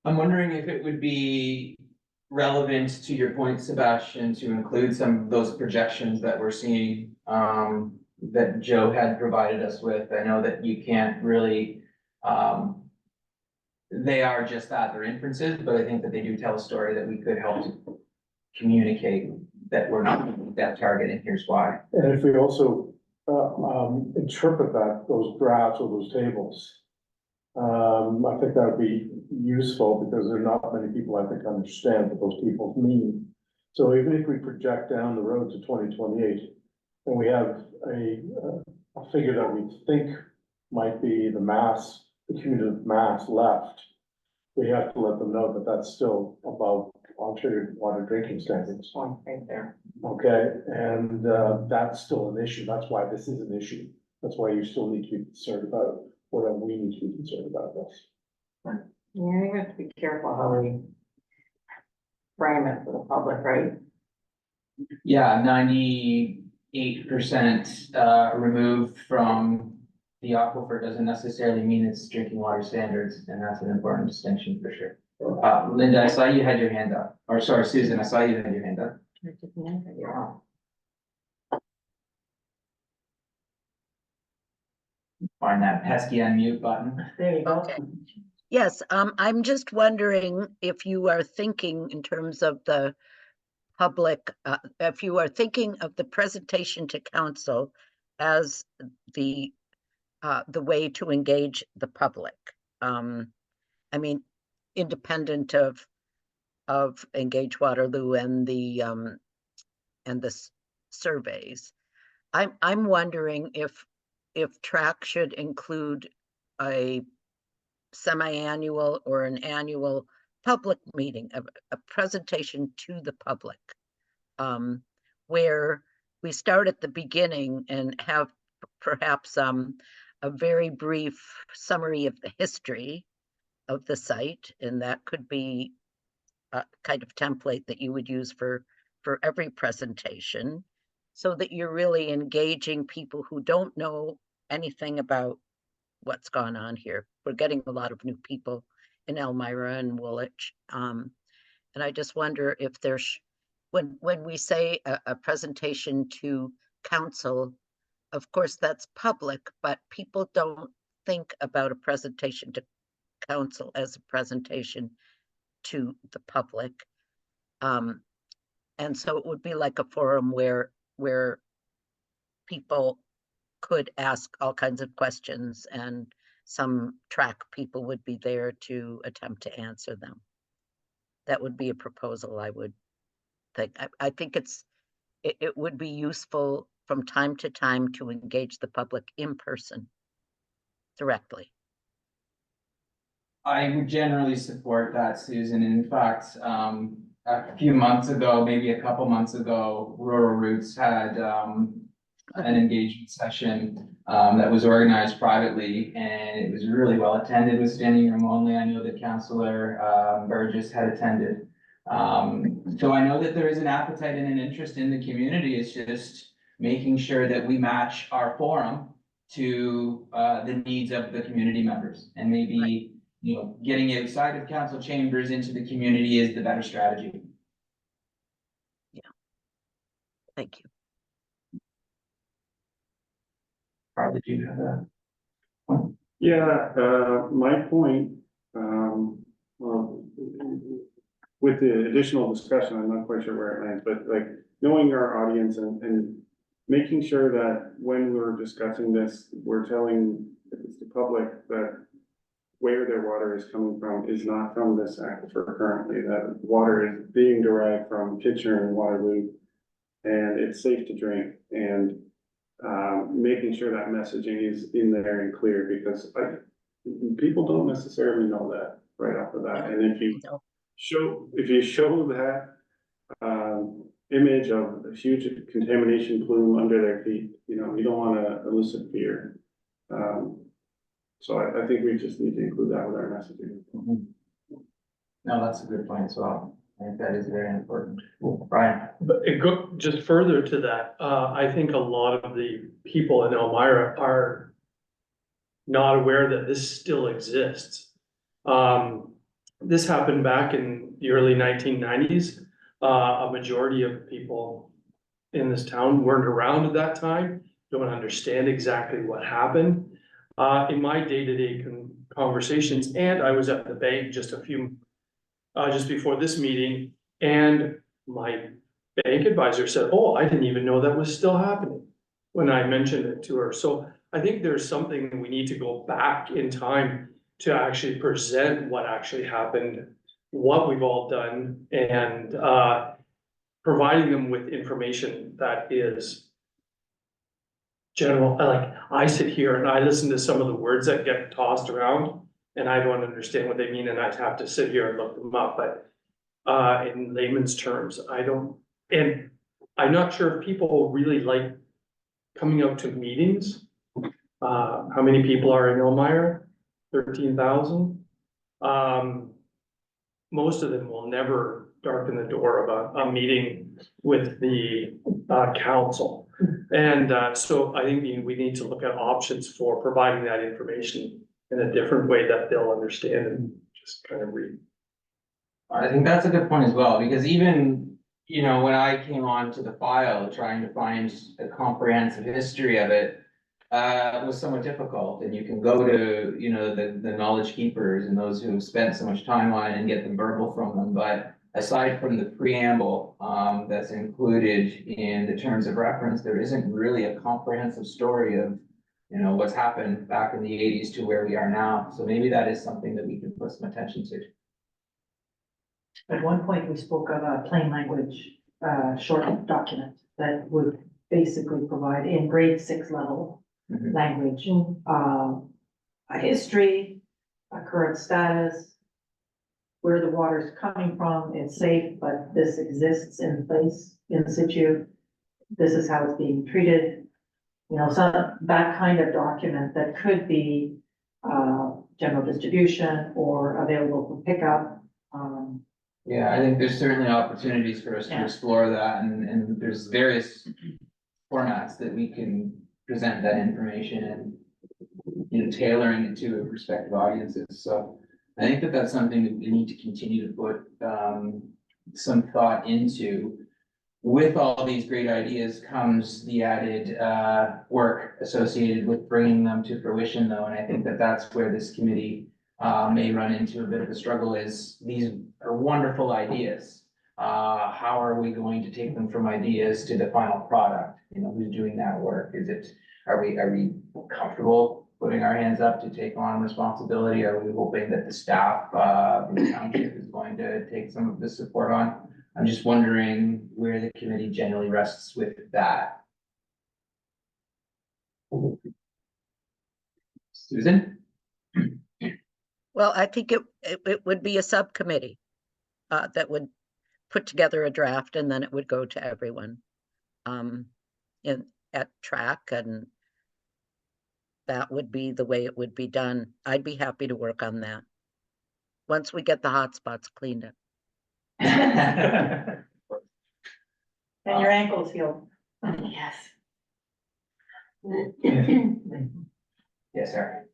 I'm wondering if it would be relevant to your point, Sebastian, to include some of those projections that we're seeing that Joe had provided us with. I know that you can't really, they are just that, they're inferences, but I think that they do tell a story that we could help to communicate that we're not meeting that target, and here's why. And if we also interpret those graphs or those tables, I think that would be useful, because there are not many people, I think, understand what those tables mean. So even if we project down the road to 2028, and we have a figure that we think might be the cumulative mass left, we have to let them know that that's still above Ontario water drinking standards. Right there. Okay, and that's still an issue. That's why this is an issue. That's why you still need to be concerned about whatever we need to be concerned about this. Yeah, you have to be careful how we frame it for the public, right? Yeah, 98% removed from the aquifer doesn't necessarily mean it's drinking water standards, and that's an important distinction for sure. Linda, I saw you had your hand up, or sorry, Susan, I saw you had your hand up. Find that pesky unmute button. There you go. Okay. Yes, I'm just wondering if you are thinking in terms of the public, if you are thinking of the presentation to council as the way to engage the public. I mean, independent of Engage Waterloo and the surveys. I'm wondering if TRAC should include a semi-annual or an annual public meeting, a presentation to the public, where we start at the beginning and have perhaps a very brief summary of the history of the site, and that could be a kind of template that you would use for every presentation, so that you're really engaging people who don't know anything about what's gone on here. We're getting a lot of new people in Elmira and Woolwich. And I just wonder if there's, when we say a presentation to council, of course that's public, but people don't think about a presentation to council as a presentation to the public. And so it would be like a forum where people could ask all kinds of questions, and some TRAC people would be there to attempt to answer them. That would be a proposal I would think. I think it would be useful from time to time to engage the public in person directly. I would generally support that, Susan. In fact, a few months ago, maybe a couple months ago, Rural Roots had an engagement session that was organized privately, and it was really well attended with standing room only. I know that Councillor Burgess had attended. So I know that there is an appetite and an interest in the community. It's just making sure that we match our forum to the needs of the community members, and maybe, you know, getting outside of council chambers into the community is the better strategy. Yeah. Thank you. Probably do have that. Yeah, my point, well, with the additional discussion, I'm not quite sure where it lands, but like knowing our audience and making sure that when we're discussing this, we're telling the public that where their water is coming from is not from this aquifer currently, that water is being derived from Kitchener and Waterloo, and it's safe to drink, and making sure that messaging is in there and clear, because people don't necessarily know that right off the bat. And if you show that image of a huge contamination plume under their feet, you know, you don't want to elicit fear. So I think we just need to include that with our messaging. No, that's a good point as well. I think that is very important. Brian? But just further to that, I think a lot of the people in Elmira are not aware that this still exists. This happened back in the early 1990s. A majority of people in this town weren't around at that time, don't understand exactly what happened. In my day-to-day conversations, and I was at the bank just before this meeting, and my bank advisor said, "Oh, I didn't even know that was still happening," when I mentioned it to her. So I think there's something we need to go back in time to actually present what actually happened, what we've all done, and providing them with information that is general. Like, I sit here and I listen to some of the words that get tossed around, and I don't understand what they mean, and I'd have to sit here and look them up. But in layman's terms, I don't, and I'm not sure if people really like coming out to meetings. How many people are in Elmira? 13,000. Most of them will never darken the door of a meeting with the council. And so I think we need to look at options for providing that information in a different way that they'll understand and just kind of read. I think that's a good point as well, because even, you know, when I came on to the file trying to find a comprehensive history of it, was somewhat difficult, and you can go to, you know, the knowledge keepers and those who have spent so much time on it and get the verbal from them, but aside from the preamble, that's included in the terms of reference, there isn't really a comprehensive story of, you know, what's happened back in the 80s to where we are now. So maybe that is something that we can put some attention to. At one point, we spoke of a plain language, short document that would basically provide in grade 6 level Mhm. language, a history, a current status, where the water's coming from, it's safe, but this exists in place, in situ. This is how it's being treated. You know, so that kind of document that could be, general distribution or available for pickup. Yeah, I think there's certainly opportunities for us to Yeah. explore that, and there's various formats that we can present that information and, you know, tailoring it to respective audiences. So I think that that's something that we need to continue to put some thought into. With all these great ideas comes the added work associated with bringing them to fruition, though, and I think that that's where this committee may run into a bit of a struggle. Is these are wonderful ideas. How are we going to take them from ideas to the final product? You know, who's doing that work? Are we comfortable putting our hands up to take on responsibility? Are we hoping that the staff, the township is going to take some of the support on? I'm just wondering where the committee generally rests with that. Susan? Well, I think it would be a subcommittee that would put together a draft and then it would go to everyone at TRAC, and that would be the way it would be done. I'd be happy to work on that once we get the hotspots cleaned up. And your ankles healed. Yes. Yes, sir.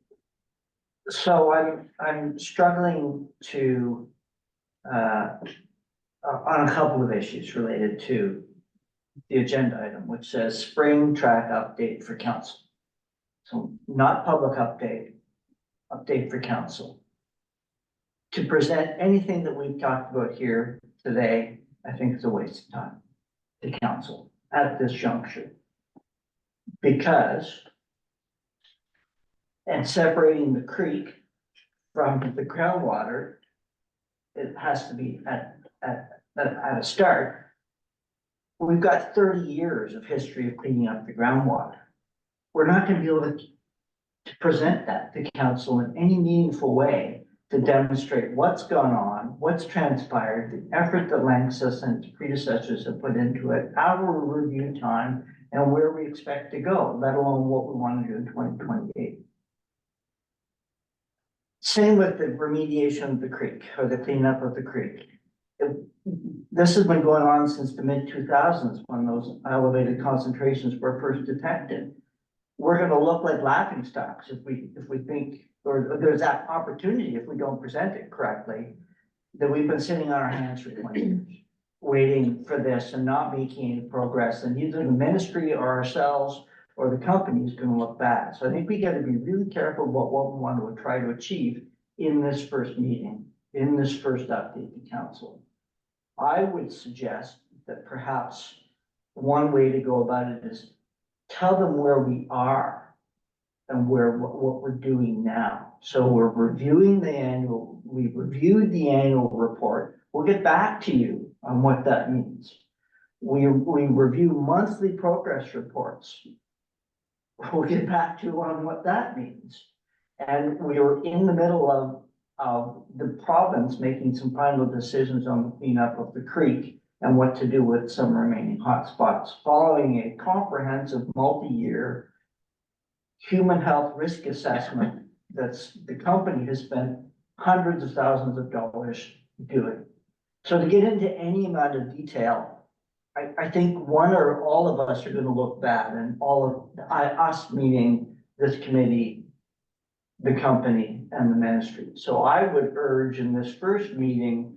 So I'm struggling to, on a couple of issues related to the agenda item, which says spring track update for council. So not public update for council. To present anything that we've talked about here today, I think is a waste of time to council at this juncture. Because, and separating the creek from the groundwater, it has to be at a start. We've got 30 years of history of cleaning up the groundwater. We're not going to be able to present that to council in any meaningful way to demonstrate what's gone on, what's transpired, the effort that LANXESS and its predecessors have put into it, our review time, and where we expect to go, let alone what we want to do in 2028. Same with the remediation of the creek, or the cleanup of the creek. This has been going on since the mid-2000s when those elevated concentrations were first detected. We're going to look like laughingstocks if we think, or there's that opportunity if we don't present it correctly, that we've been sitting on our hands for 20 years, waiting for this and not making any progress, and either the ministry or ourselves or the company is going to look bad. So I think we got to be really careful about what we want to try to achieve in this first meeting, in this first update to council. I would suggest that perhaps one way to go about it is tell them where we are and what we're doing now. So we're reviewing we reviewed the annual report. We'll get back to you on what that means. We review monthly progress reports. We'll get back to you on what that means. And we are in the middle of the province making some final decisions on the cleanup of the creek and what to do with some remaining hotspots, following a comprehensive multi-year human health risk assessment that's the company has spent hundreds of thousands of dollars doing. So to get into any amount of detail, I think one or all of us are going to look bad, and all of us, meaning this committee, the company, and the ministry. So I would urge in this first meeting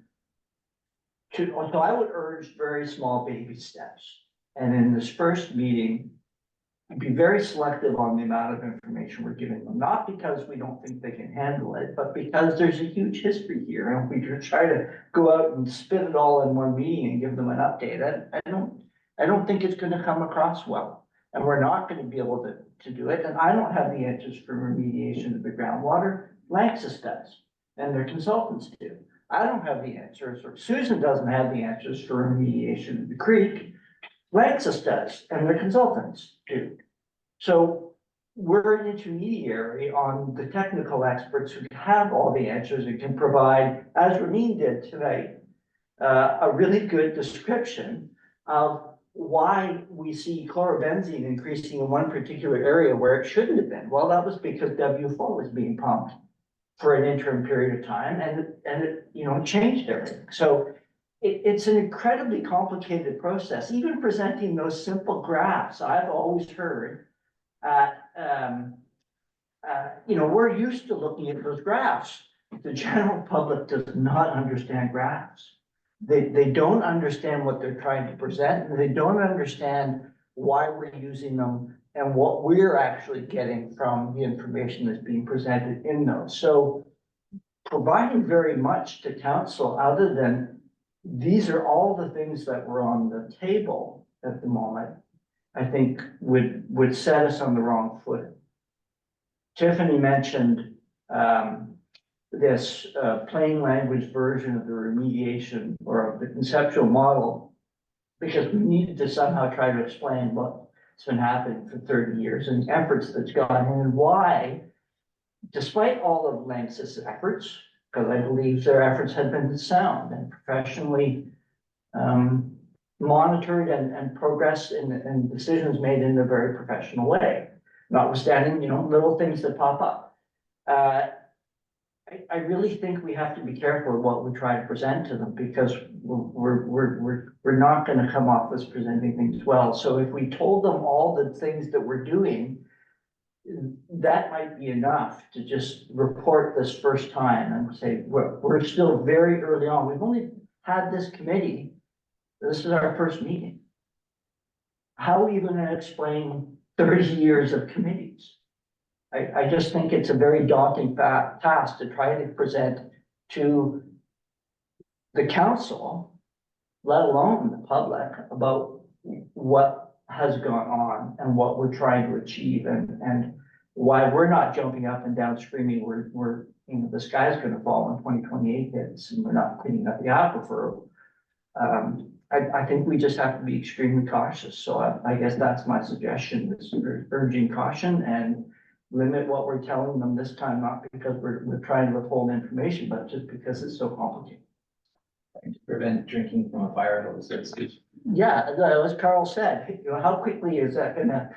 I would urge very small baby steps. And in this first meeting, be very selective on the amount of information we're giving them, not because we don't think they can handle it, but because there's a huge history here. And if we try to go out and spit it all in one meeting and give them an update, I don't think it's gonna come across well. And we're not gonna be able to do it. And I don't have the answers for remediation of the groundwater. LANXESS does, and their consultants do. I don't have the answers, or Susan doesn't have the answers for remediation of the creek. LANXESS does, and the consultants do. So we're an intermediary on the technical experts who have all the answers and can provide, as Ramin did tonight, a really good description of why we see chlorobenzene increasing in one particular area where it shouldn't have been. Well, that was because W4 was being pumped for an interim period of time, and it changed everything. So it's an incredibly complicated process. Even presenting those simple graphs, I've always heard, we're used to looking at those graphs. The general public does not understand graphs. They don't understand what they're trying to present, and they don't understand why we're using them and what we're actually getting from the information that's being presented in those. So providing very much to council other than these are all the things that were on the table at the moment, I think would set us on the wrong foot. Tiffany mentioned this plain language version of the remediation or of the conceptual model, because we needed to somehow try to explain what's been happening for 30 years and the efforts that's gone in and why, despite all of LANXESS efforts, because I believe their efforts have been sound and professionally monitored and progressed and decisions made in a very professional way, notwithstanding, little things that pop up. I really think we have to be careful of what we try to present to them, because we're not going to come off as presenting things well. So if we told them all the things that we're doing, that might be enough to just report this first time and say, we're still very early on. We've only had this committee. This is our first meeting. How are you going to explain 30 years of committees? I just think it's a very daunting task to try to present to the council, let alone the public, about what has gone on and what we're trying to achieve and why we're not jumping up and down screaming the sky's gonna fall when 2028 hits and we're not cleaning up the aquifer. I think we just have to be extremely cautious. So I guess that's my suggestion, is urging caution and limit what we're telling them this time, not because we're trying to withhold information, but just because it's so complicated. To prevent drinking from a fire hose, so to speak. Yeah, as Carl said, how quickly is that gonna,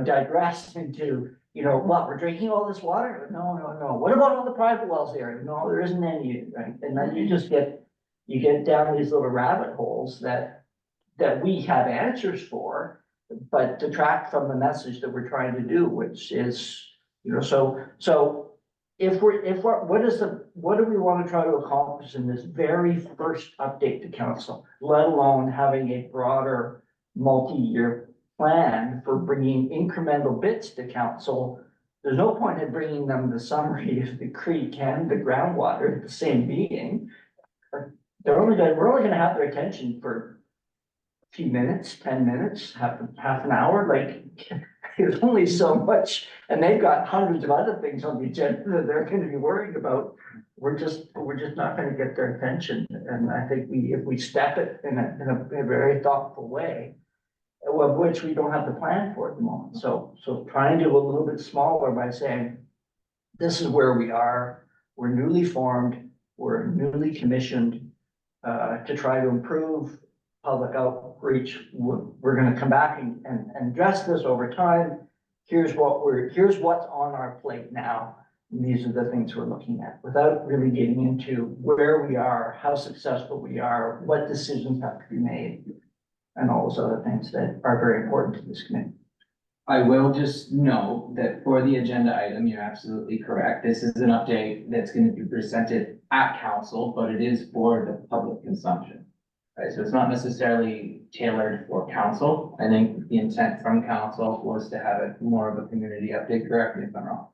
digress into, what, we're drinking all this water? No. What about all the private wells there? No, there isn't any, right? And then you get down these little rabbit holes that we have answers for, but detract from the message that we're trying to do, which is, so what do we want to try to accomplish in this very first update to council, let alone having a broader multi-year plan for bringing incremental bits to council? There's no point in bringing them the summary of the creek and the groundwater at the same meeting. We're only going to have their attention for a few minutes, 10 minutes, half an hour. Like, there's only so much, and they've got hundreds of other things on the agenda that they're going to be worrying about. We're just not going to get their attention. And I think if we step it in a very thoughtful way, of which we don't have the plan for at the moment. So trying to do a little bit smaller by saying, this is where we are. We're newly formed. We're newly commissioned to try to improve public outreach. We're going to come back and address this over time. Here's what's on our plate now. And these are the things we're looking at, without really getting into where we are, how successful we are, what decisions have to be made, and all those other things that are very important to this committee. I will just note that for the agenda item, you're absolutely correct. This is an update that's going to be presented at council, but it is for the public consumption. Right, so it's not necessarily tailored for council. I think the intent from council was to have it more of a community update. Correct me if I'm wrong.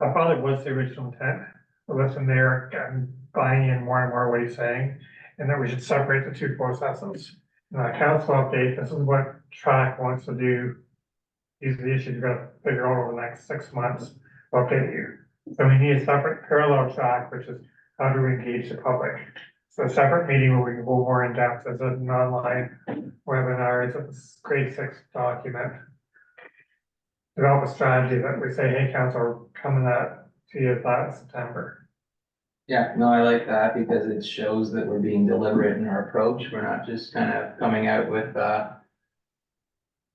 I thought it was the original intent, but listen there, I'm buying in more and more what he's saying, and that we should separate the two processes. Council update, this is what TRAC wants to do. These are the issues we're gonna figure out over the next 6 months, update you. So we need a separate parallel track, which is how do we engage the public? So a separate meeting where we can go more in depth as an online webinar, it's a grade 6 document. Develop a strategy that we say, hey, council, we're coming to you that in September. Yeah, no, I like that because it shows that we're being deliberate in our approach. We're not just kind of coming out with the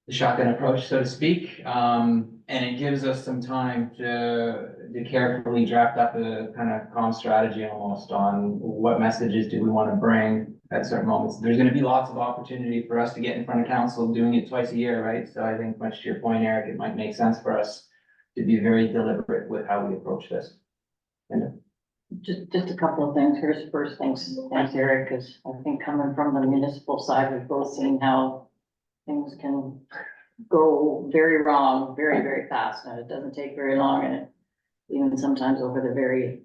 shotgun approach, so to speak. And it gives us some time to carefully draft up a kind of comm strategy almost on what messages do we want to bring at certain moments. There's going to be lots of opportunity for us to get in front of council doing it twice a year, right? So I think much to your point, Eric, it might make sense for us to be very deliberate with how we approach this. Just a couple of things. Here's the first things. Thanks, Eric, because I think coming from the municipal side, we've both seen how things can go very wrong, very, very fast. And it doesn't take very long, and even sometimes over the very,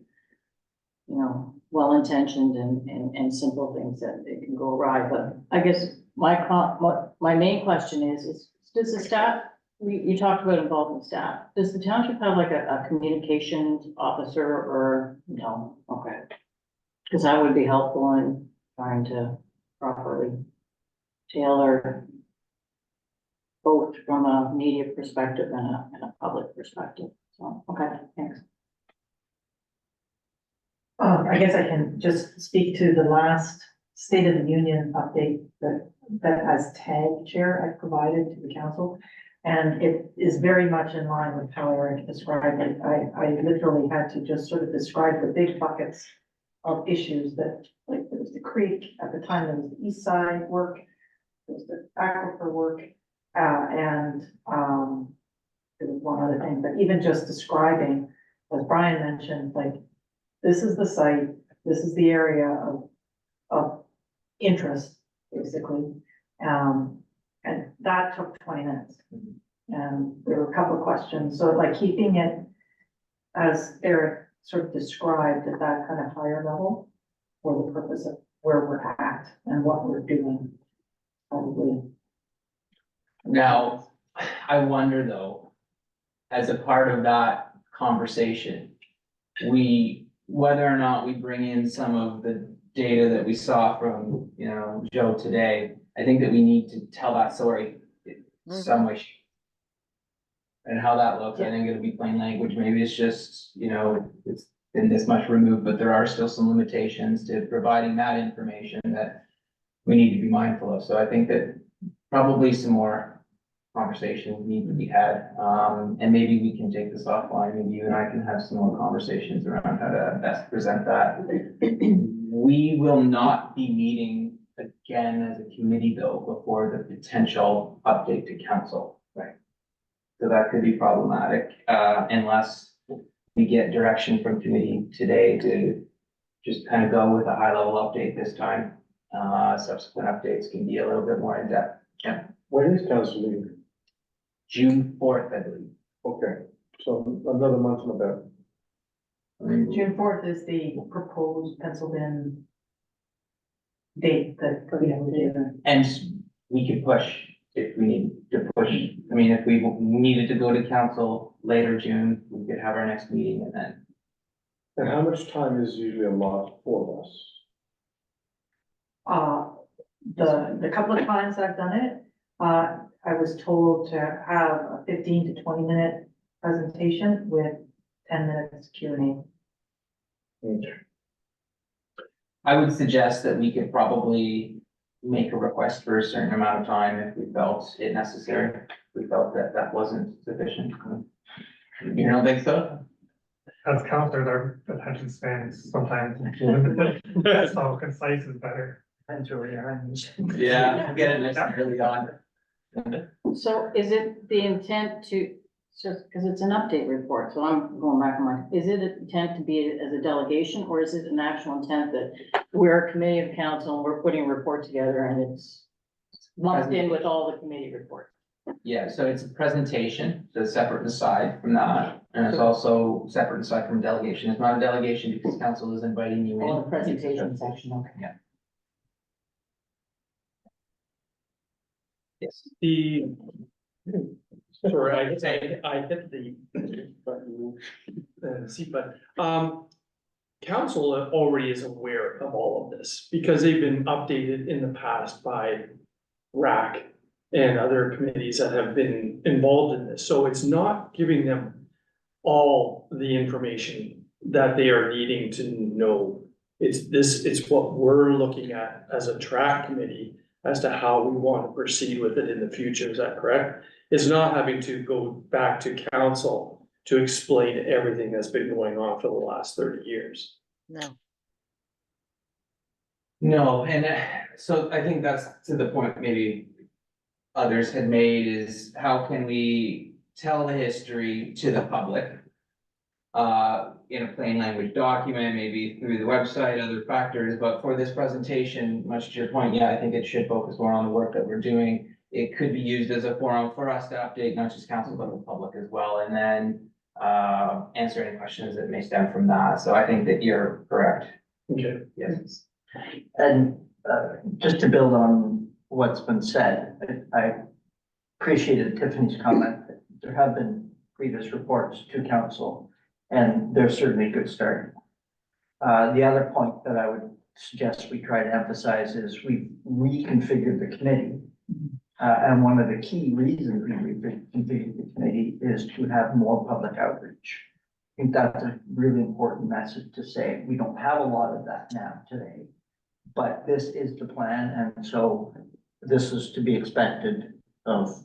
well-intentioned and simple things that it can go awry. But I guess my main question is does the staff, you talked about involving staff, does the township have like a communications officer or no? Okay. Because that would be helpful in trying to properly tailor both from a media perspective and a public perspective. So, okay, thanks. I guess I can just speak to the last State of the Union update that as tag chair I provided to the council. And it is very much in line with how Eric described it. I literally had to just sort of describe the big buckets of issues that, like, there was the creek, at the time there was the east side work, there was the aquifer work, and there was one other thing, but even just describing, as Brian mentioned, like, this is the site, this is the area of interest, basically. And that took 20 minutes. And there were a couple of questions. So like keeping it, as Eric sort of described, at that kind of higher level for the purpose of where we're at and what we're doing, probably. Now, I wonder though, as a part of that conversation, whether or not we bring in some of the data that we saw from, Joe today, I think that we need to tell that story in some way. And how that looks, I think it'll be plain language. Maybe it's just, it's been this much removed, but there are still some limitations to providing that information that we need to be mindful of. So I think that probably some more conversations need to be had. And maybe we can take this offline. Maybe you and I can have some more conversations around how to best present that. We will not be meeting again as a committee though before the potential update to council, right? So that could be problematic, unless we get direction from committee today to just kind of go with a high level update this time. Subsequent updates can be a little bit more in depth. Yeah. When is council meeting? June 4th, I believe. Okay, so another month and about. June 4th is the proposed penciled in date that we have to do. And we could push if we need to push. I mean, if we needed to go to council later June, we could have our next meeting and then. And how much time is usually allotted for us? The couple of times I've done it, I was told to have a 15 to 20 minute presentation with 10 minutes Q&A. I would suggest that we could probably make a request for a certain amount of time if we felt it necessary. If we felt that that wasn't sufficient. You don't think so? As counselors, our attention span is sometimes limited, so concise is better. Yeah, get it nice and early on. So is it the intent to, just because it's an update report, so I'm going back on my, is it intent to be as a delegation, or is it an actual intent that we're a committee of council and we're putting a report together and it's lumped in with all the committee reports? Yeah, so it's a presentation, so it's separate and aside from that, and it's also separate and aside from delegation. It's not a delegation because council is inviting you in. Oh, the presentation section, okay. Yeah. Yes. Sorry, I hit the button, seat button. Council already is aware of all of this because they've been updated in the past by RAC and other committees that have been involved in this. So it's not giving them all the information that they are needing to know. It's what we're looking at as a TRAC committee as to how we want to proceed with it in the future. Is that correct? It's not having to go back to council to explain everything that's been going on for the last 30 years. No. No, and so I think that's to the point maybe others had made is how can we tell the history to the public? In a plain language document, maybe through the website, other factors, but for this presentation, much to your point, yeah, I think it should focus more on the work that we're doing. It could be used as a forum for us to update not just council, but the public as well, and then answer any questions that may stem from that. So I think that you're correct. Okay. Yes. And just to build on what's been said, I appreciated Tiffany's comment that there have been previous reports to council, and they're certainly a good start. The other point that I would suggest we try to emphasize is we've reconfigured the committee. And one of the key reasons we reconfigured the committee is to have more public outreach. I think that's a really important message to say. We don't have a lot of that now today, but this is the plan, and so this is to be expected of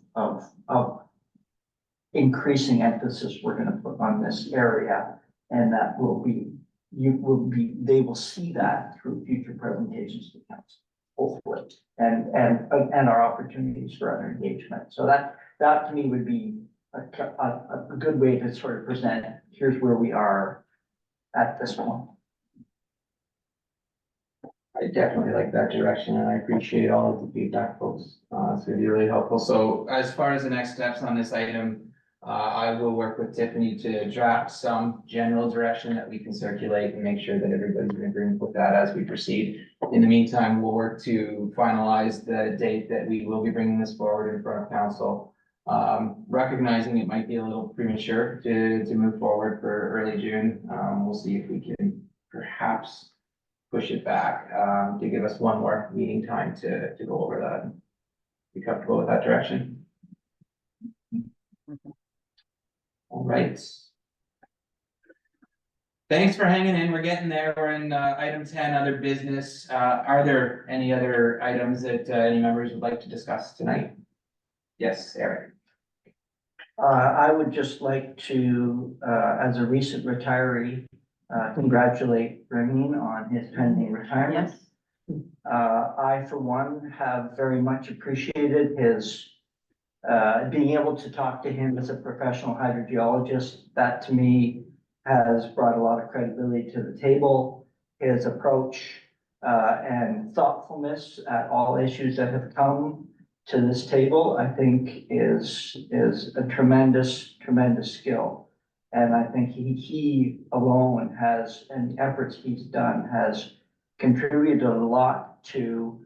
increasing emphasis we're going to put on this area, and that they will see that through future presentations to council, hopefully, and our opportunities for other engagement. So that to me would be a good way to sort of present, here's where we are at this point. I definitely like that direction, and I appreciate all of the feedback, folks. It's gonna be really helpful. So as far as the next steps on this item, I will work with Tiffany to draft some general direction that we can circulate and make sure that everybody's in agreement with that as we proceed. In the meantime, we'll work to finalize the date that we will be bringing this forward in front of council. Recognizing it might be a little premature to move forward for early June. We'll see if we can perhaps push it back to give us one more meeting time to go over that. Be comfortable with that direction? All right. Thanks for hanging in. We're getting there. We're in item 10, other business. Are there any other items that any members would like to discuss tonight? Yes, Eric. I would just like to, as a recent retiree, congratulate Ramin on his pending retirement. I, for one, have very much appreciated his being able to talk to him as a professional hydrogeologist. That to me has brought a lot of credibility to the table. His approach and thoughtfulness at all issues that have come to this table, I think is a tremendous skill. And I think he alone has, and the efforts he's done has contributed a lot to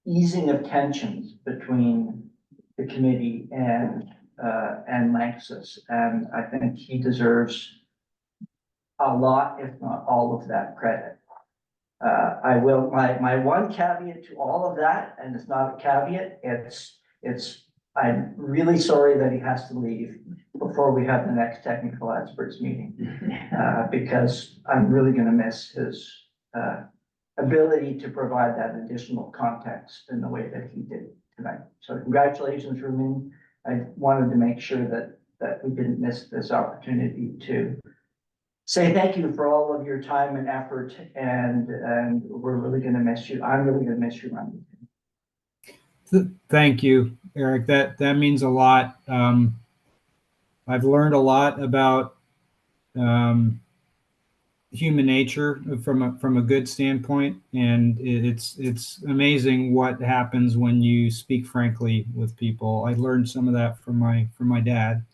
easing of tensions between the committee and LANXESS. And I think he deserves a lot, if not all of that credit. My one caveat to all of that, and it's not a caveat, I'm really sorry that he has to leave before we have the next technical experts meeting, because I'm really going to miss his ability to provide that additional context in the way that he did tonight. So congratulations, Ramin. I wanted to make sure that we didn't miss this opportunity to say thank you for all of your time and effort, and we're really going to miss you. I'm really going to miss you, Ramin. Thank you, Eric. That means a lot. I've learned a lot about human nature from a good standpoint, and it's amazing what happens when you speak frankly with people. I learned some of that from my dad.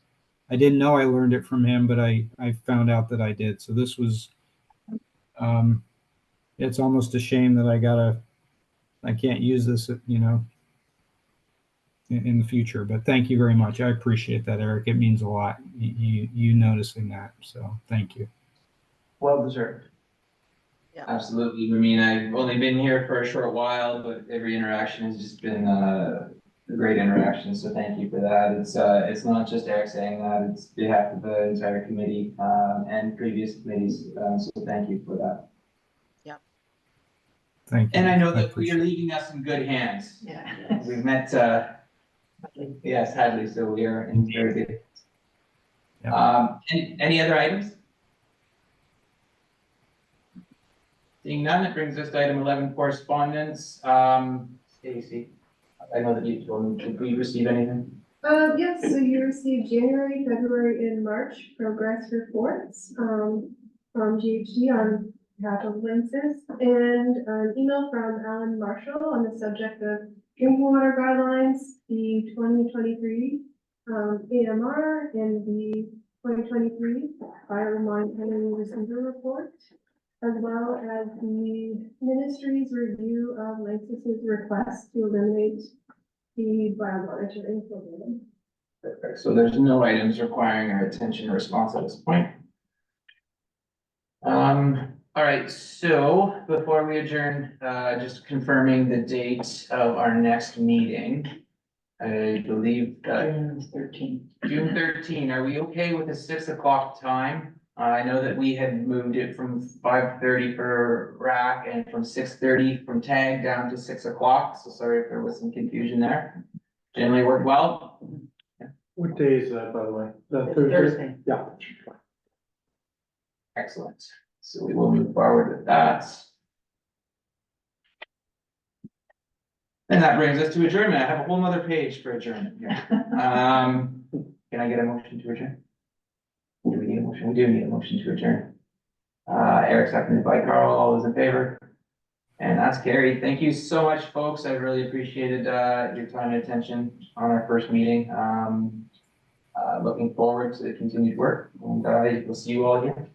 I didn't know I learned it from him, but I found out that I did. So this was, it's almost a shame that I can't use this, in the future. But thank you very much. I appreciate that, Eric. It means a lot. You noticing that. So thank you. Well deserved. Absolutely. I mean, I've only been here for a short while, but every interaction has just been a great interaction. So thank you for that. It's not just Eric saying that, it's behalf of the entire committee, and previous committees. So thank you for that. Yeah. Thank you. And I know that we are leaving us in good hands. Yeah. We've met, yes, Hadley, so we are in very good. Yep. Any other items? Seeing none, that brings us to item 11, correspondence. Stacy, I know that you told me, did we receive anything? Yes, so you received January, February, and March progress reports, from GHD on behalf of LANXESS, and an email from Alan Marshall on the subject of drinking water guidelines, the 2023 AMR, and the 2023 Biomonitoring Receiver Report, as well as the ministry's review of LANXESS's request to eliminate the biomonitoring program. Perfect. So there's no items requiring our attention or response at this point. All right, so before we adjourn, just confirming the date of our next meeting. I believe June 13. June 13. Are we okay with a 6 o'clock time? I know that we had moved it from 5:30 for RAC and from 6:30 from TAG down to 6 o'clock. So sorry if there was some confusion there. Generally worked well. What day is that, by the way? It's Thursday. Yeah. Excellent. So we will move forward with that. And that brings us to adjournment. I have a whole nother page for adjournment here. Can I get a motion to adjourn? Do we need a motion? We do need a motion to adjourn. Eric, seconded by Carl. All those in favor? And that's carried. Thank you so much, folks. I really appreciated your time and attention on our first meeting. Looking forward to the continued work, and we'll see you all again.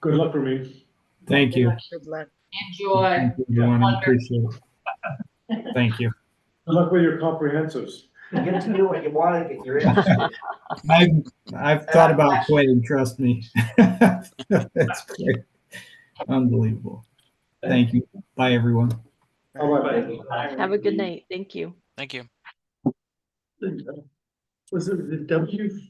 Good luck for me. Thank you. Good luck. Enjoy. Thank you, everyone. I appreciate it. Thank you. Good luck with your comprehensives. You get to do what you want to get your interested. I've thought about quitting, trust me. That's great. Unbelievable. Thank you. Bye, everyone. Have a good night. Thank you. Thank you. Was it the W